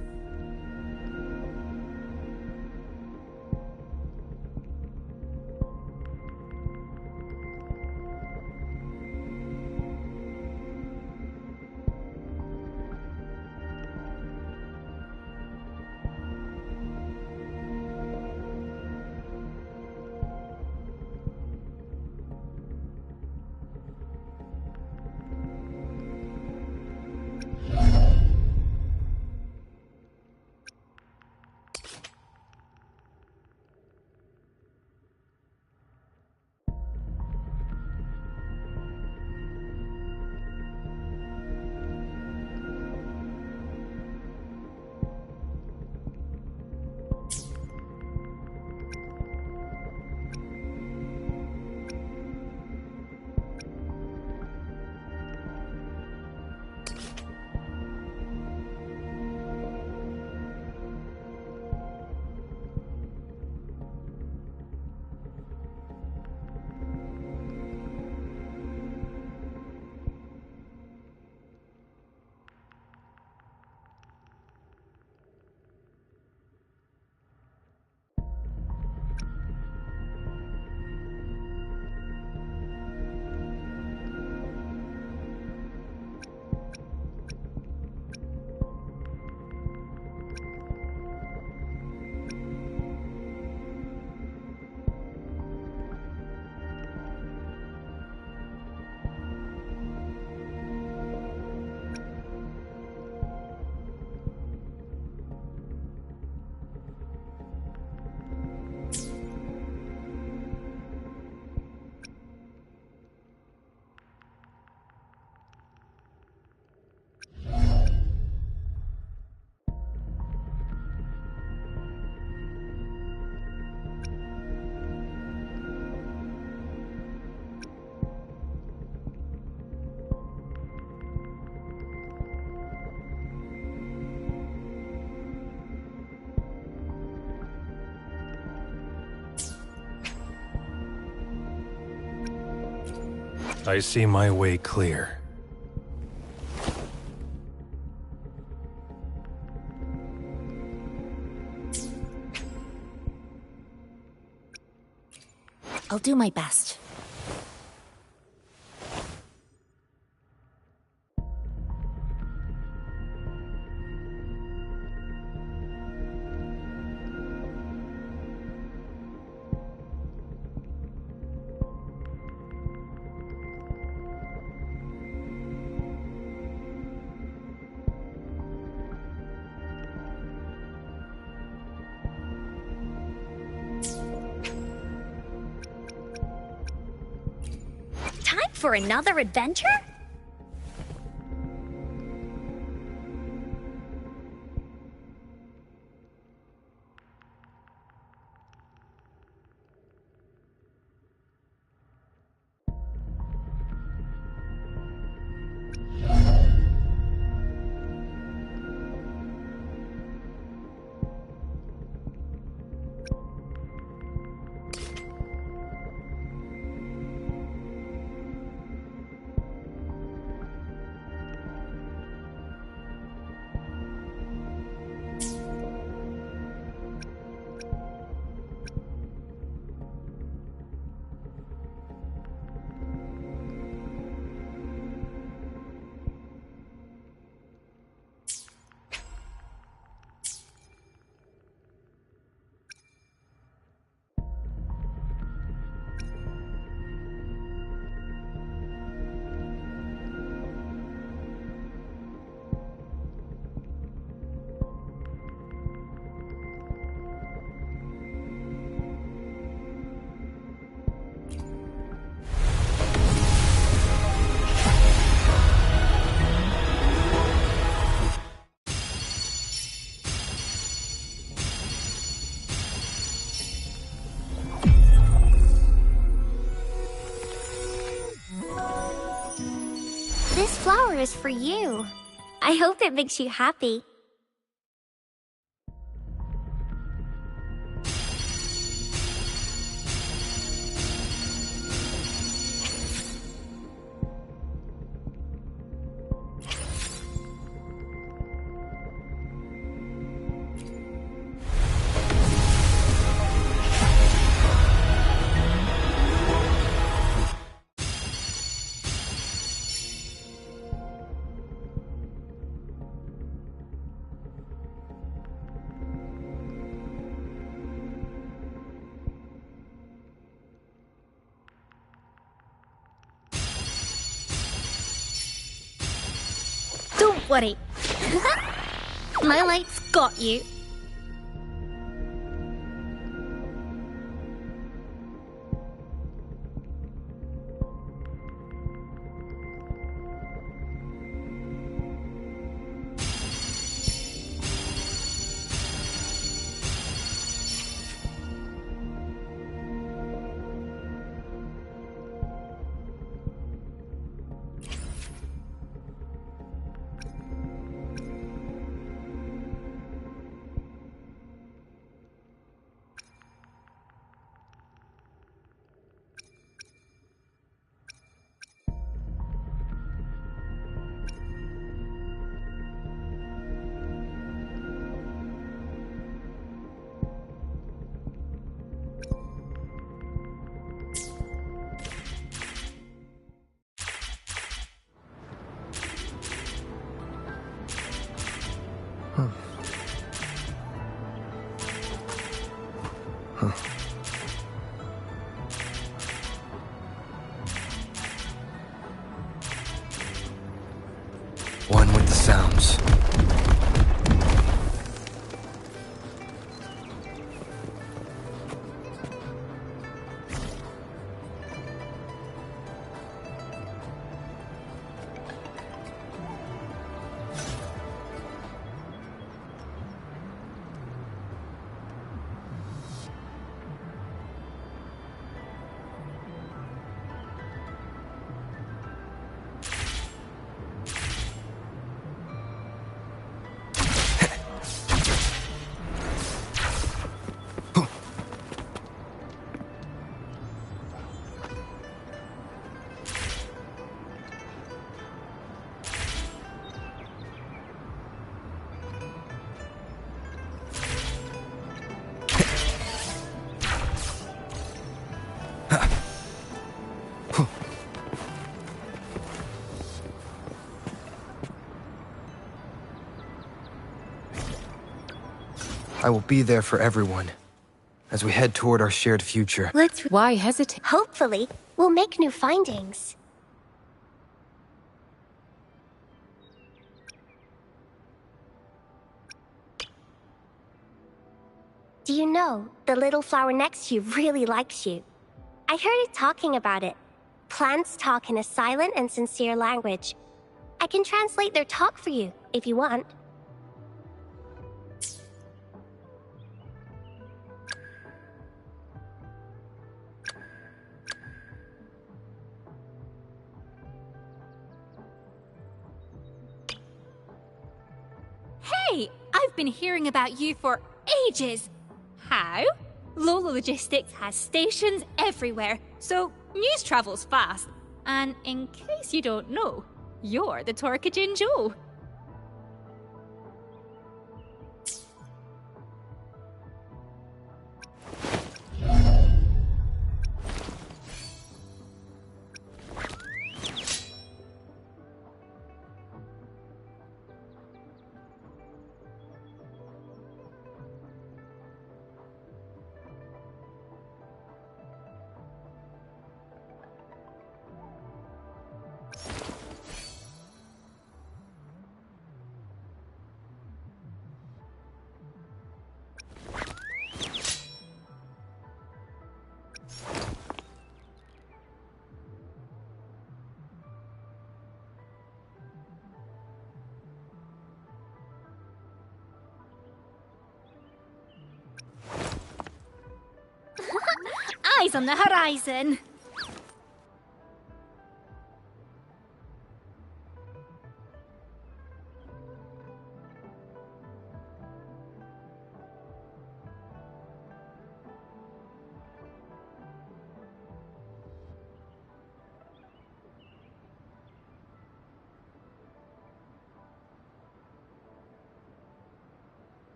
I see my way clear. I'll do my best. Time for another adventure? flower is for you. I hope it makes you happy. Don't worry. My light's got you. One with the sounds. I will be there for everyone as we head toward our shared future. Why hesitate? Hopefully, we'll make new findings. Do you know, the little flower next to you really likes you. I heard it talking about it. Plants talk in a silent and sincere language. I can translate their talk for you, if you want. Hey, I've been hearing about you for ages. How? Lola Logistics has stations everywhere, so news travels fast. And in case you don't know, you're the Torka Jinzhou. Eyes on the horizon.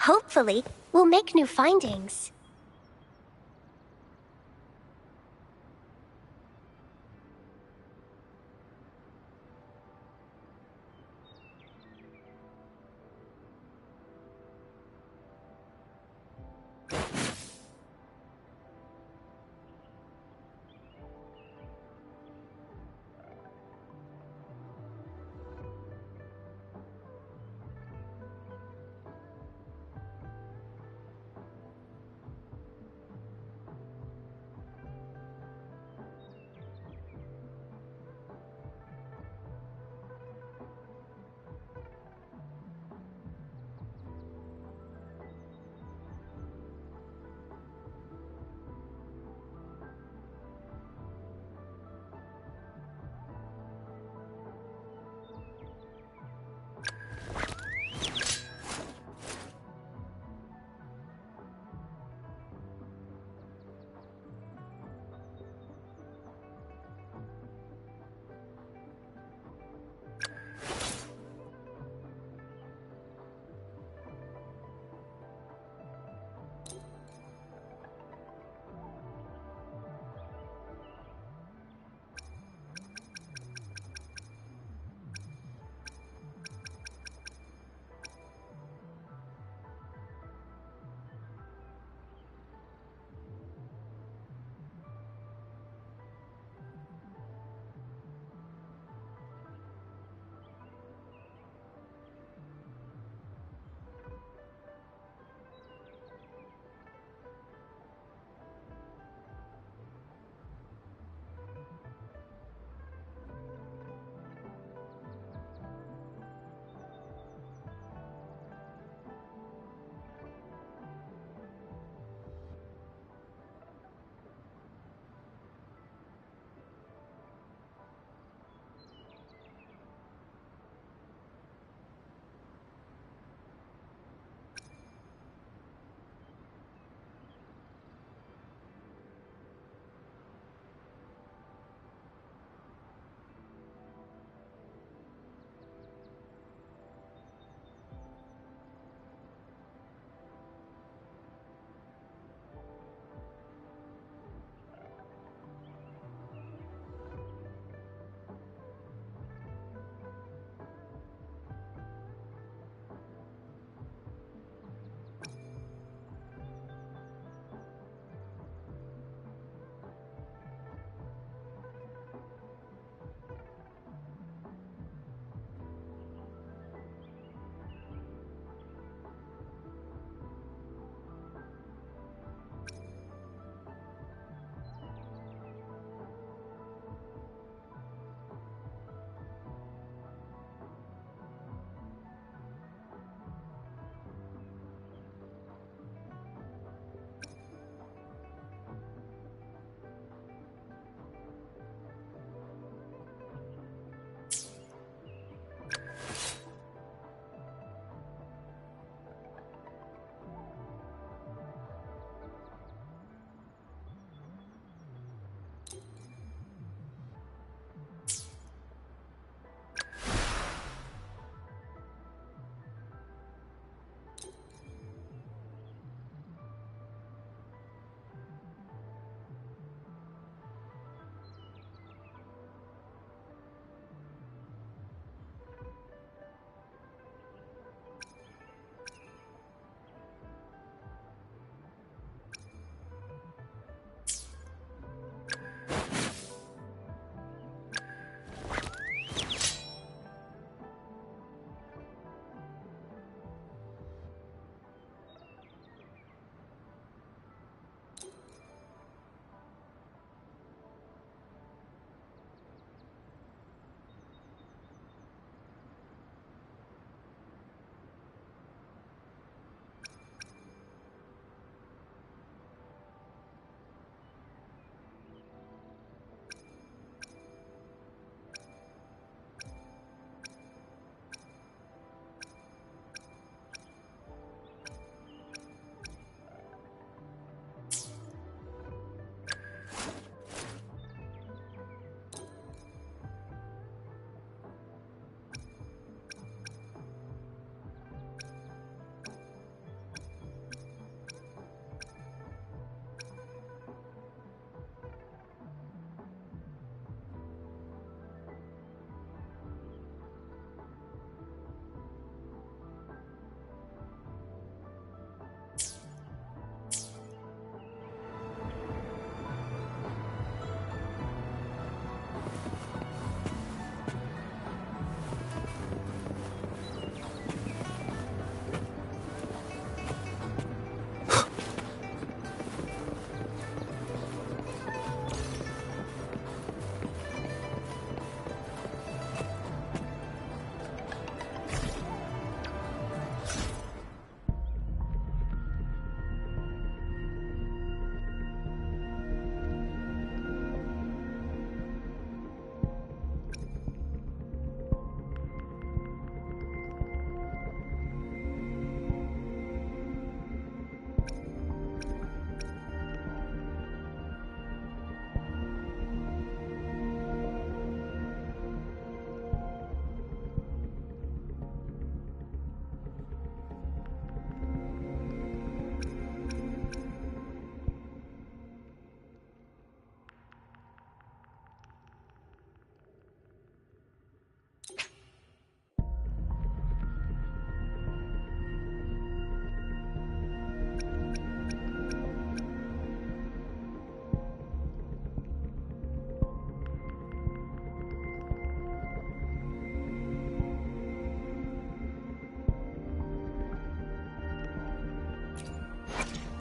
Hopefully, we'll make new findings.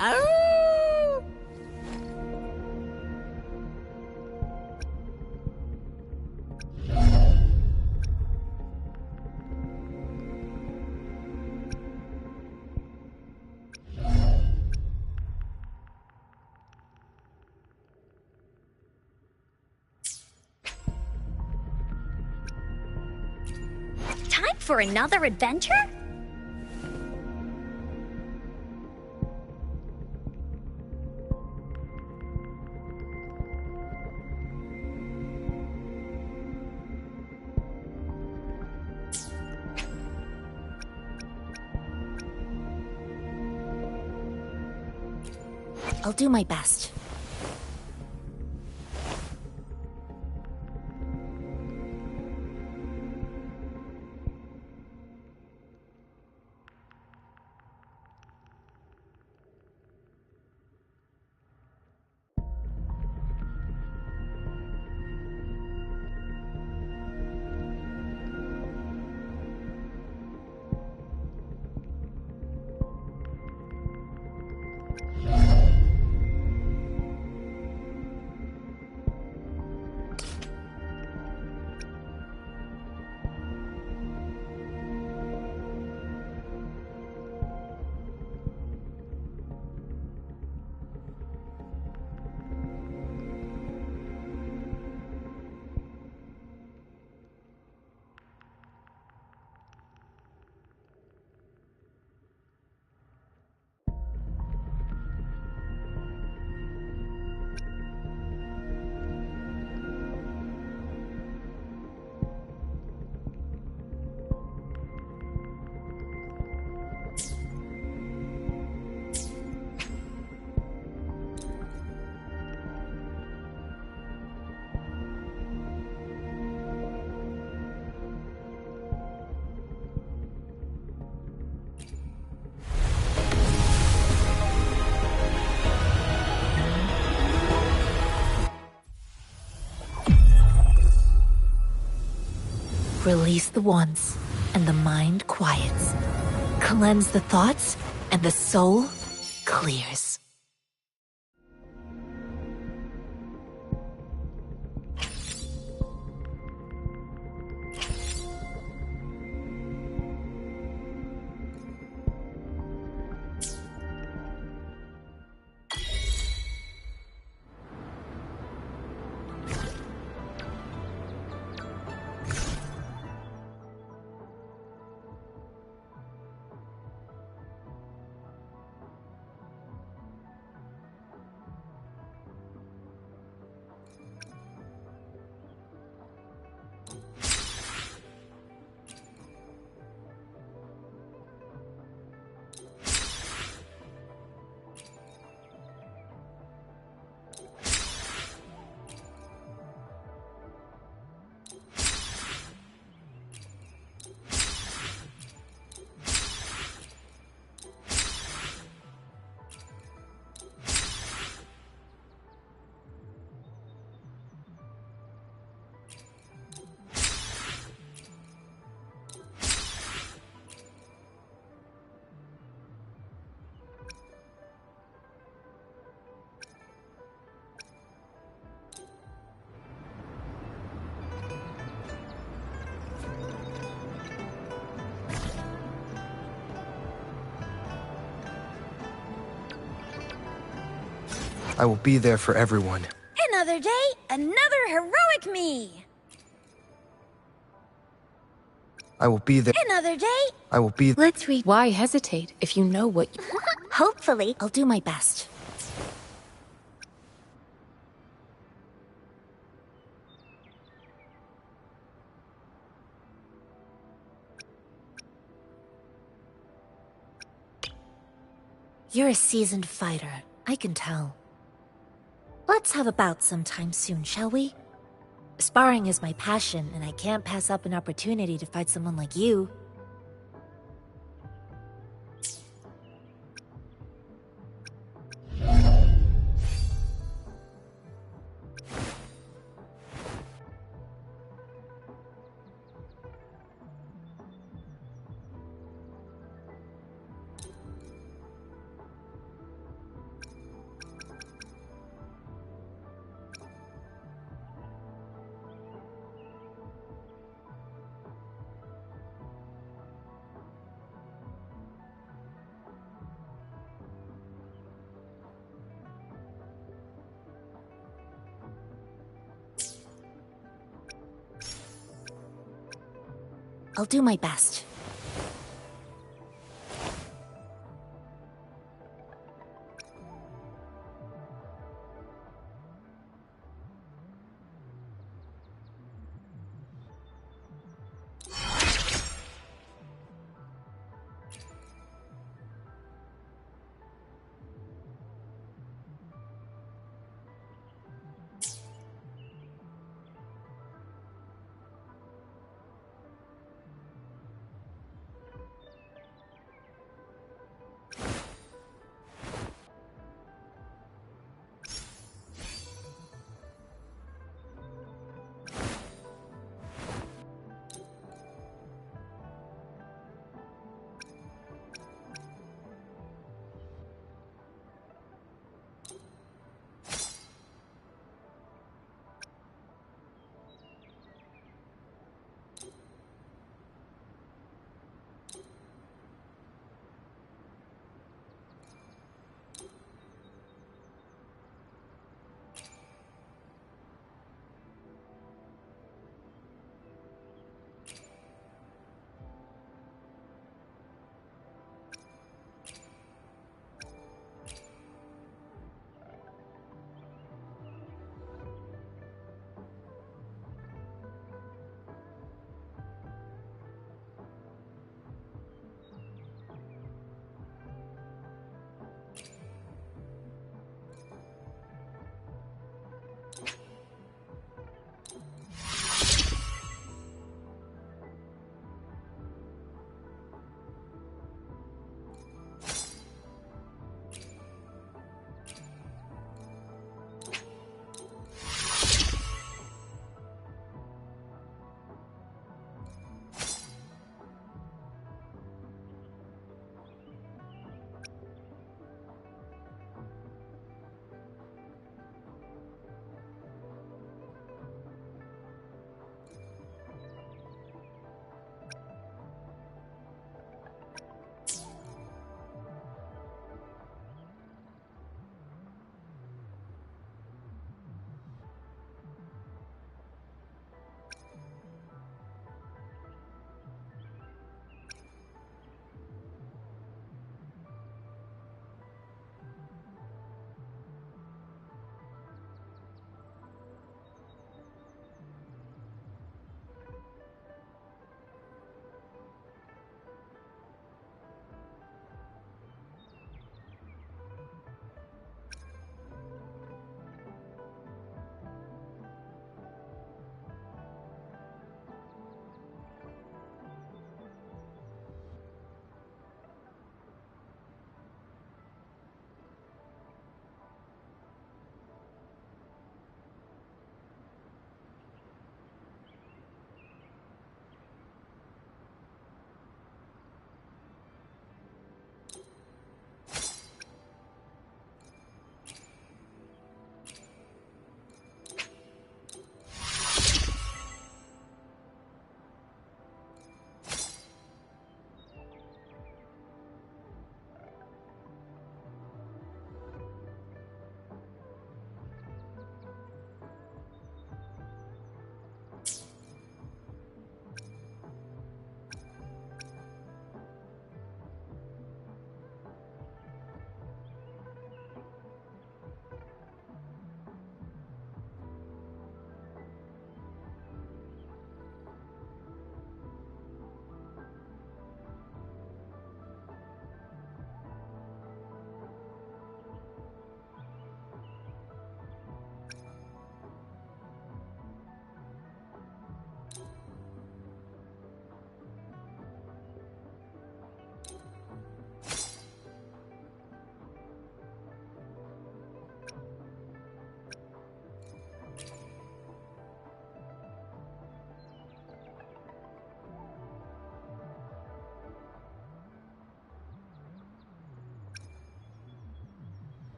Oh! Time for another adventure? I'll do my best. Release the wands, and the mind quiets. Cleanse the thoughts, and the soul clears. I will be there for everyone. Another day, another heroic me! I will be there. Another day? I will be. Let's read. Why hesitate if you know what you... Hopefully, I'll do my best. You're a seasoned fighter, I can tell. Let's have a bout sometime soon, shall we? Sparring is my passion, and I can't pass up an opportunity to fight someone like you. I'll do my best.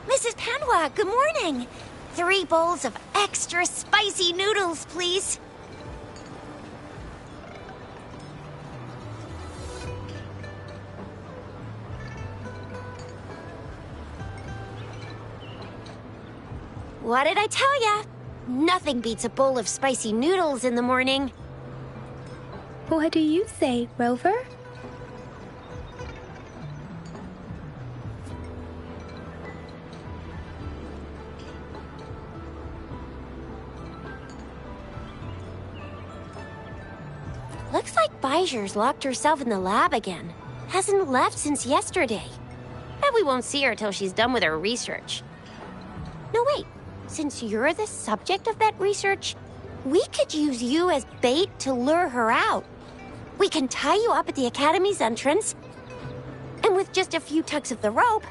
Mrs. Panwa, good morning. 3 bowls of extra spicy noodles, please. What did I tell ya? Nothing beats a bowl of spicy noodles in the morning. What do you say, Rover? Looks like Bijur's locked herself in the lab again. Hasn't left since yesterday. Bet we won't see her till she's done with her research. No, wait. Since you're the subject of that research, we could use you as bait to lure her out. We can tie you up at the Academy's entrance, and with just a few tugs of the rope,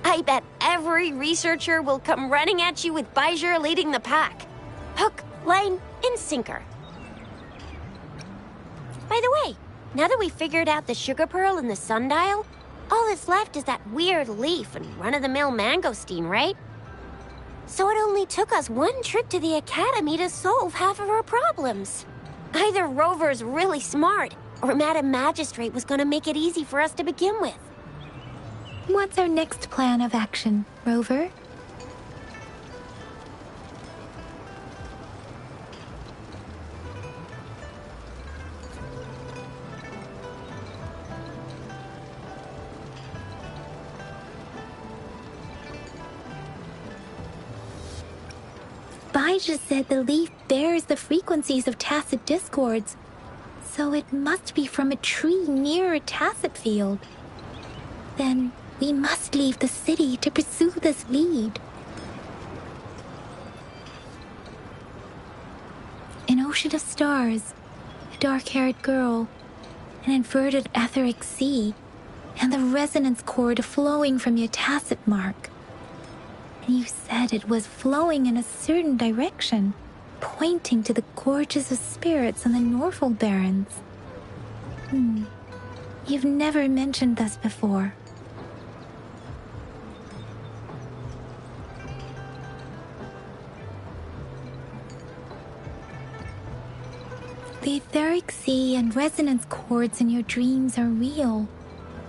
I bet every researcher will come running at you with Bijur leading the pack. Hook, line, and sinker. By the way, now that we've figured out the sugar pearl and the sundial, all that's left is that weird leaf and run-of-the-mill mangosteen, right? So it only took us 1 trip to the Academy to solve half of our problems. Either Rover's really smart, or Madam Magistrate was gonna make it easy for us to begin with. What's our next plan of action, Rover? Bijah said the leaf bears the frequencies of tacit discords, so it must be from a tree near a tacit field. Then we must leave the city to pursue this lead. An ocean of stars, a dark-haired girl, an inverted etheric sea, and the resonance cord flowing from your tacit mark. And you said it was flowing in a certain direction, pointing to the gorges of spirits on the Norfolk Barrens. You've never mentioned this before. The etheric sea and resonance cords in your dreams are real,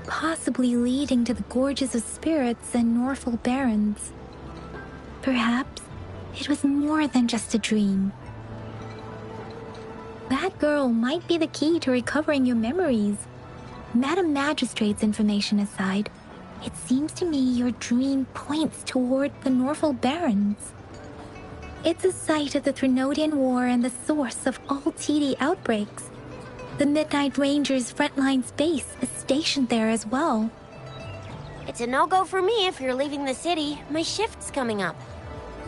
possibly leading to the gorges of spirits and Norfolk Barrens. Perhaps it was more than just a dream. That girl might be the key to recovering your memories. Madam Magistrate's information aside, it seems to me your dream points toward the Norfolk Barrens. It's a site of the Threnodian War and the source of all TD outbreaks. The Midnight Rangers' frontline base is stationed there as well. It's a no-go for me if you're leaving the city. My shift's coming up.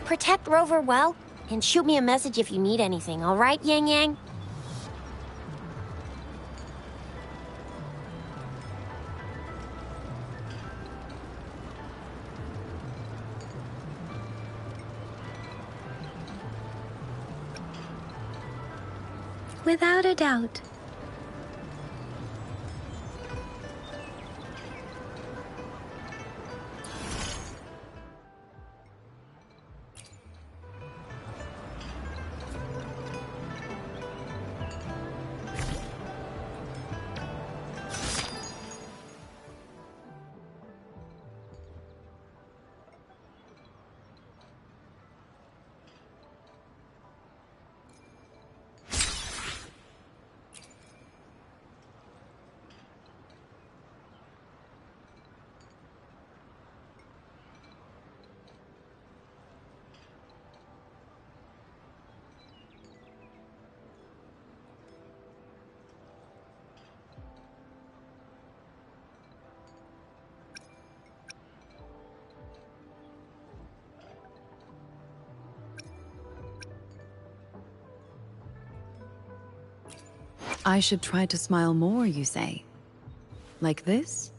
Protect Rover well, and shoot me a message if you need anything, all right, Yang Yang? Without a doubt. I should try to smile more, you say? Like this?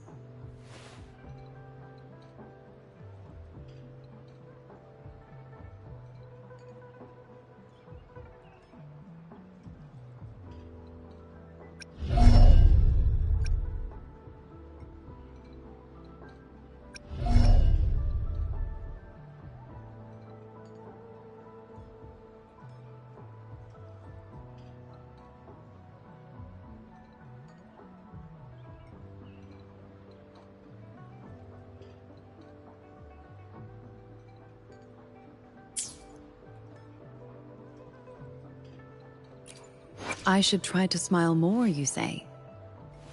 I should try to smile more, you say?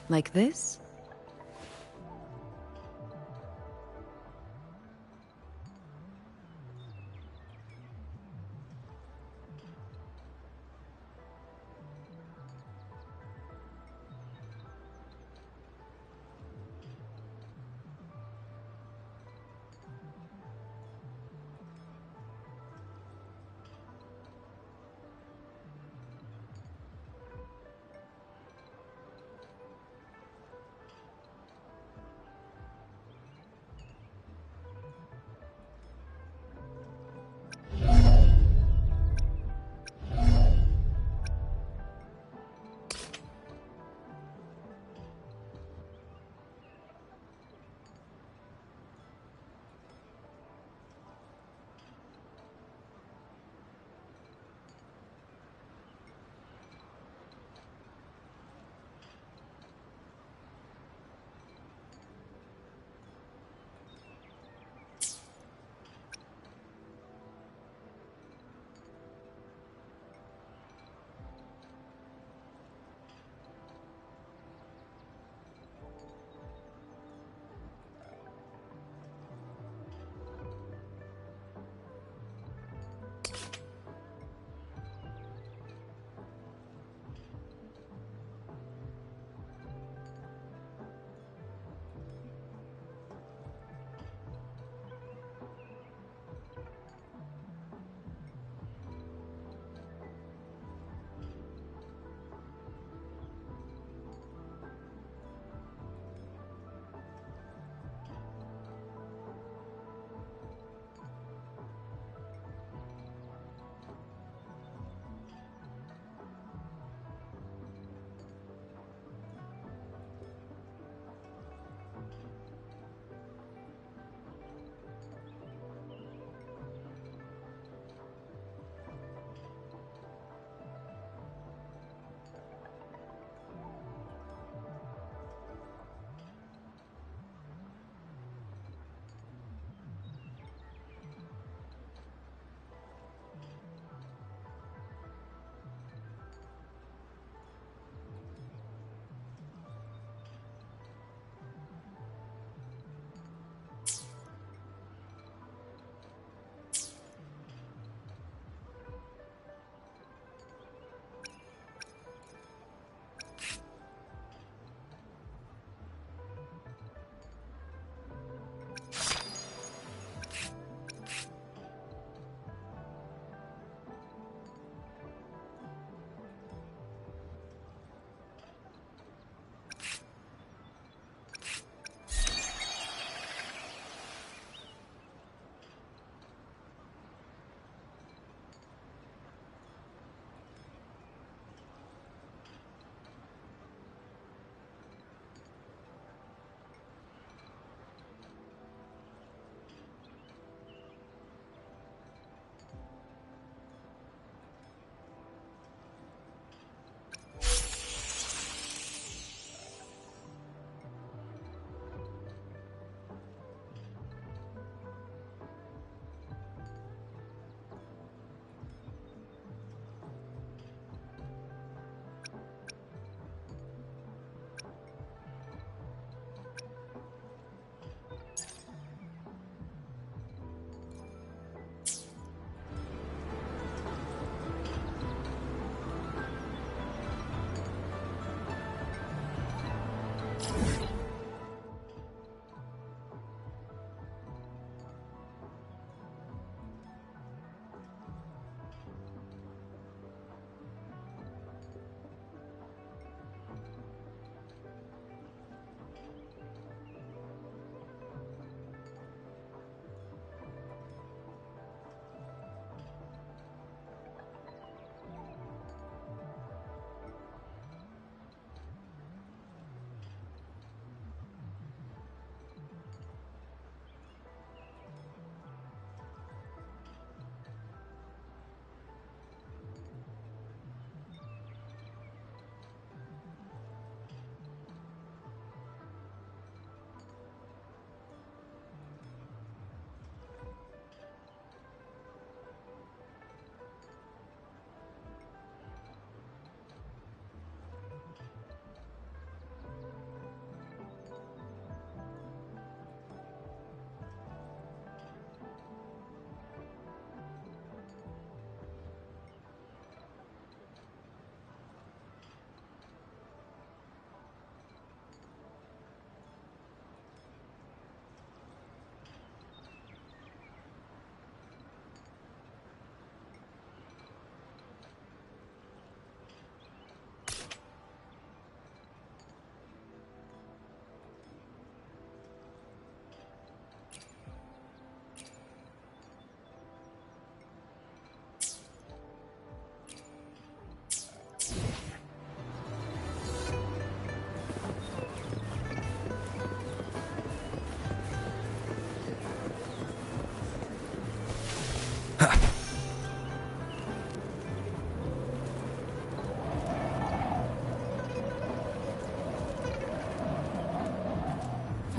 Like this?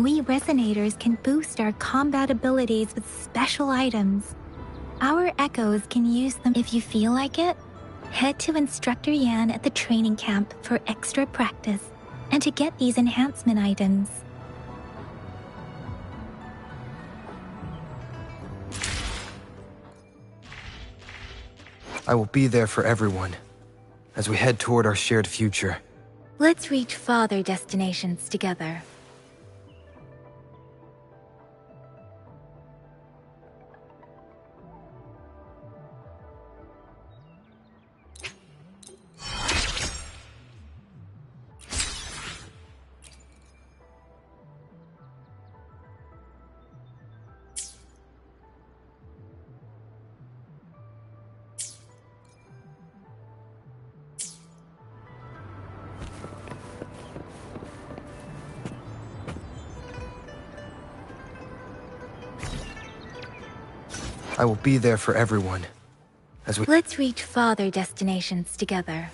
we resonators can boost our combat abilities with special items. Our echoes can use them if you feel like it. Head to Instructor Yan at the training camp for extra practice and to get these enhancement items. I will be there for everyone as we head toward our shared future. Let's reach farther destinations together. I will be there for everyone as we... Let's reach farther destinations together.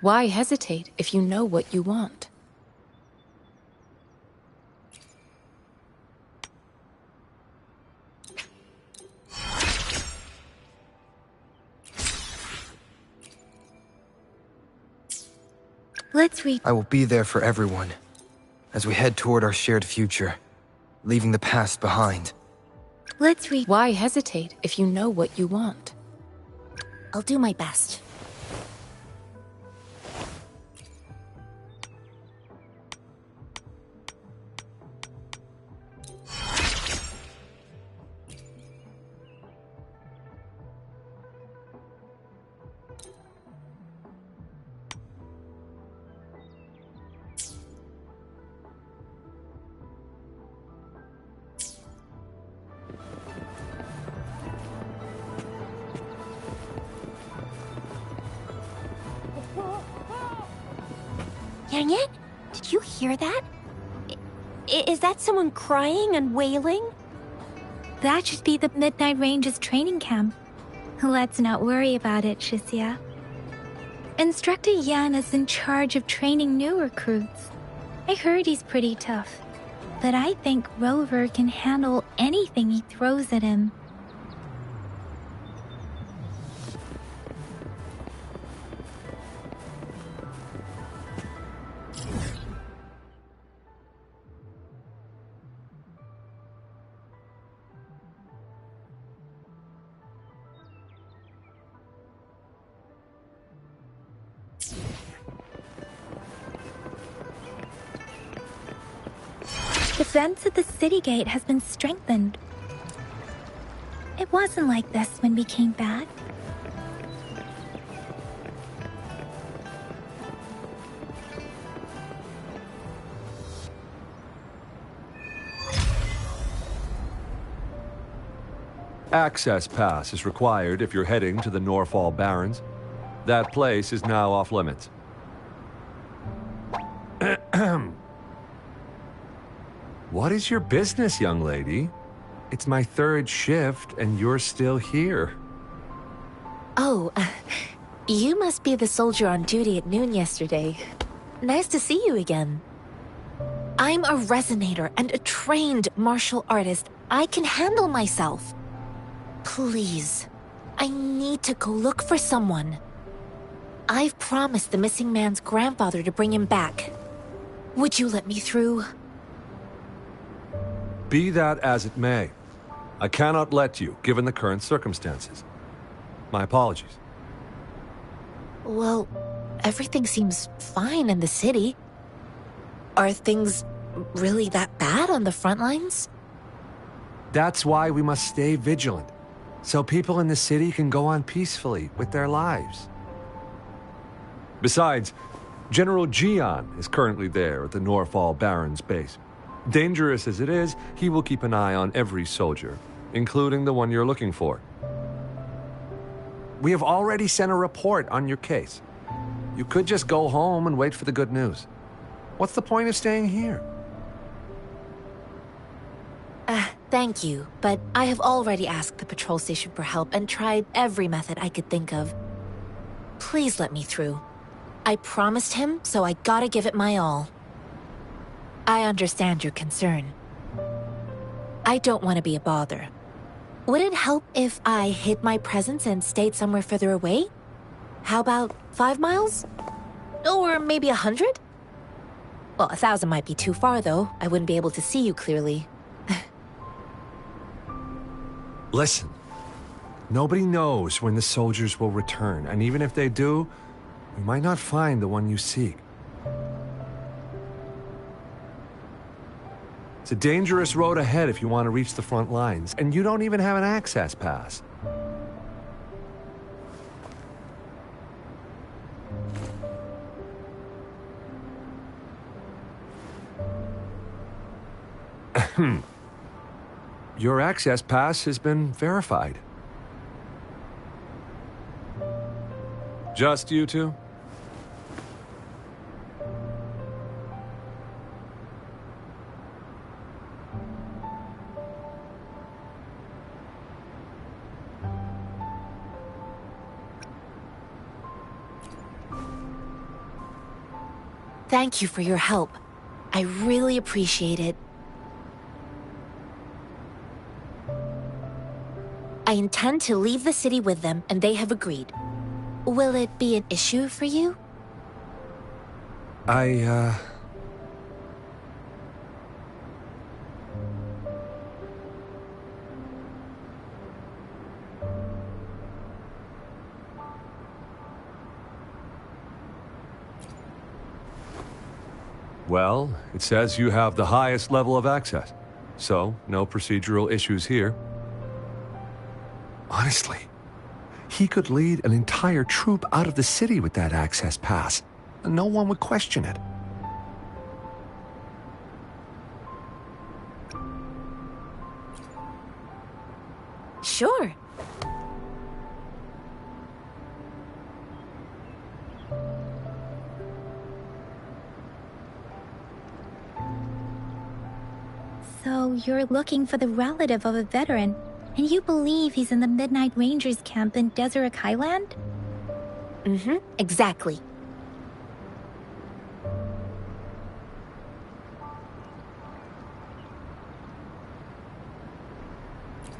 Why hesitate if you know what you want? I will be there for everyone as we head toward our shared future, leaving the past behind. Why hesitate if you know what you want? I'll do my best. Yang Yang, did you hear that? Is that someone crying and wailing? That should be the Midnight Range's training camp. Let's not worry about it, Shixia. Instructor Yan is in charge of training new recruits. I heard he's pretty tough, but I think Rover can handle anything he throws at him. The fence at the city gate has been strengthened. It wasn't like this when we came back. Access pass is required if you're heading to the Norfall Barrens. That place is now off limits. What is your business, young lady? It's my third shift, and you're still here. Oh, you must be the soldier on duty at noon yesterday. Nice to see you again. I'm a resonator and a trained martial artist. I can handle myself. Please, I need to go look for someone. I've promised the missing man's grandfather to bring him back. Would you let me through? Be that as it may, I cannot let you, given the current circumstances. My apologies. Well, everything seems fine in the city. Are things really that bad on the front lines? That's why we must stay vigilant, so people in the city can go on peacefully with their lives. Besides, General Jian is currently there at the Norfall Barrens base. Dangerous as it is, he will keep an eye on every soldier, including the one you're looking for. We have already sent a report on your case. You could just go home and wait for the good news. What's the point of staying here? Thank you, but I have already asked the patrol station for help and tried every method I could think of. Please let me through. I promised him, so I gotta give it my all. I understand your concern. I don't want to be a bother. Would it help if I hid my presence and stayed somewhere further away? How about 5 miles? Or maybe 100? Well, 1,000 might be too far, though. I wouldn't be able to see you clearly. Listen, nobody knows when the soldiers will return, and even if they do, we might not find the one you seek. It's a dangerous road ahead if you want to reach the front lines, and you don't even have an access pass. Your access pass has been verified. Just you two? Thank you for your help. I really appreciate it. I intend to leave the city with them, and they have agreed. Will it be an issue for you? Well, it says you have the highest level of access, so no procedural issues here. Honestly, he could lead an entire troop out of the city with that access pass, and no one would question it. Sure. So you're looking for the relative of a veteran, and you believe he's in the Midnight Rangers camp in Deseret Highland? Mm-hmm, exactly.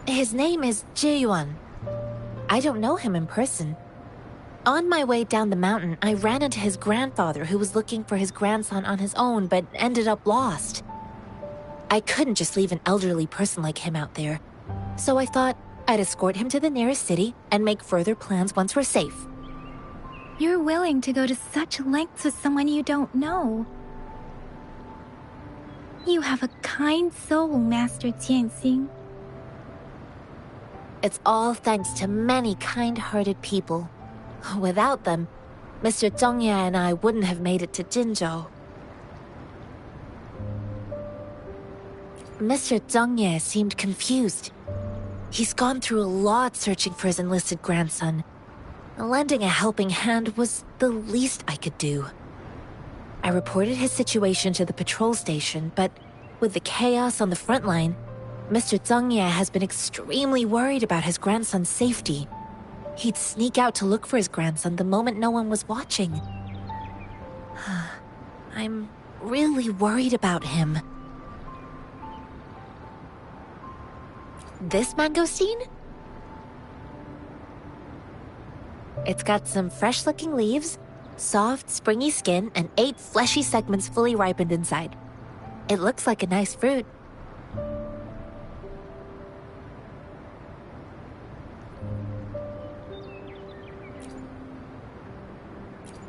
His name is Ji-yuan. I don't know him in person. On my way down the mountain, I ran into his grandfather who was looking for his grandson on his own but ended up lost. I couldn't just leave an elderly person like him out there, so I thought I'd escort him to the nearest city and make further plans once we're safe. You're willing to go to such lengths with someone you don't know. You have a kind soul, Master Tianxing. It's all thanks to many kind-hearted people. Without them, Mr. Zhongye and I wouldn't have made it to Jinzhou. Mr. Zhongye seemed confused. He's gone through a lot searching for his enlisted grandson. Lending a helping hand was the least I could do. I reported his situation to the patrol station, but with the chaos on the front line, Mr. Zhongye has been extremely worried about his grandson's safety. He'd sneak out to look for his grandson the moment no one was watching. I'm really worried about him. This mangosteen? It's got some fresh-looking leaves, soft, springy skin, and 8 fleshy segments fully ripened inside. It looks like a nice fruit.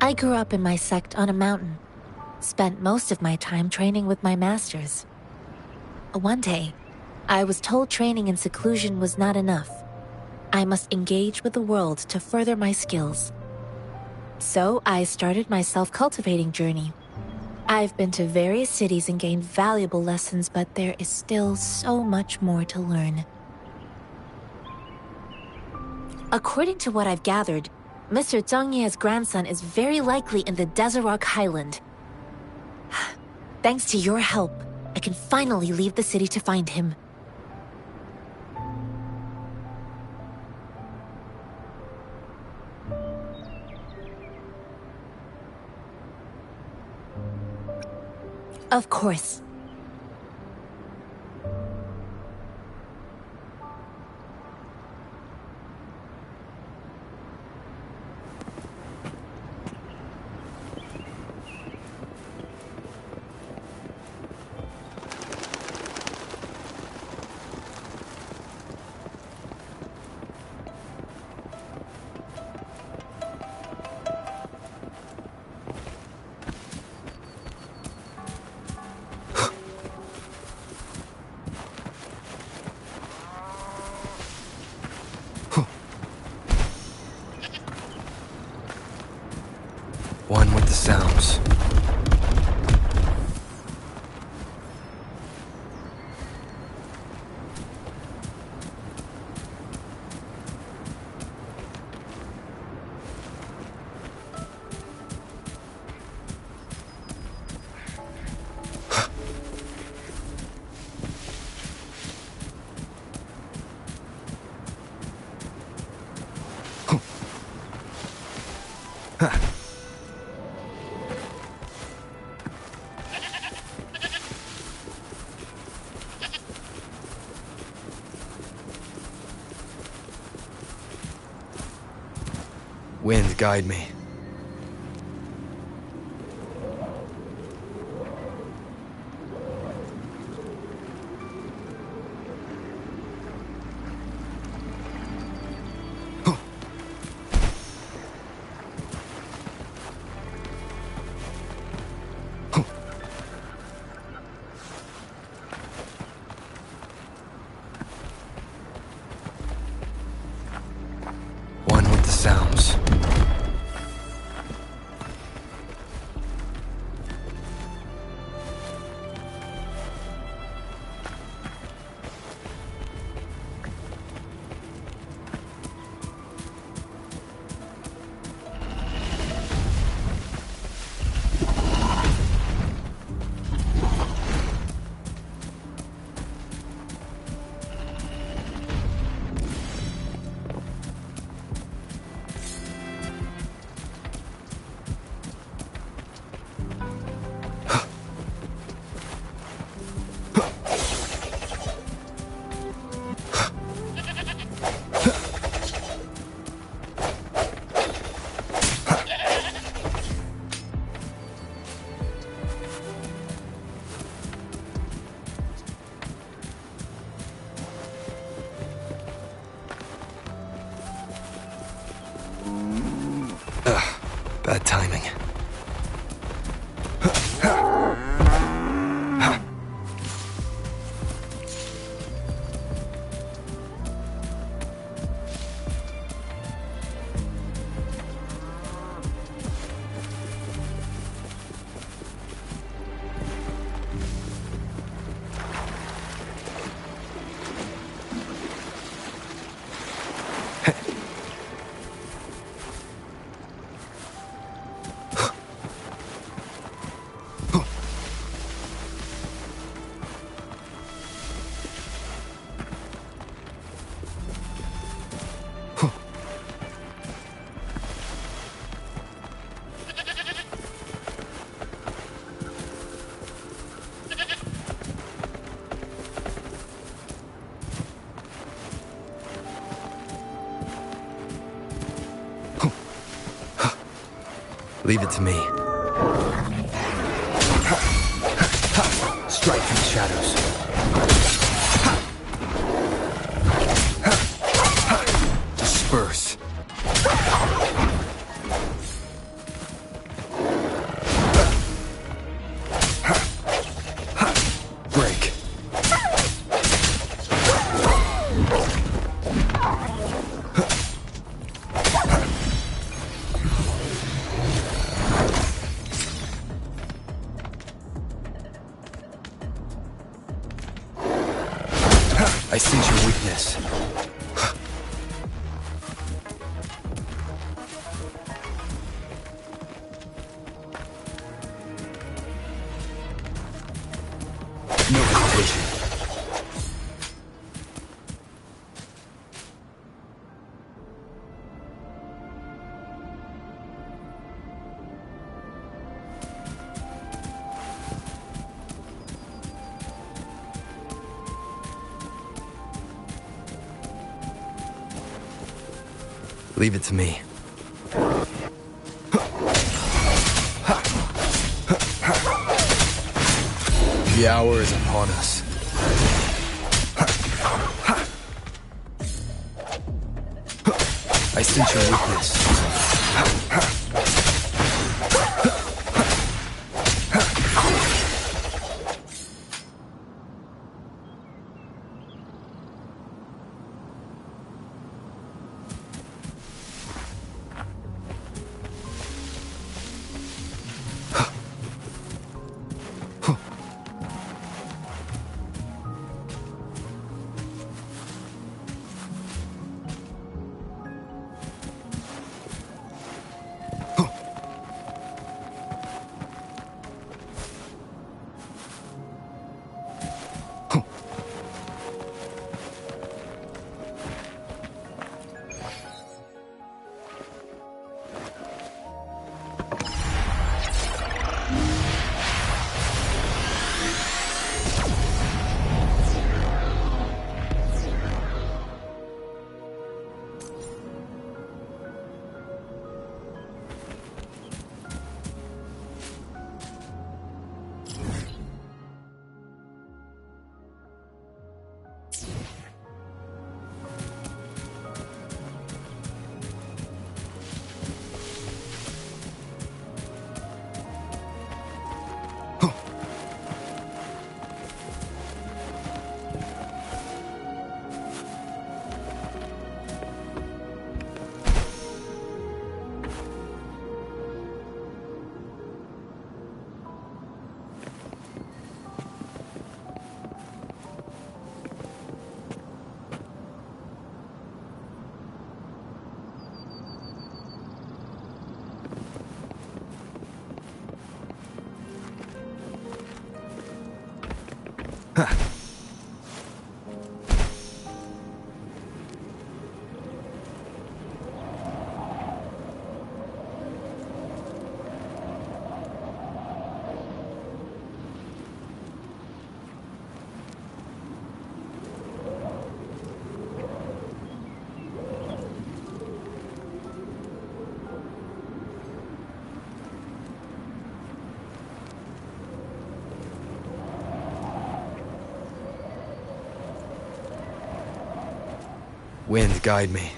I grew up in my sect on a mountain. Spent most of my time training with my masters. One day, I was told training in seclusion was not enough. I must engage with the world to further my skills. So I started my self-cultivating journey. I've been to various cities and gained valuable lessons, but there is still so much more to learn. According to what I've gathered, Mr. Zhongye's grandson is very likely in the Deseret Highland. Thanks to your help, I can finally leave the city to find him. Of course. One with the sounds. Wind, guide me. One with the sounds. Bad timing. Leave it to me. Strike from the shadows. Disperse. Break. I sense your weakness. Leave it to me. The hour is upon us. I sense your weakness. Wind, guide me.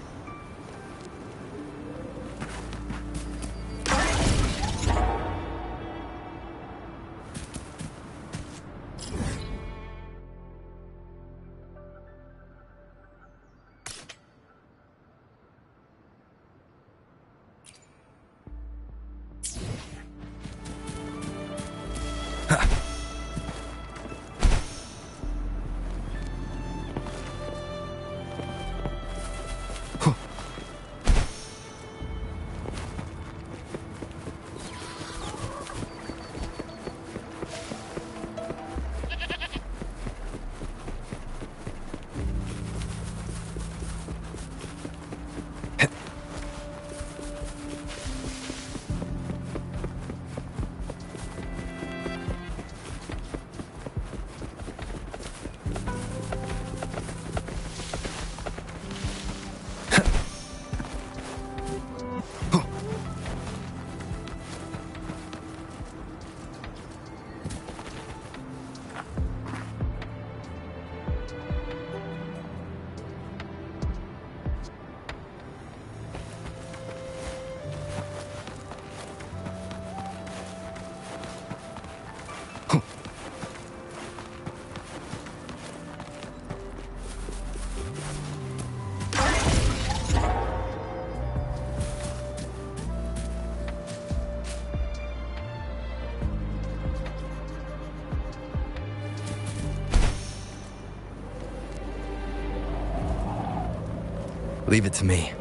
Leave it to me.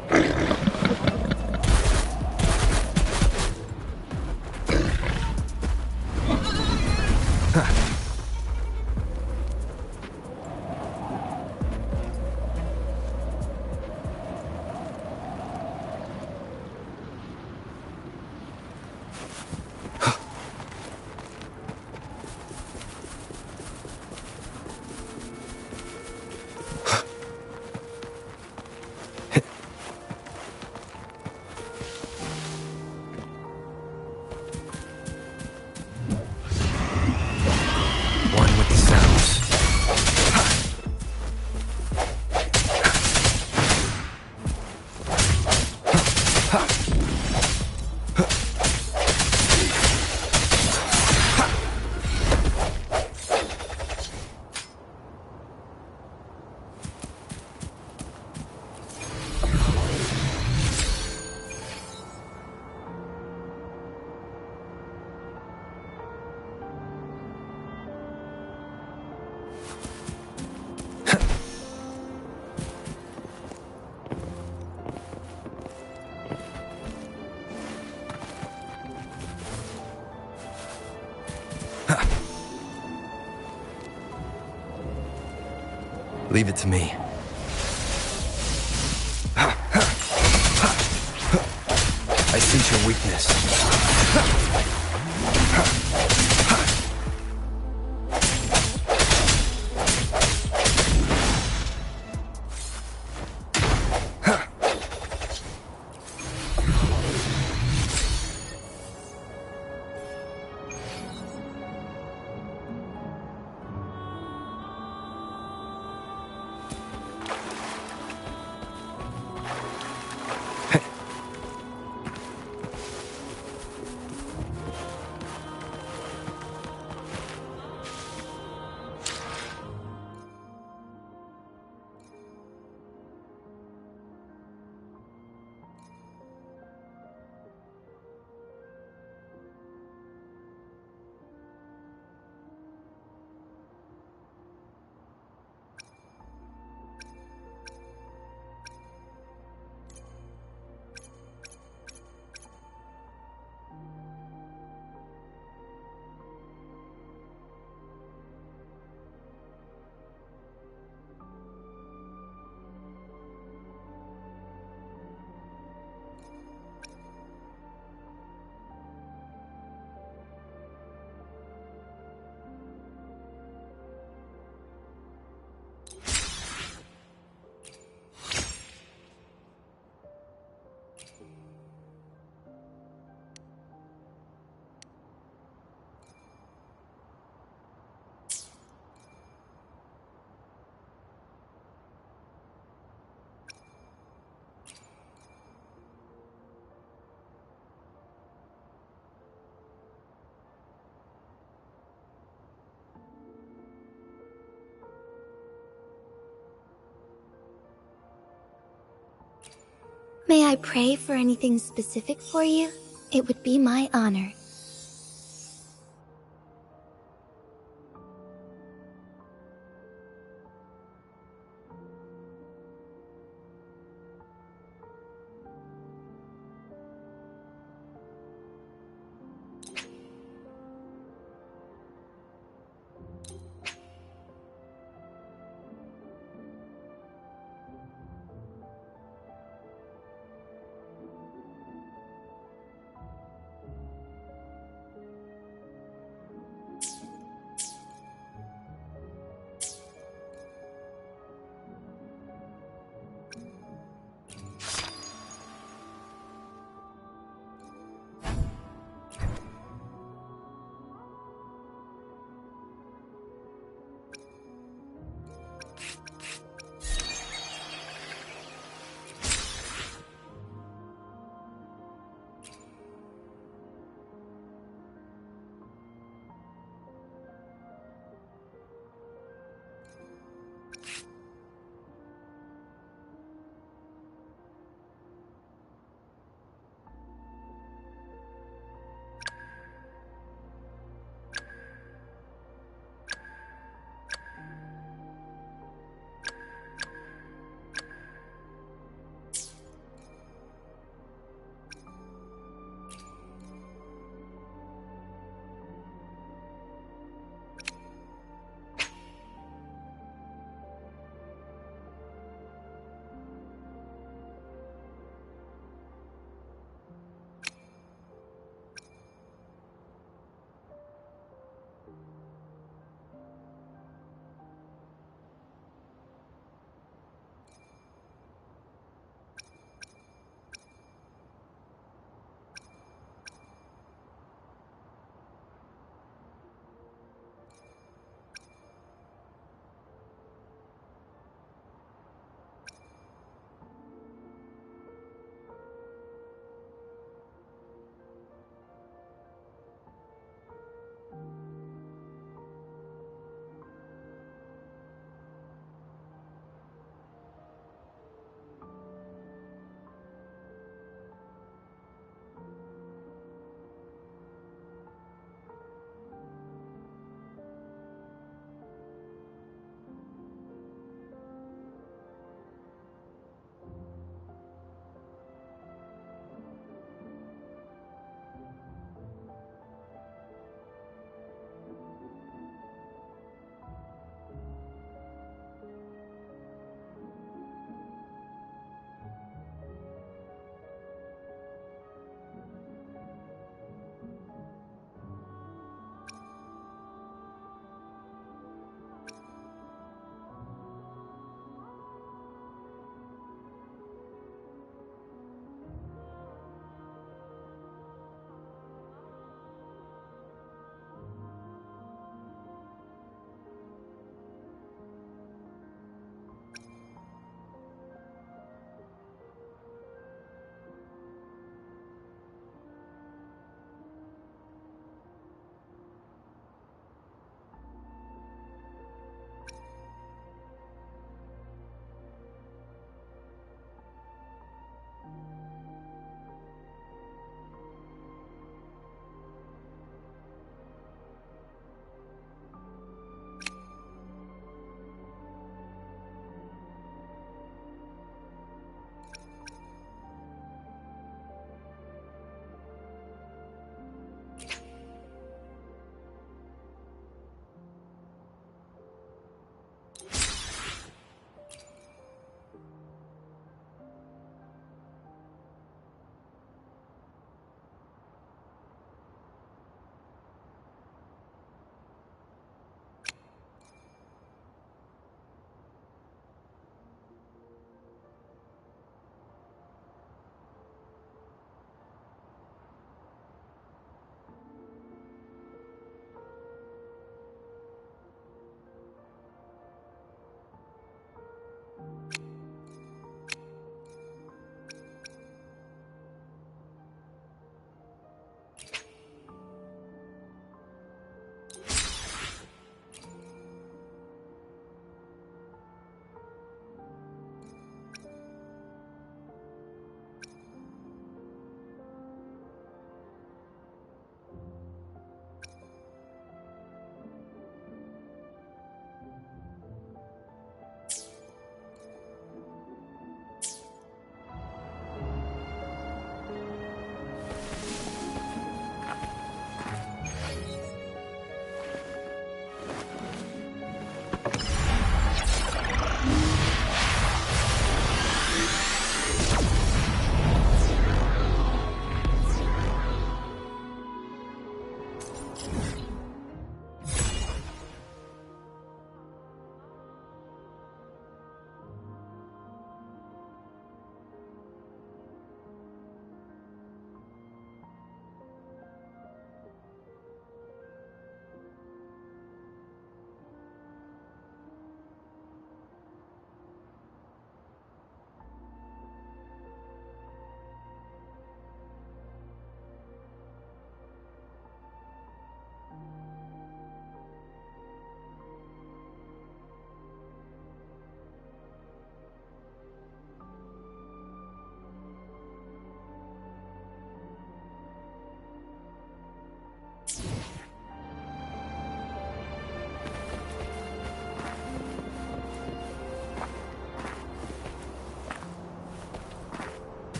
Leave it to me. I sense your weakness. May I pray for anything specific for you? It would be my honor.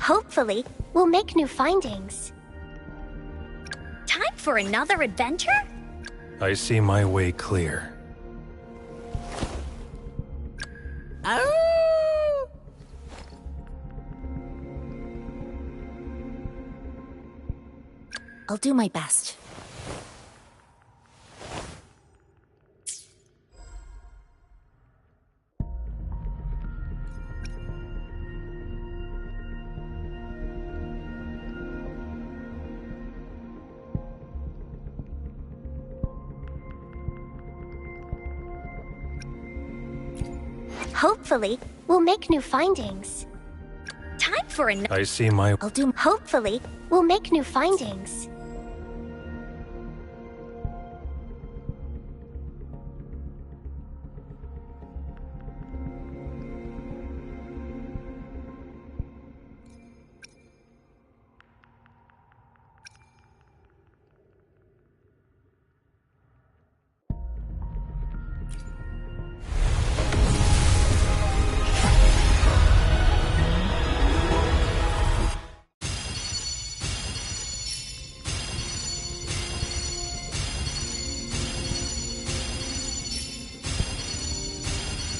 Hopefully, we'll make new findings. Time for another adventure? I see my way clear. I'll do my best. Hopefully, we'll make new findings. Time for another. I see my... Hopefully, we'll make new findings.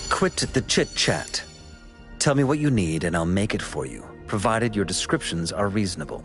Quit the chit-chat. Tell me what you need and I'll make it for you, provided your descriptions are reasonable.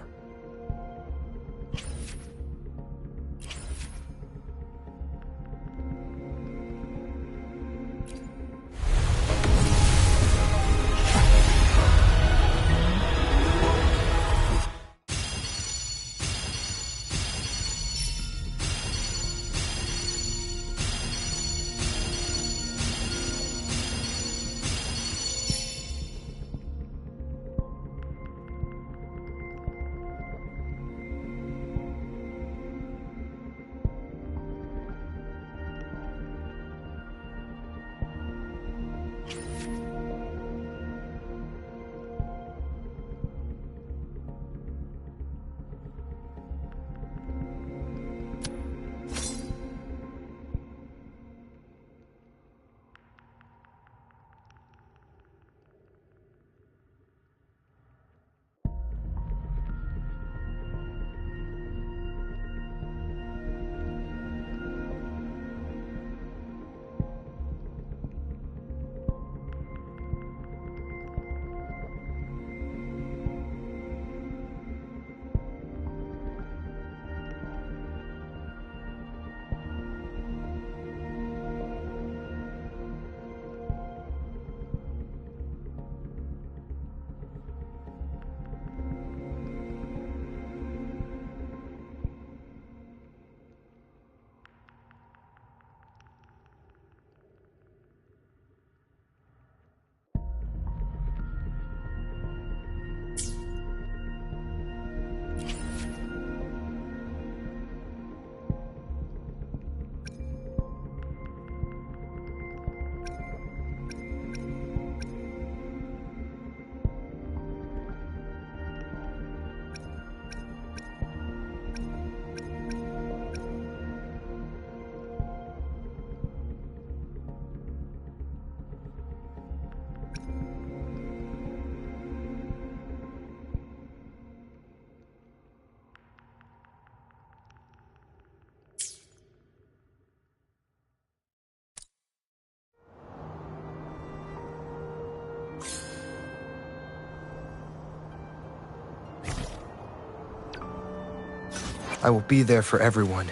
I will be there for everyone,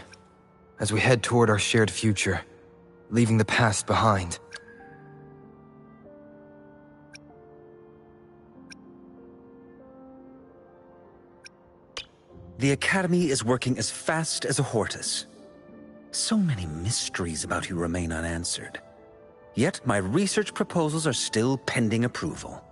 as we head toward our shared future, leaving the past behind. The Academy is working as fast as a Hortus. So many mysteries about you remain unanswered. Yet my research proposals are still pending approval.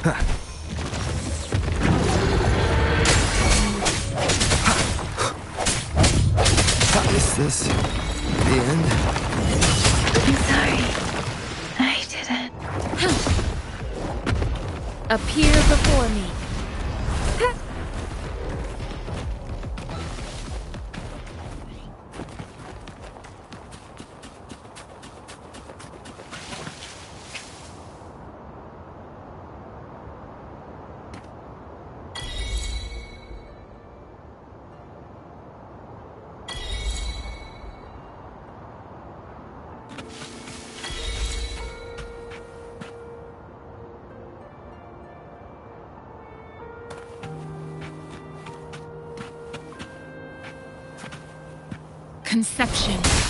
Is this the end? I'm sorry. I didn't. Appear before me. Conception.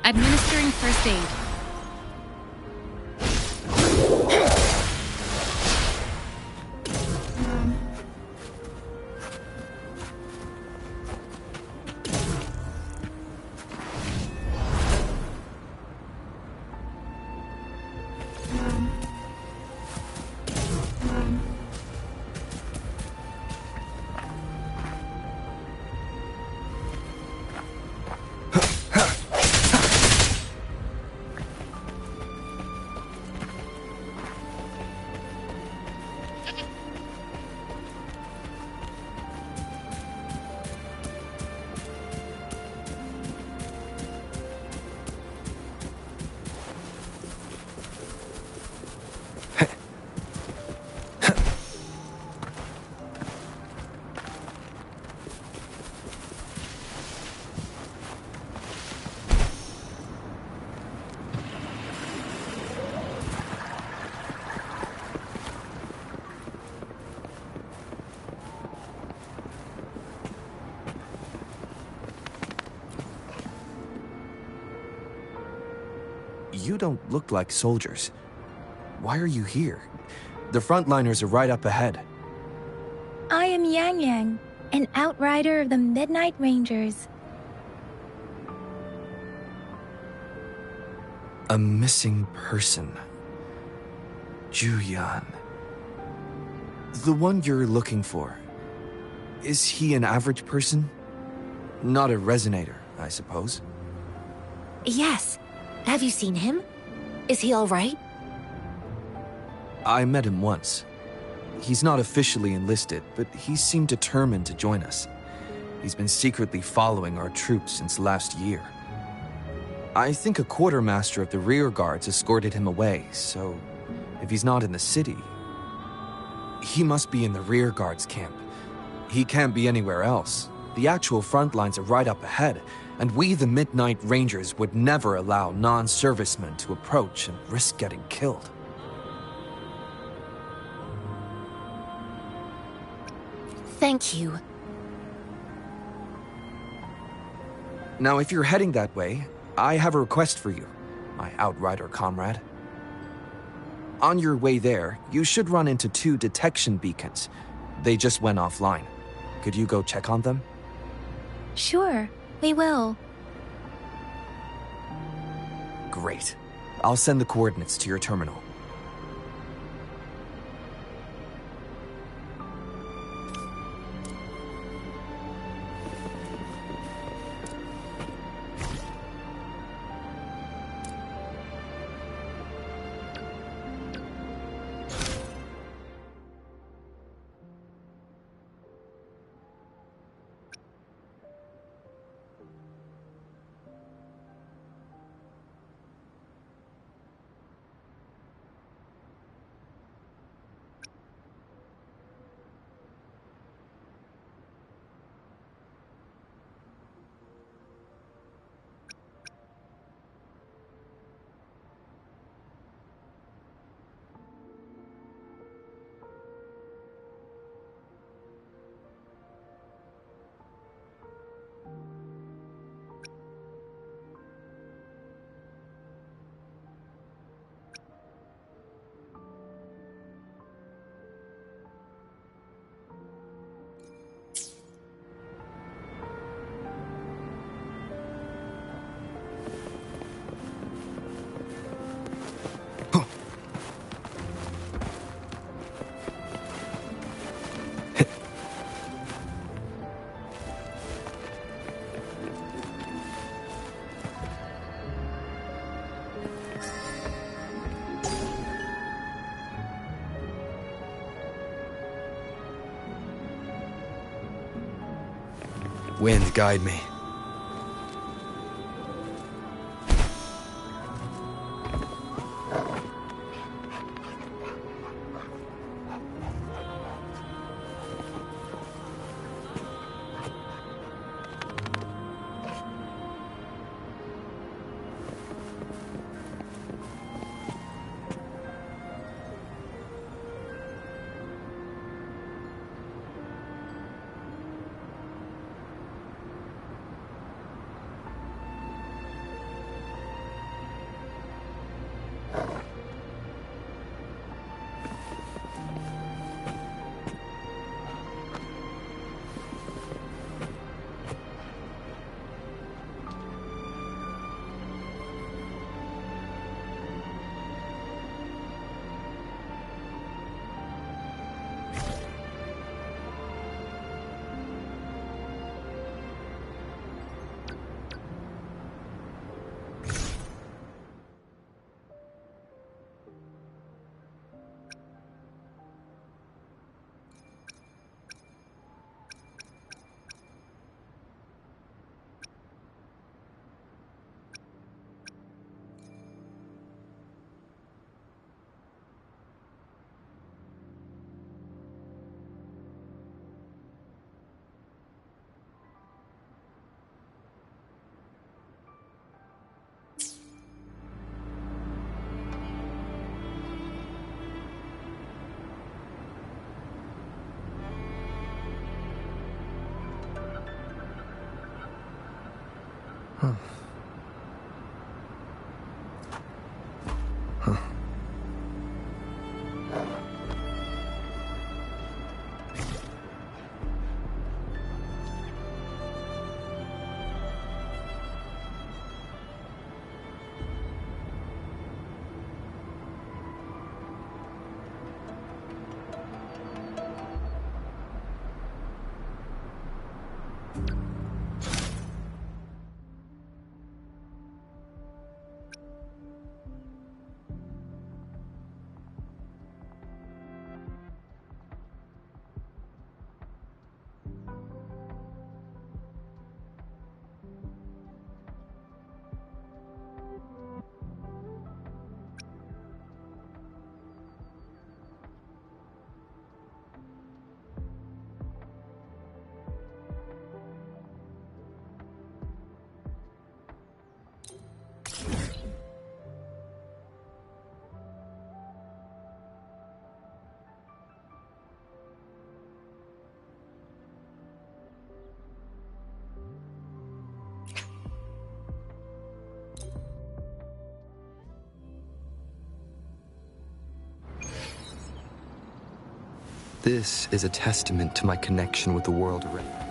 Administering first aid. You don't look like soldiers. Why are you here? The frontliners are right up ahead. I am Yang Yang, an outrider of the Midnight Rangers. A missing person. Juyan. The one you're looking for. Is he an average person? Not a resonator, I suppose. Yes. Have you seen him? Is he all right? I met him once. He's not officially enlisted, but he seemed determined to join us. He's been secretly following our troops since last year. I think a quartermaster of the rear guards escorted him away, so if he's not in the city, he must be in the rear guards camp. He can't be anywhere else. The actual front lines are right up ahead, and we, the Midnight Rangers, would never allow non-servicemen to approach and risk getting killed. Thank you. Now, if you're heading that way, I have a request for you, my outrider comrade. On your way there, you should run into 2 detection beacons. They just went offline. Could you go check on them? Sure, we will. Great. I'll send the coordinates to your terminal. Wind, guide me. This is a testament to my connection with the world around.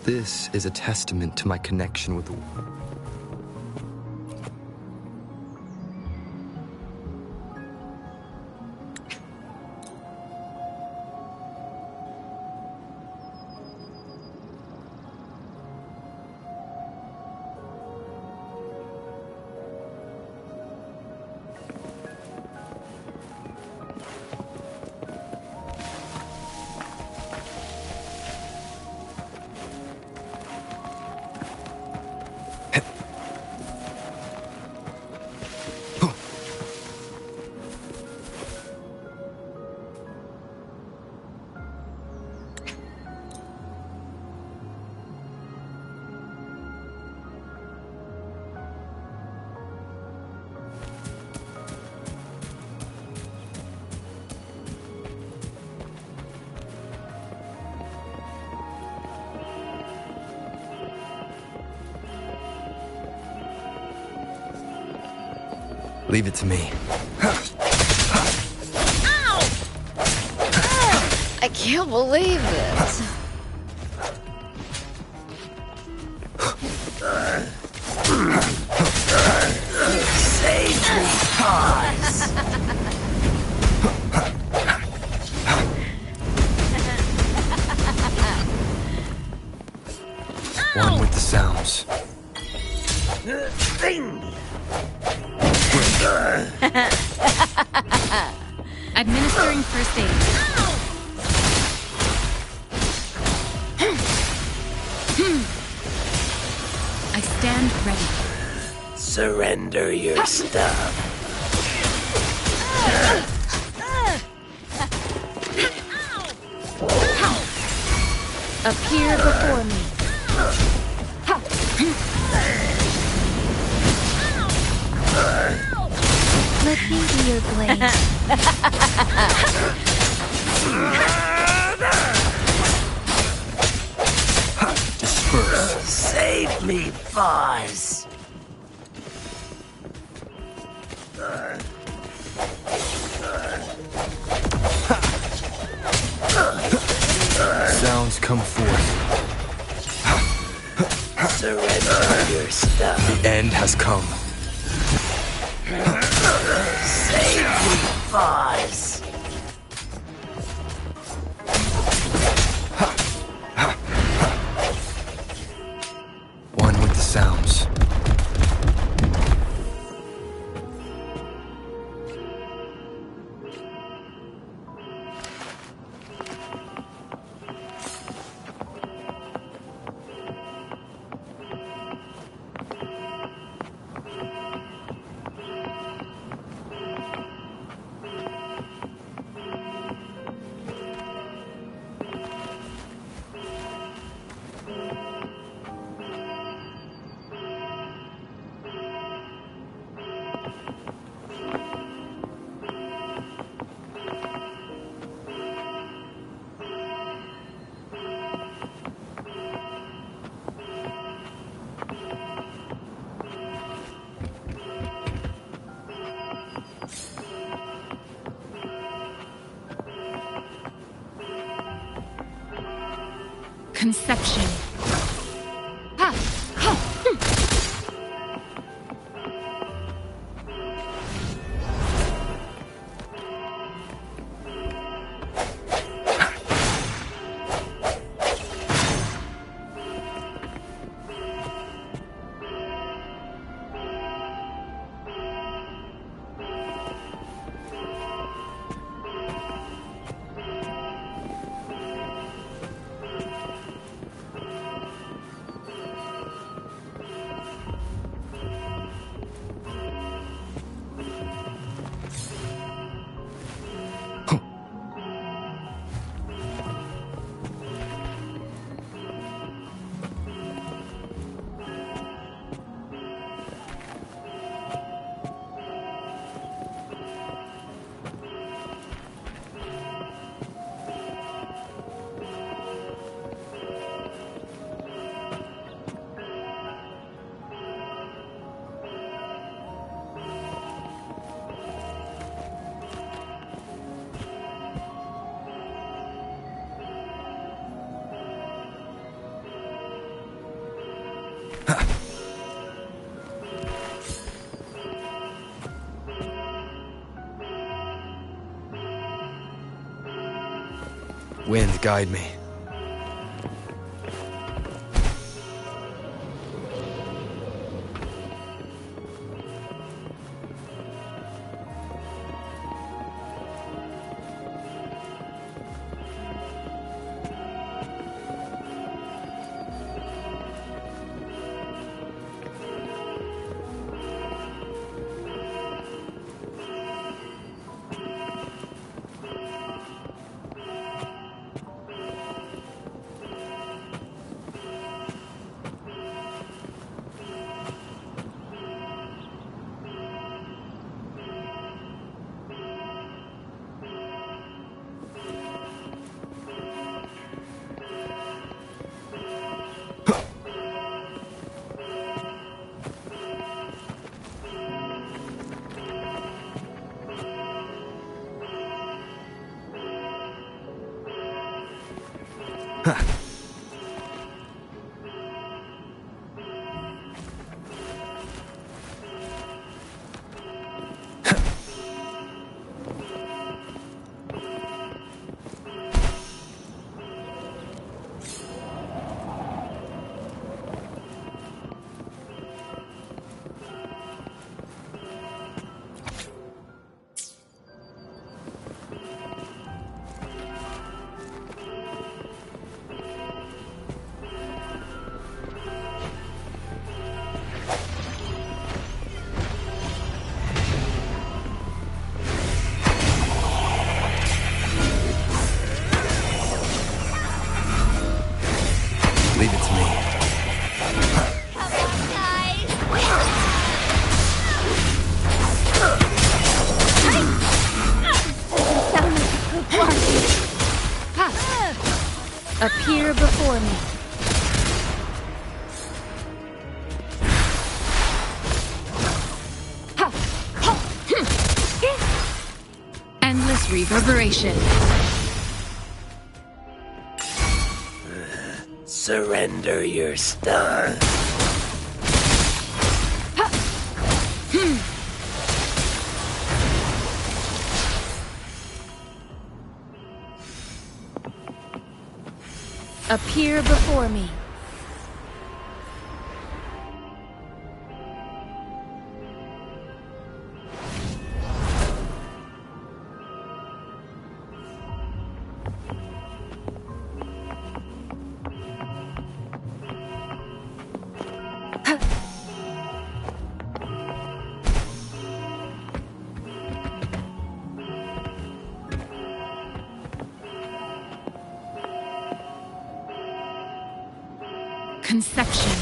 This is a testament to my connection with the world. Leave it to me. Ow! I can't believe this. Sage me pies! One with the sounds. Administering first aid. I stand ready. Surrender your stuff. Appear before me. Let me be your blade. Disperse. Save me, boss. Sounds come forth. Surrender your stuff. The end has come. Save me, boss. One with the sounds. Conception. Ha! Ha! Wind, guide me. Leave it to me. Appear before me. Endless reverberation. Surrender your stuff. Appear before me. Conception.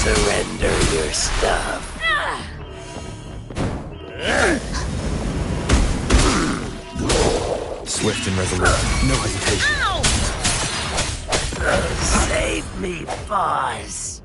Surrender your stuff. Swift and resolute. No hesitation. Save me, boss.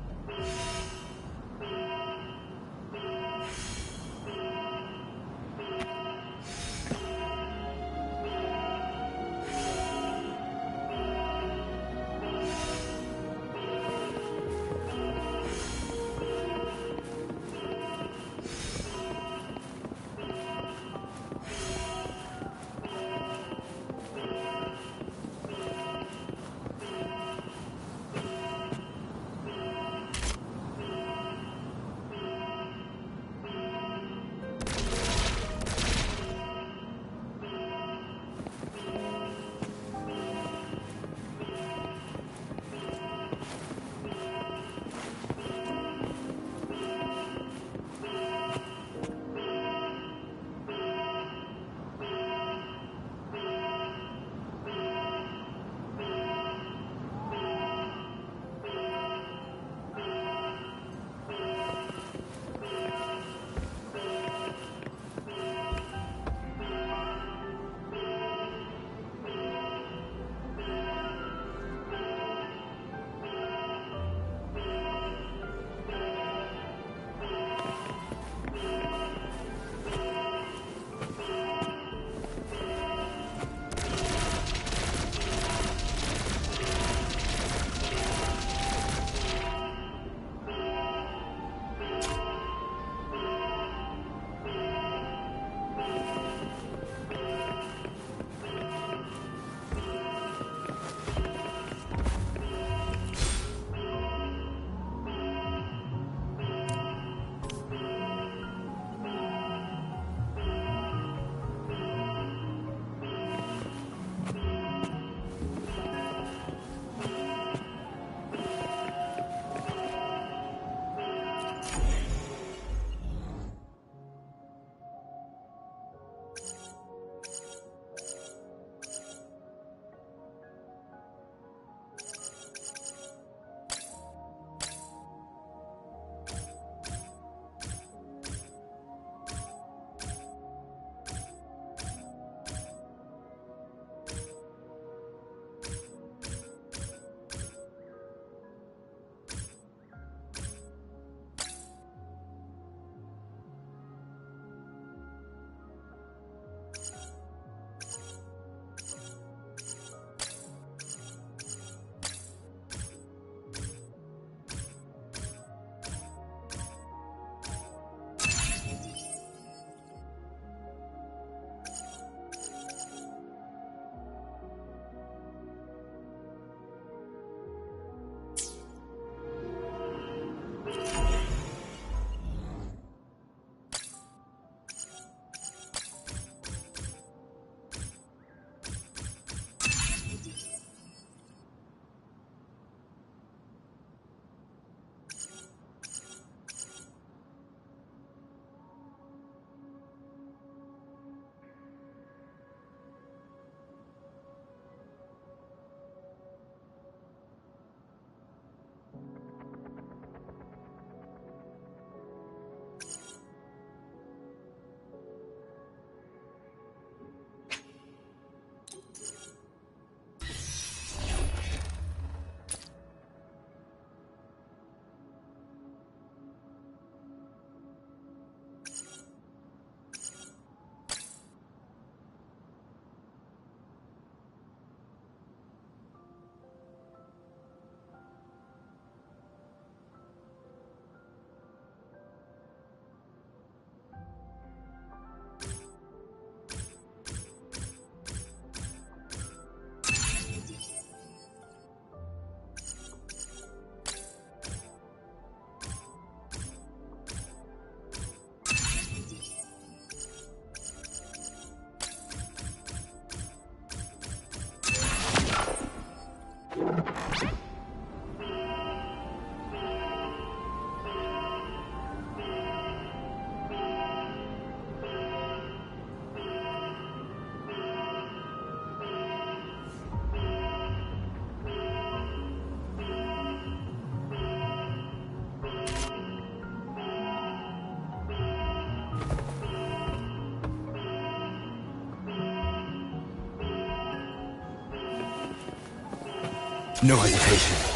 No hesitation.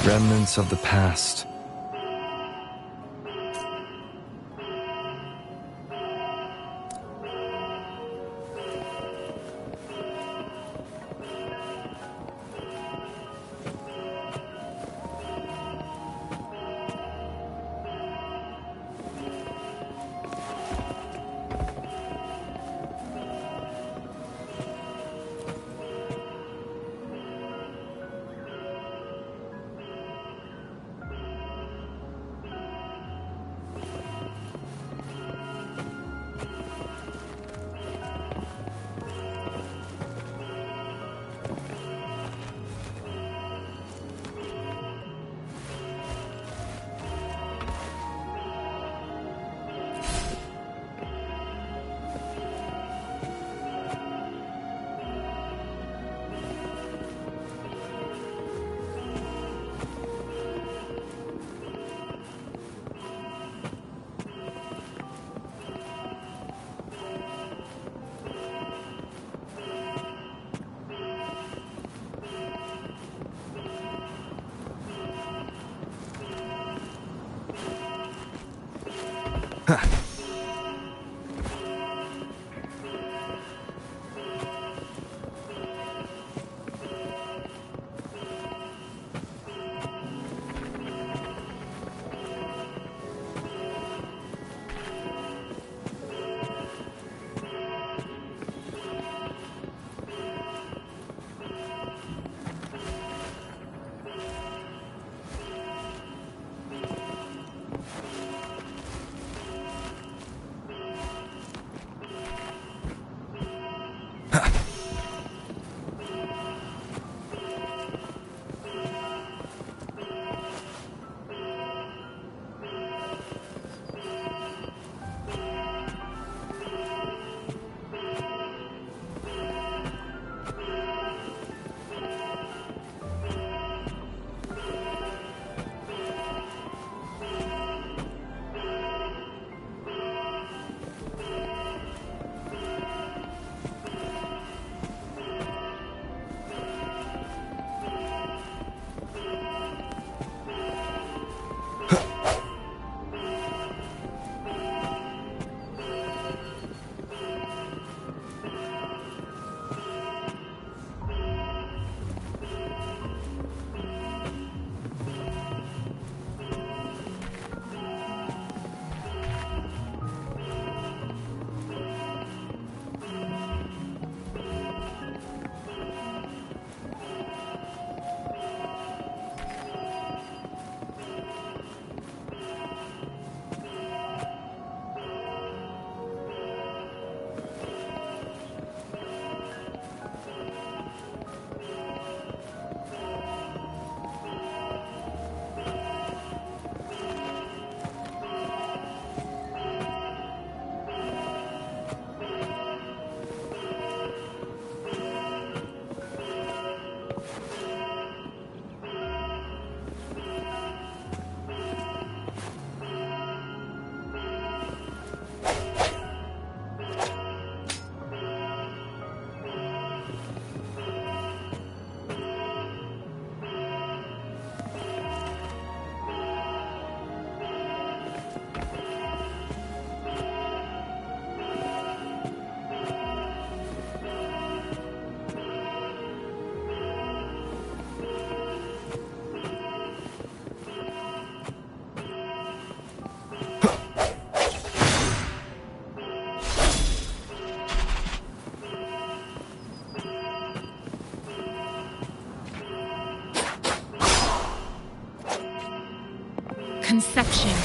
Remnants of the past. conception.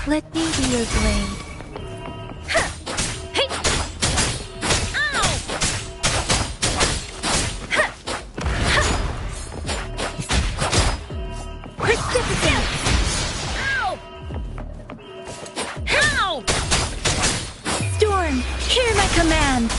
Let me be your blade. Precipitate! Ow! Ow! Storm, hear my command!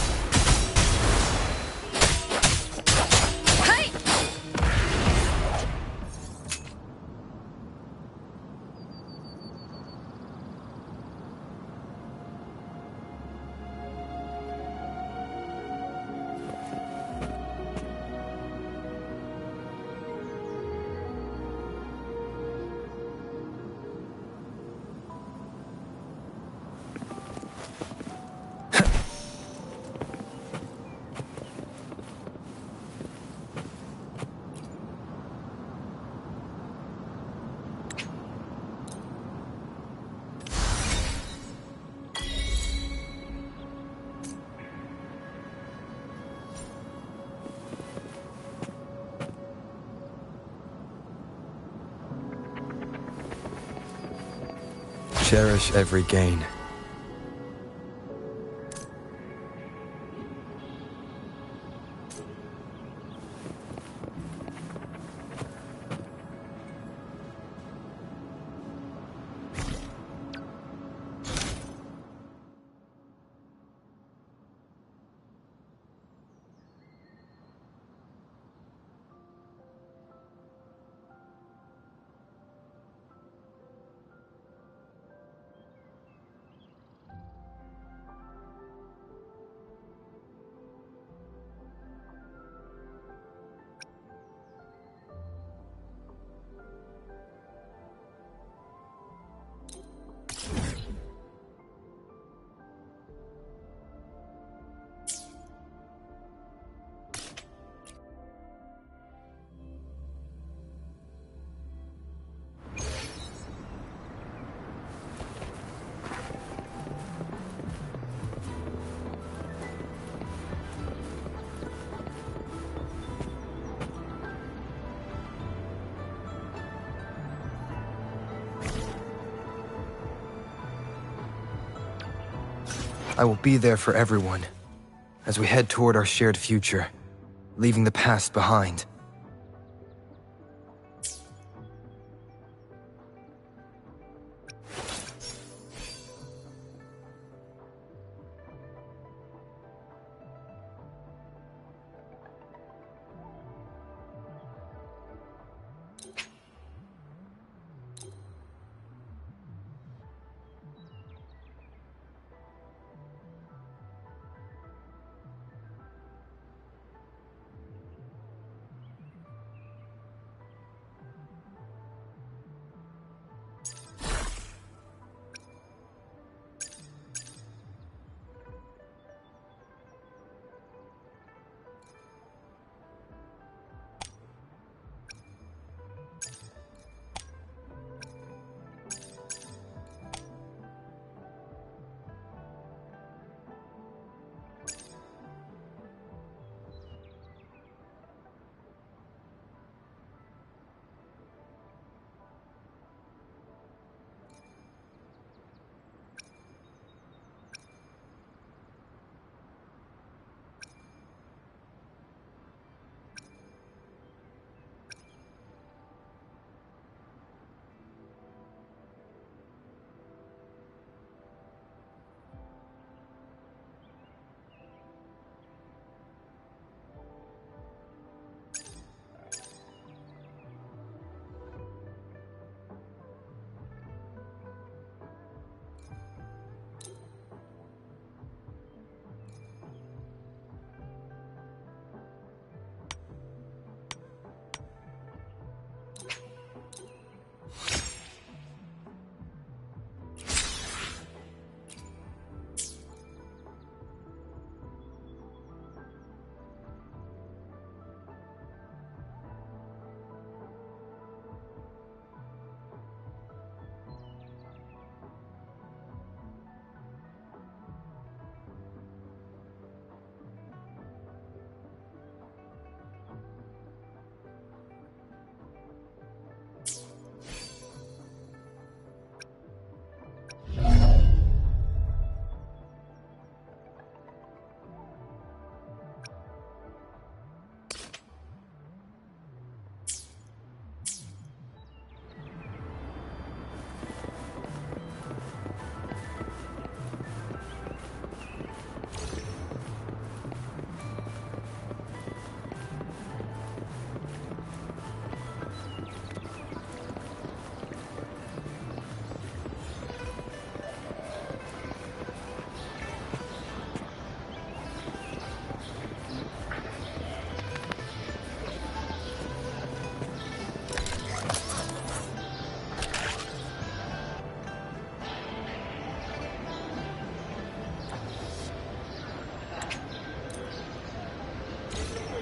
Cherish every gain. I will be there for everyone, as we head toward our shared future, leaving the past behind.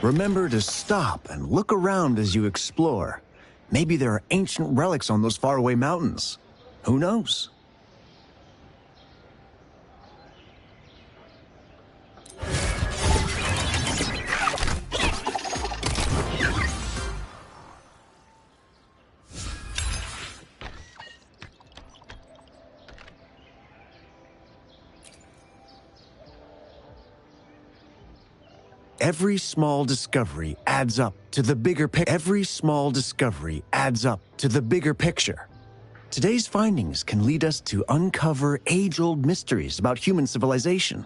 Remember to stop and look around as you explore. Maybe there are ancient relics on those faraway mountains. Who knows? Every small discovery adds up to the bigger picture. Every small discovery adds up to the bigger picture. Today's findings can lead us to uncover age-old mysteries about human civilization.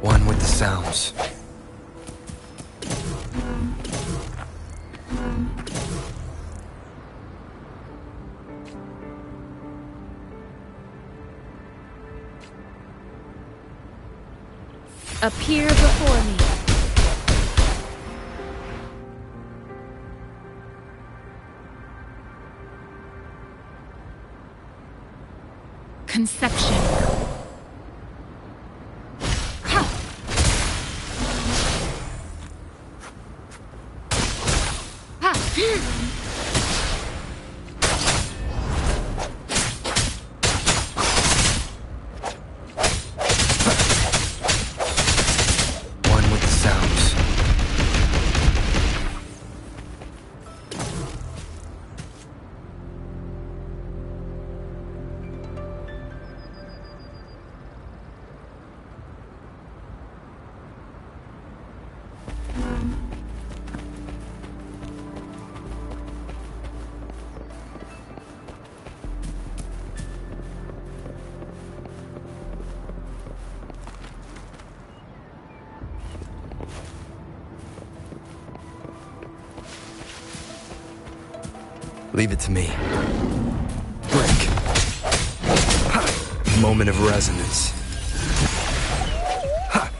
One with the sounds. Appear before me. Conception. One with the sounds. Leave it to me. Break. Ha! Moment of resonance. Ha!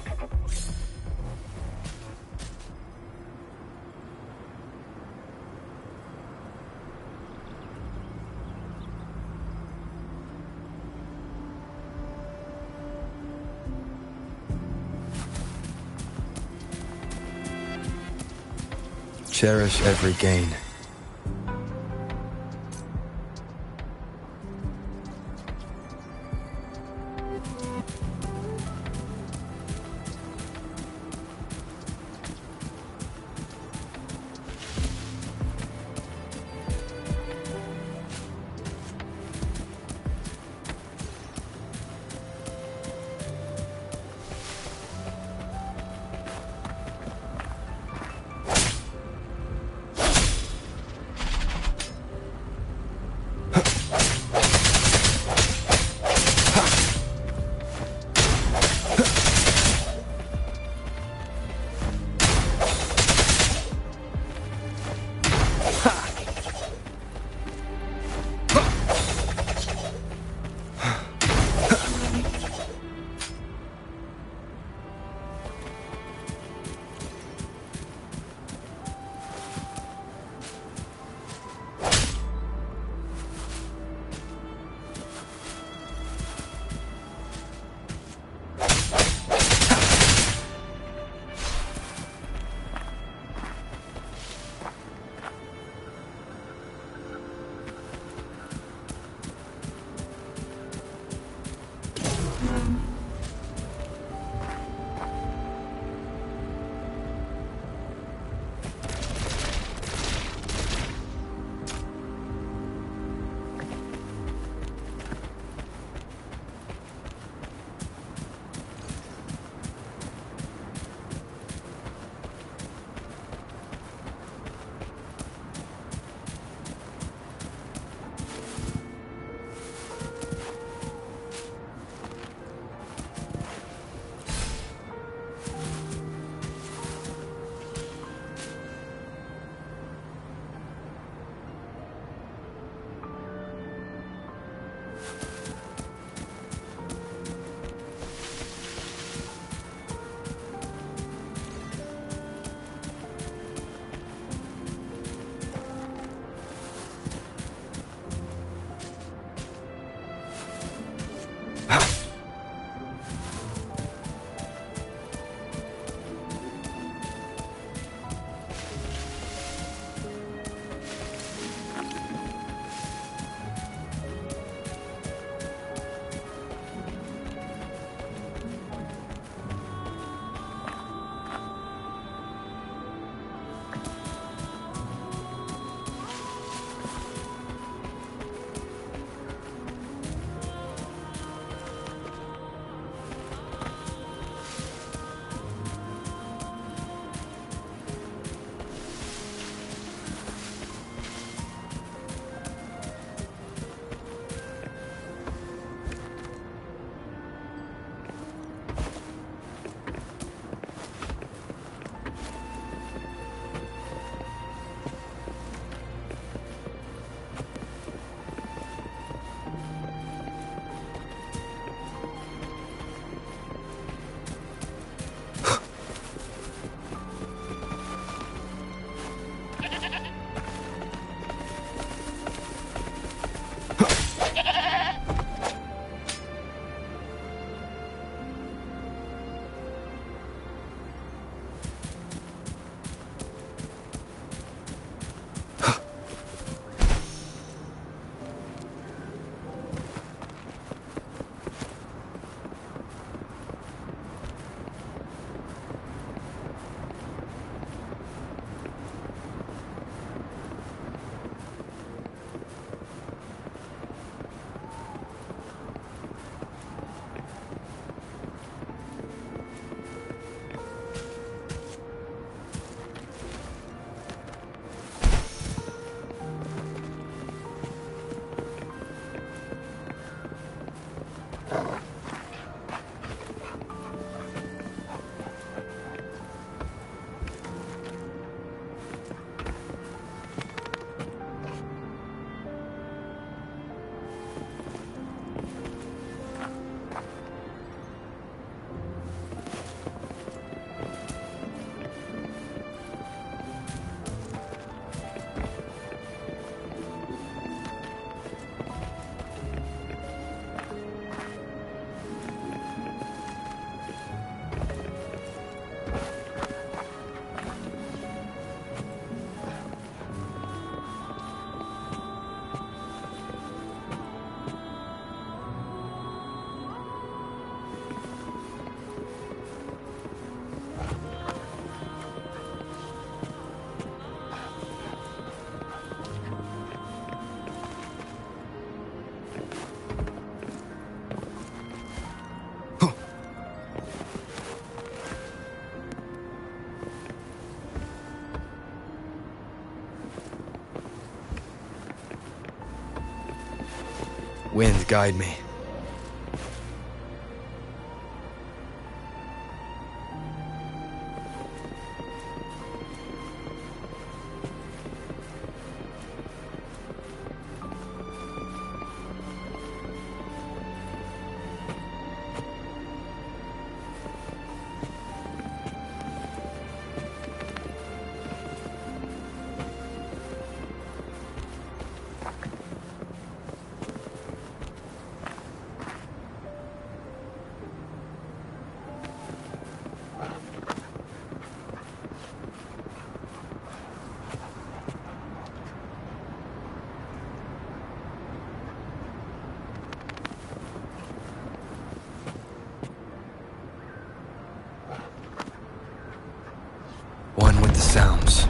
Cherish every gain. Wind, guide me. One with the sounds.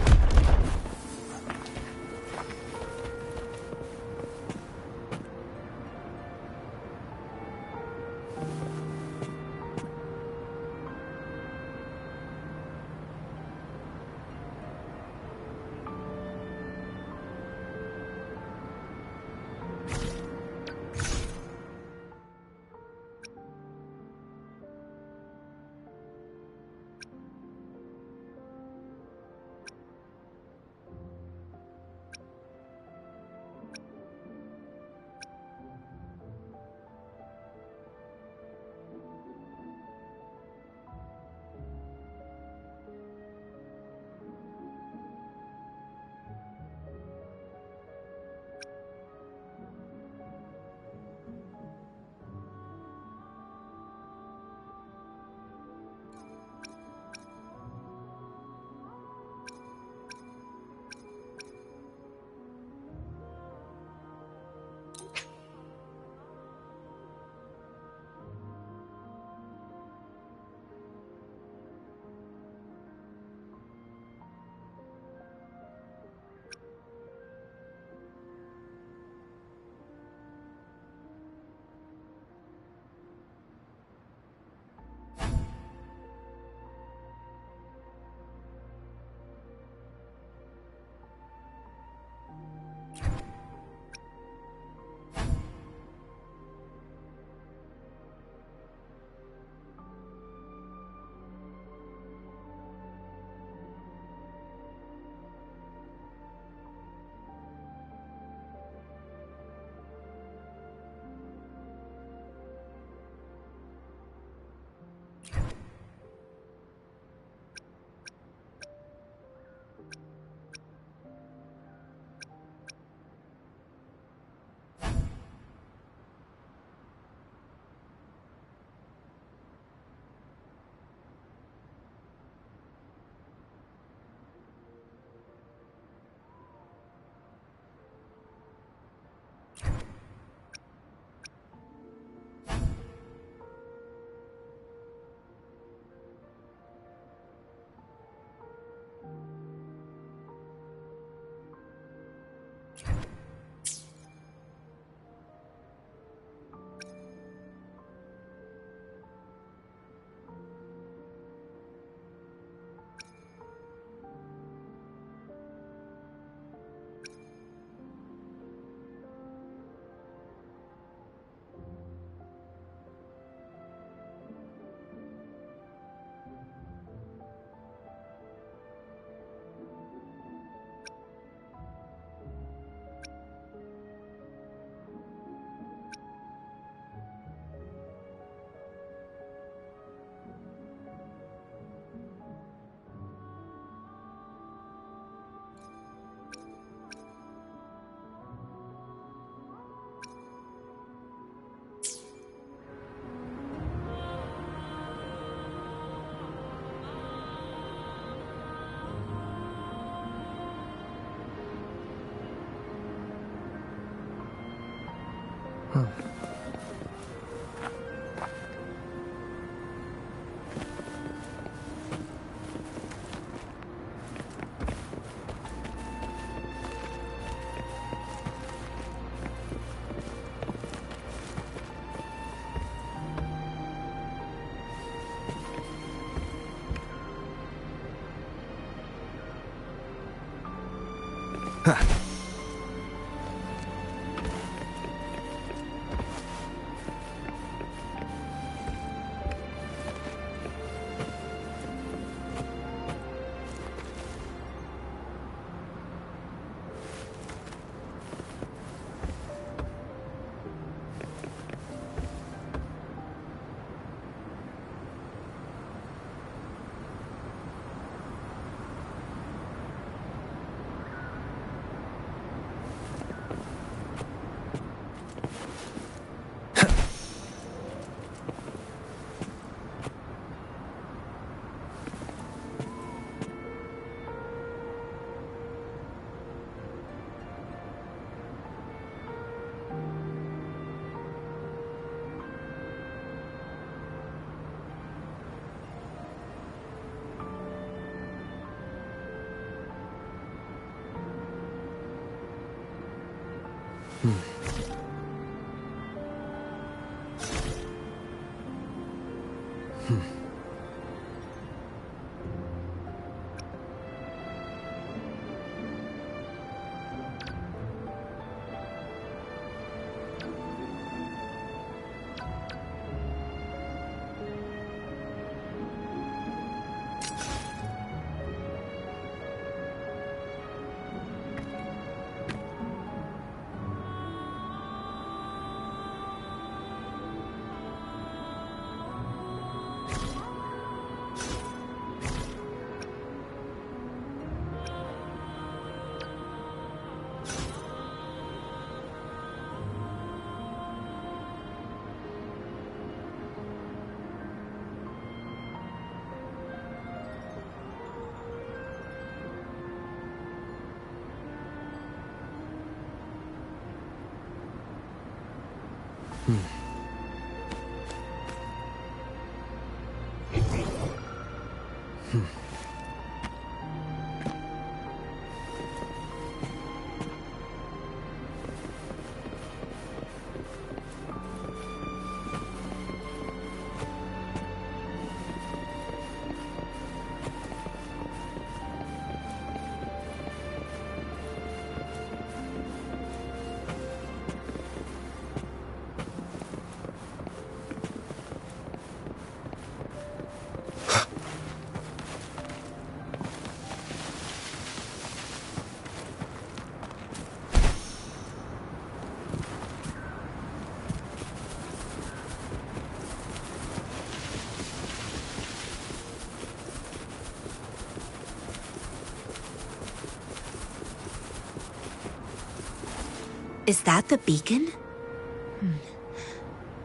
Is that the beacon?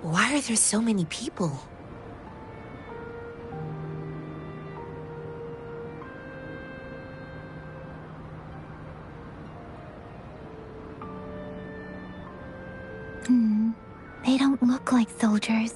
Why are there so many people? They don't look like soldiers.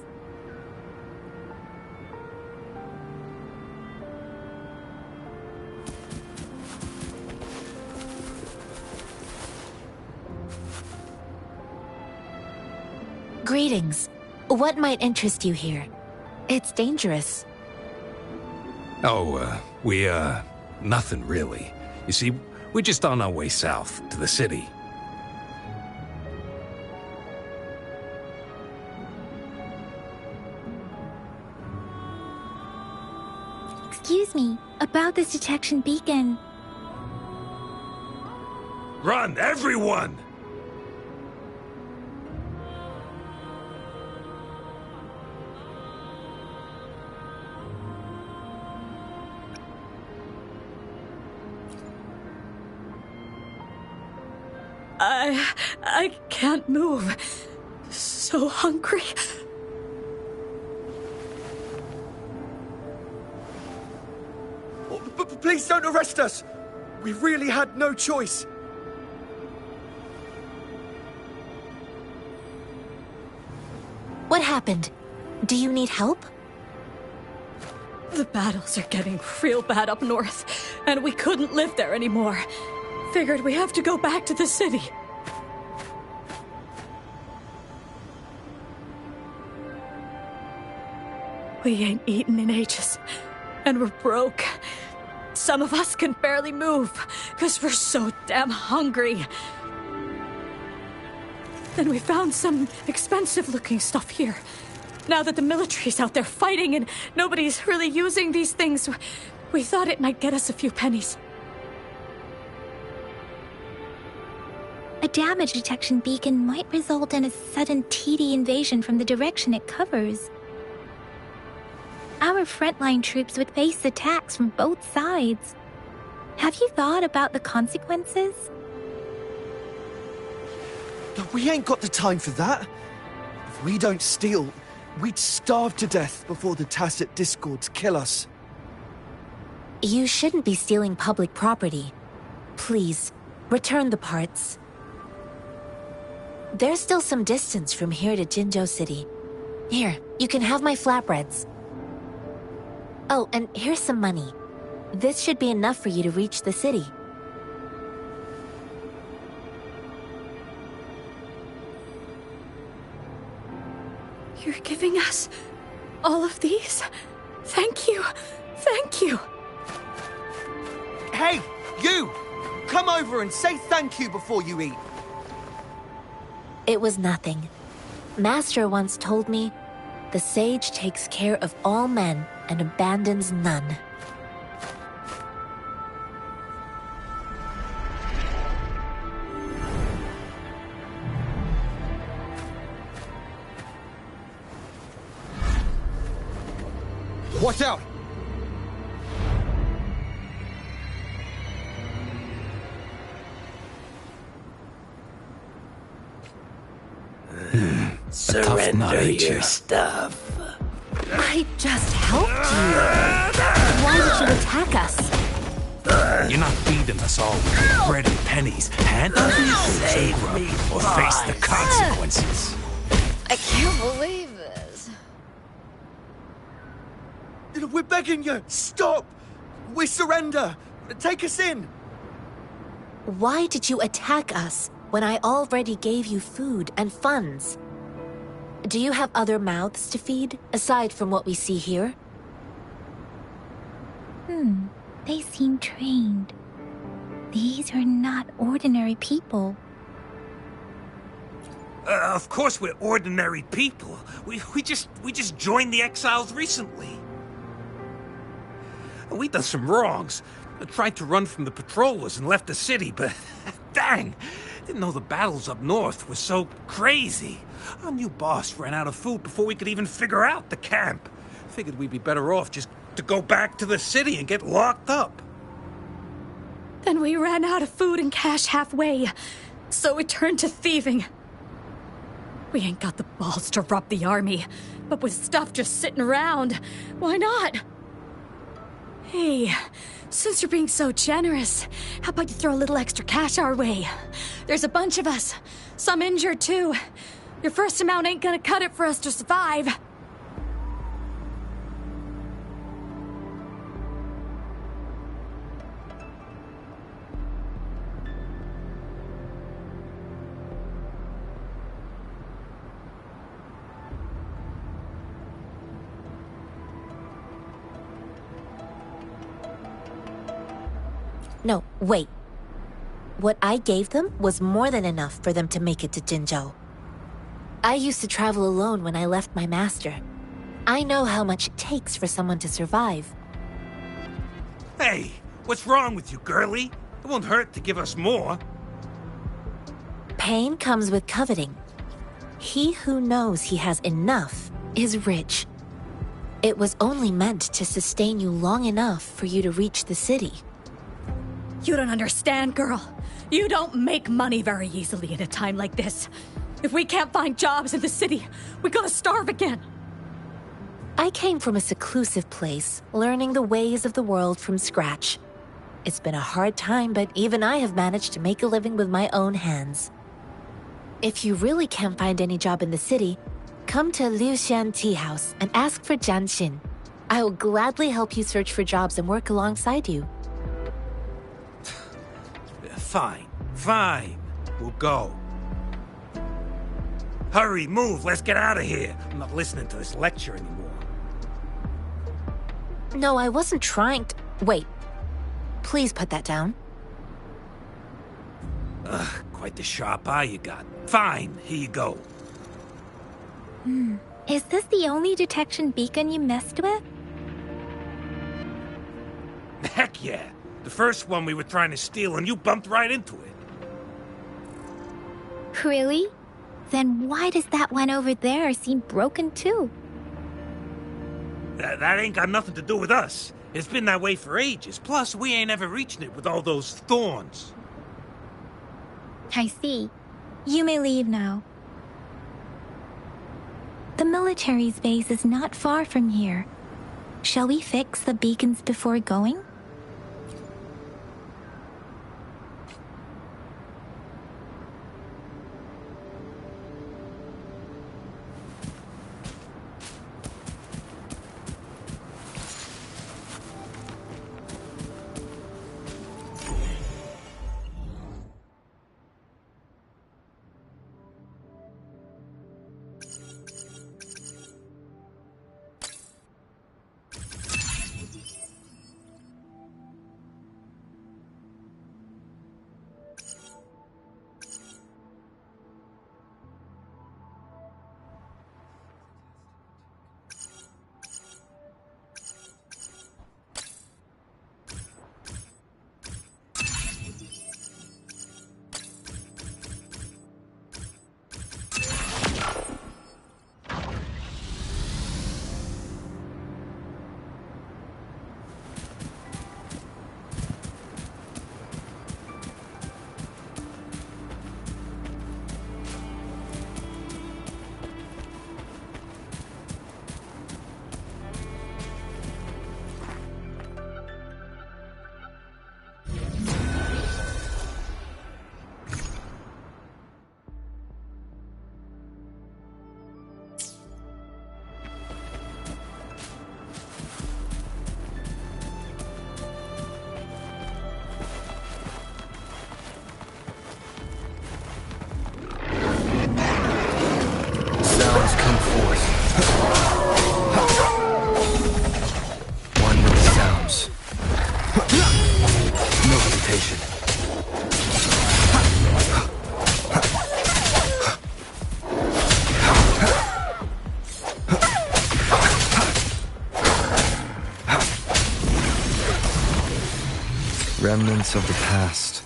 Greetings. What might interest you here? It's dangerous. Oh, nothing really. You see, we're just on our way south to the city. Excuse me, about this detection beacon. Run, everyone! I can't move. So hungry. Please don't arrest us! We really had no choice. What happened? Do you need help? The battles are getting real bad up north, and we couldn't live there anymore. Figured we have to go back to the city. We ain't eaten in ages, and we're broke. Some of us can barely move, because we're so damn hungry. Then we found some expensive-looking stuff here. Now that the military's out there fighting and nobody's really using these things, we thought it might get us a few pennies. A damage detection beacon might result in a sudden TD invasion from the direction it covers. Our frontline troops would face attacks from both sides. Have you thought about the consequences? We ain't got the time for that. If we don't steal, we'd starve to death before the tacit discords kill us. You shouldn't be stealing public property. Please, return the parts. There's still some distance from here to Jinzhou City. Here, you can have my flatbreads. Oh, and here's some money. This should be enough for you to reach the city. You're giving us all of these? Thank you. Thank you. Hey, you! Come over and say thank you before you eat. It was nothing. Master once told me, the sage takes care of all men and abandons none. Watch out! Surrender your stuff. I just helped you. Why did you attack us? You're not feeding us all with bread and pennies. Hand over your Save grub me, or face the boss. consequences. I can't believe this. We're begging you! Stop! We surrender! Take us in! Why did you attack us when I already gave you food and funds? Do you have other mouths to feed, aside from what we see here? They seem trained. These are not ordinary people. Of course we're ordinary people. We just joined the exiles recently. We done some wrongs. I tried to run from the patrollers and left the city, but dang, didn't know the battles up north were so crazy. Our new boss ran out of food before we could even figure out the camp. Figured we'd be better off just to go back to the city and get locked up. Then we ran out of food and cash halfway, so we turned to thieving. We ain't got the balls to rob the army, but with stuff just sitting around, why not? Hey, since you're being so generous, how about you throw a little extra cash our way? There's a bunch of us, some injured too. Your first amount ain't gonna cut it for us to survive. No, wait. What I gave them was more than enough for them to make it to Jinzhou. I used to travel alone when I left my master. I know how much it takes for someone to survive. Hey, what's wrong with you, girlie? It won't hurt to give us more. Pain comes with coveting. He who knows he has enough is rich. It was only meant to sustain you long enough for you to reach the city. You don't understand, girl. You don't make money very easily in a time like this. If we can't find jobs in the city, we're gonna starve again. I came from a seclusive place, learning the ways of the world from scratch. It's been a hard time, but even I have managed to make a living with my own hands. If you really can't find any job in the city, come to Liu Xian Tea House and ask for Jian Xin. I will gladly help you search for jobs and work alongside you. Fine. We'll go. Hurry, move, let's get out of here. I'm not listening to this lecture anymore. No, I wasn't trying to... Wait. Please put that down. Quite the sharp eye you got. Fine, here you go. Is this the only detection beacon you messed with? Heck yeah. The first one we were trying to steal and you bumped right into it. Really? Then why does that one over there seem broken too? That ain't got nothing to do with us. It's been that way for ages. Plus, we ain't ever reaching it with all those thorns. I see. You may leave now. The military's base is not far from here. Shall we fix the beacons before going? Remnants of the past.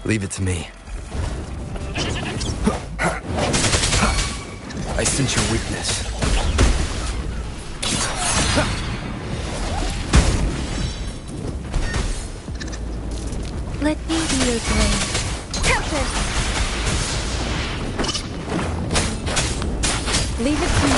Leave it to me. I sense your weakness. Let me be your blade. Tempest! Leave it to me.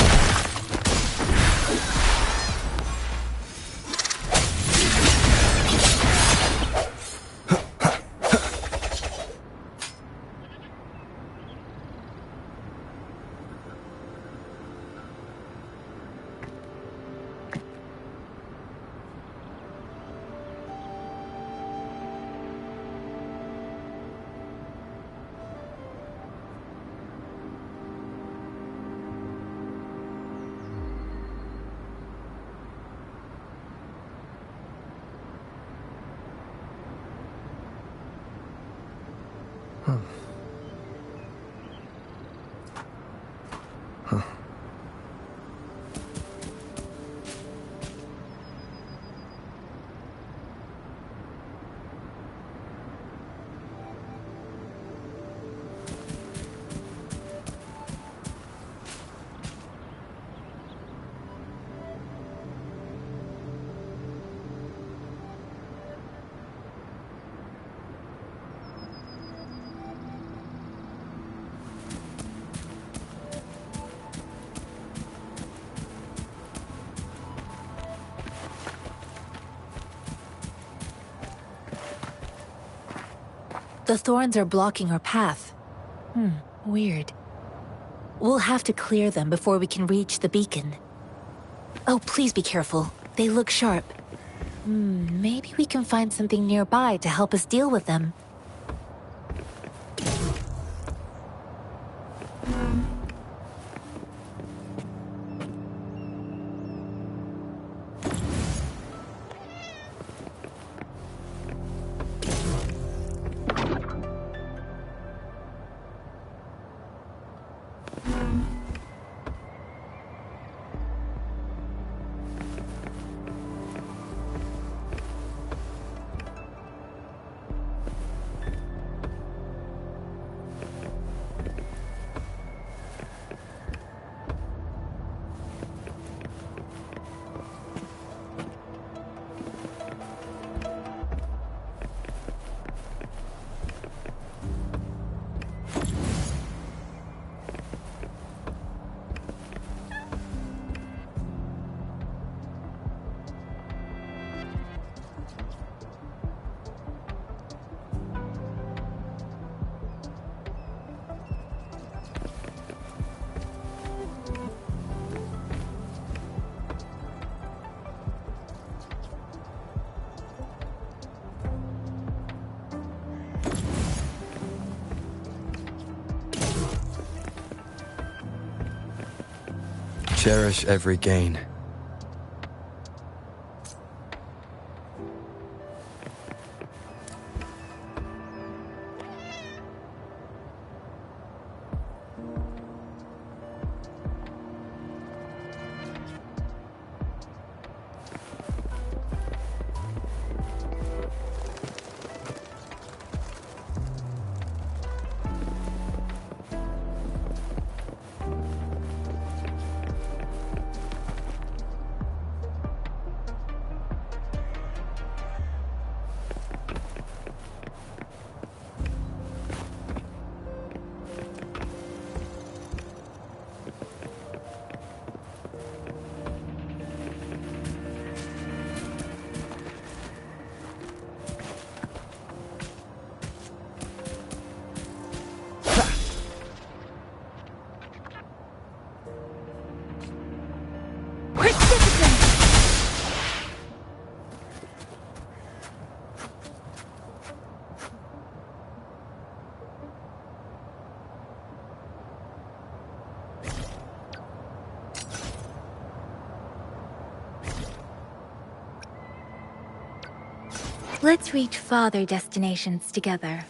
The thorns are blocking our path. Weird. We'll have to clear them before we can reach the beacon. Oh, please be careful. They look sharp. Maybe we can find something nearby to help us deal with them. Cherish every gain. Let's reach farther destinations together.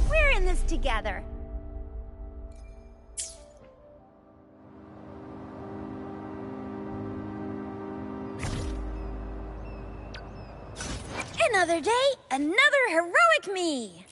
We're in this together. Another day, another heroic me!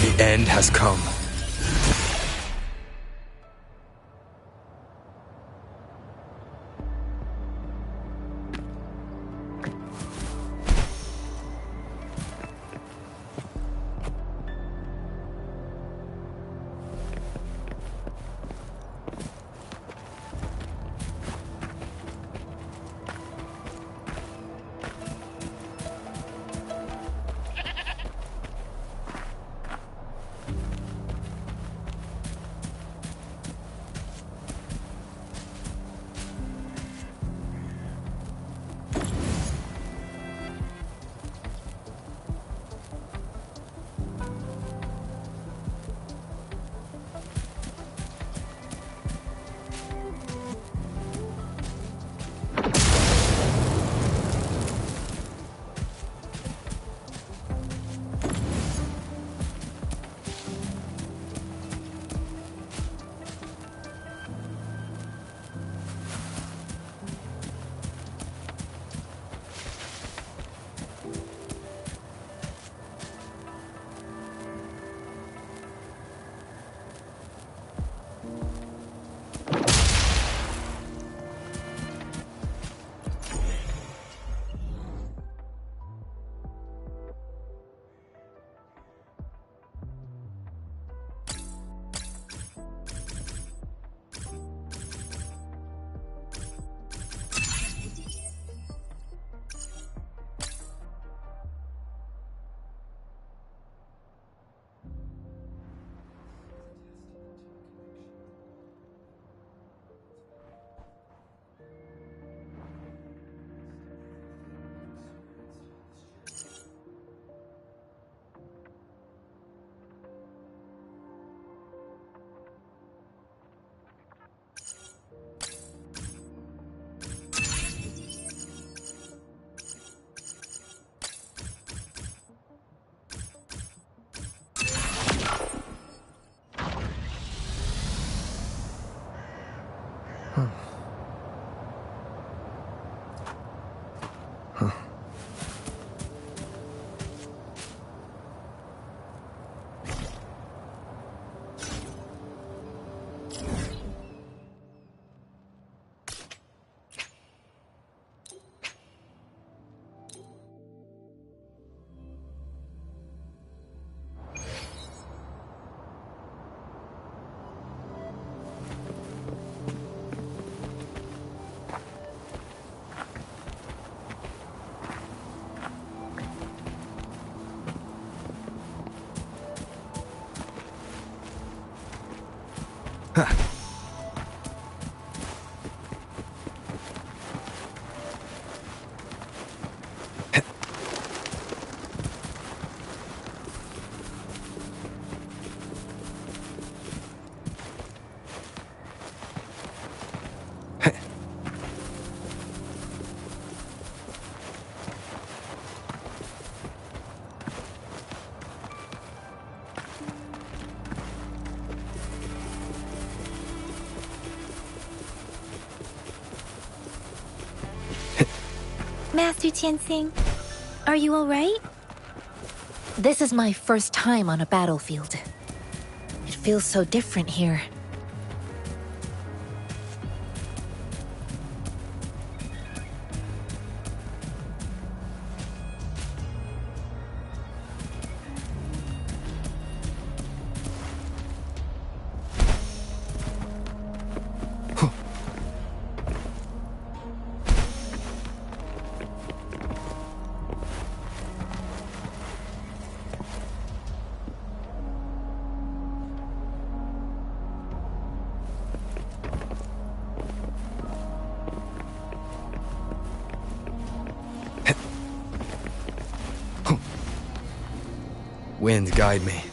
The end has come. Master Tianxing, are you all right? This is my first time on a battlefield. It feels so different here. Wind, guide me.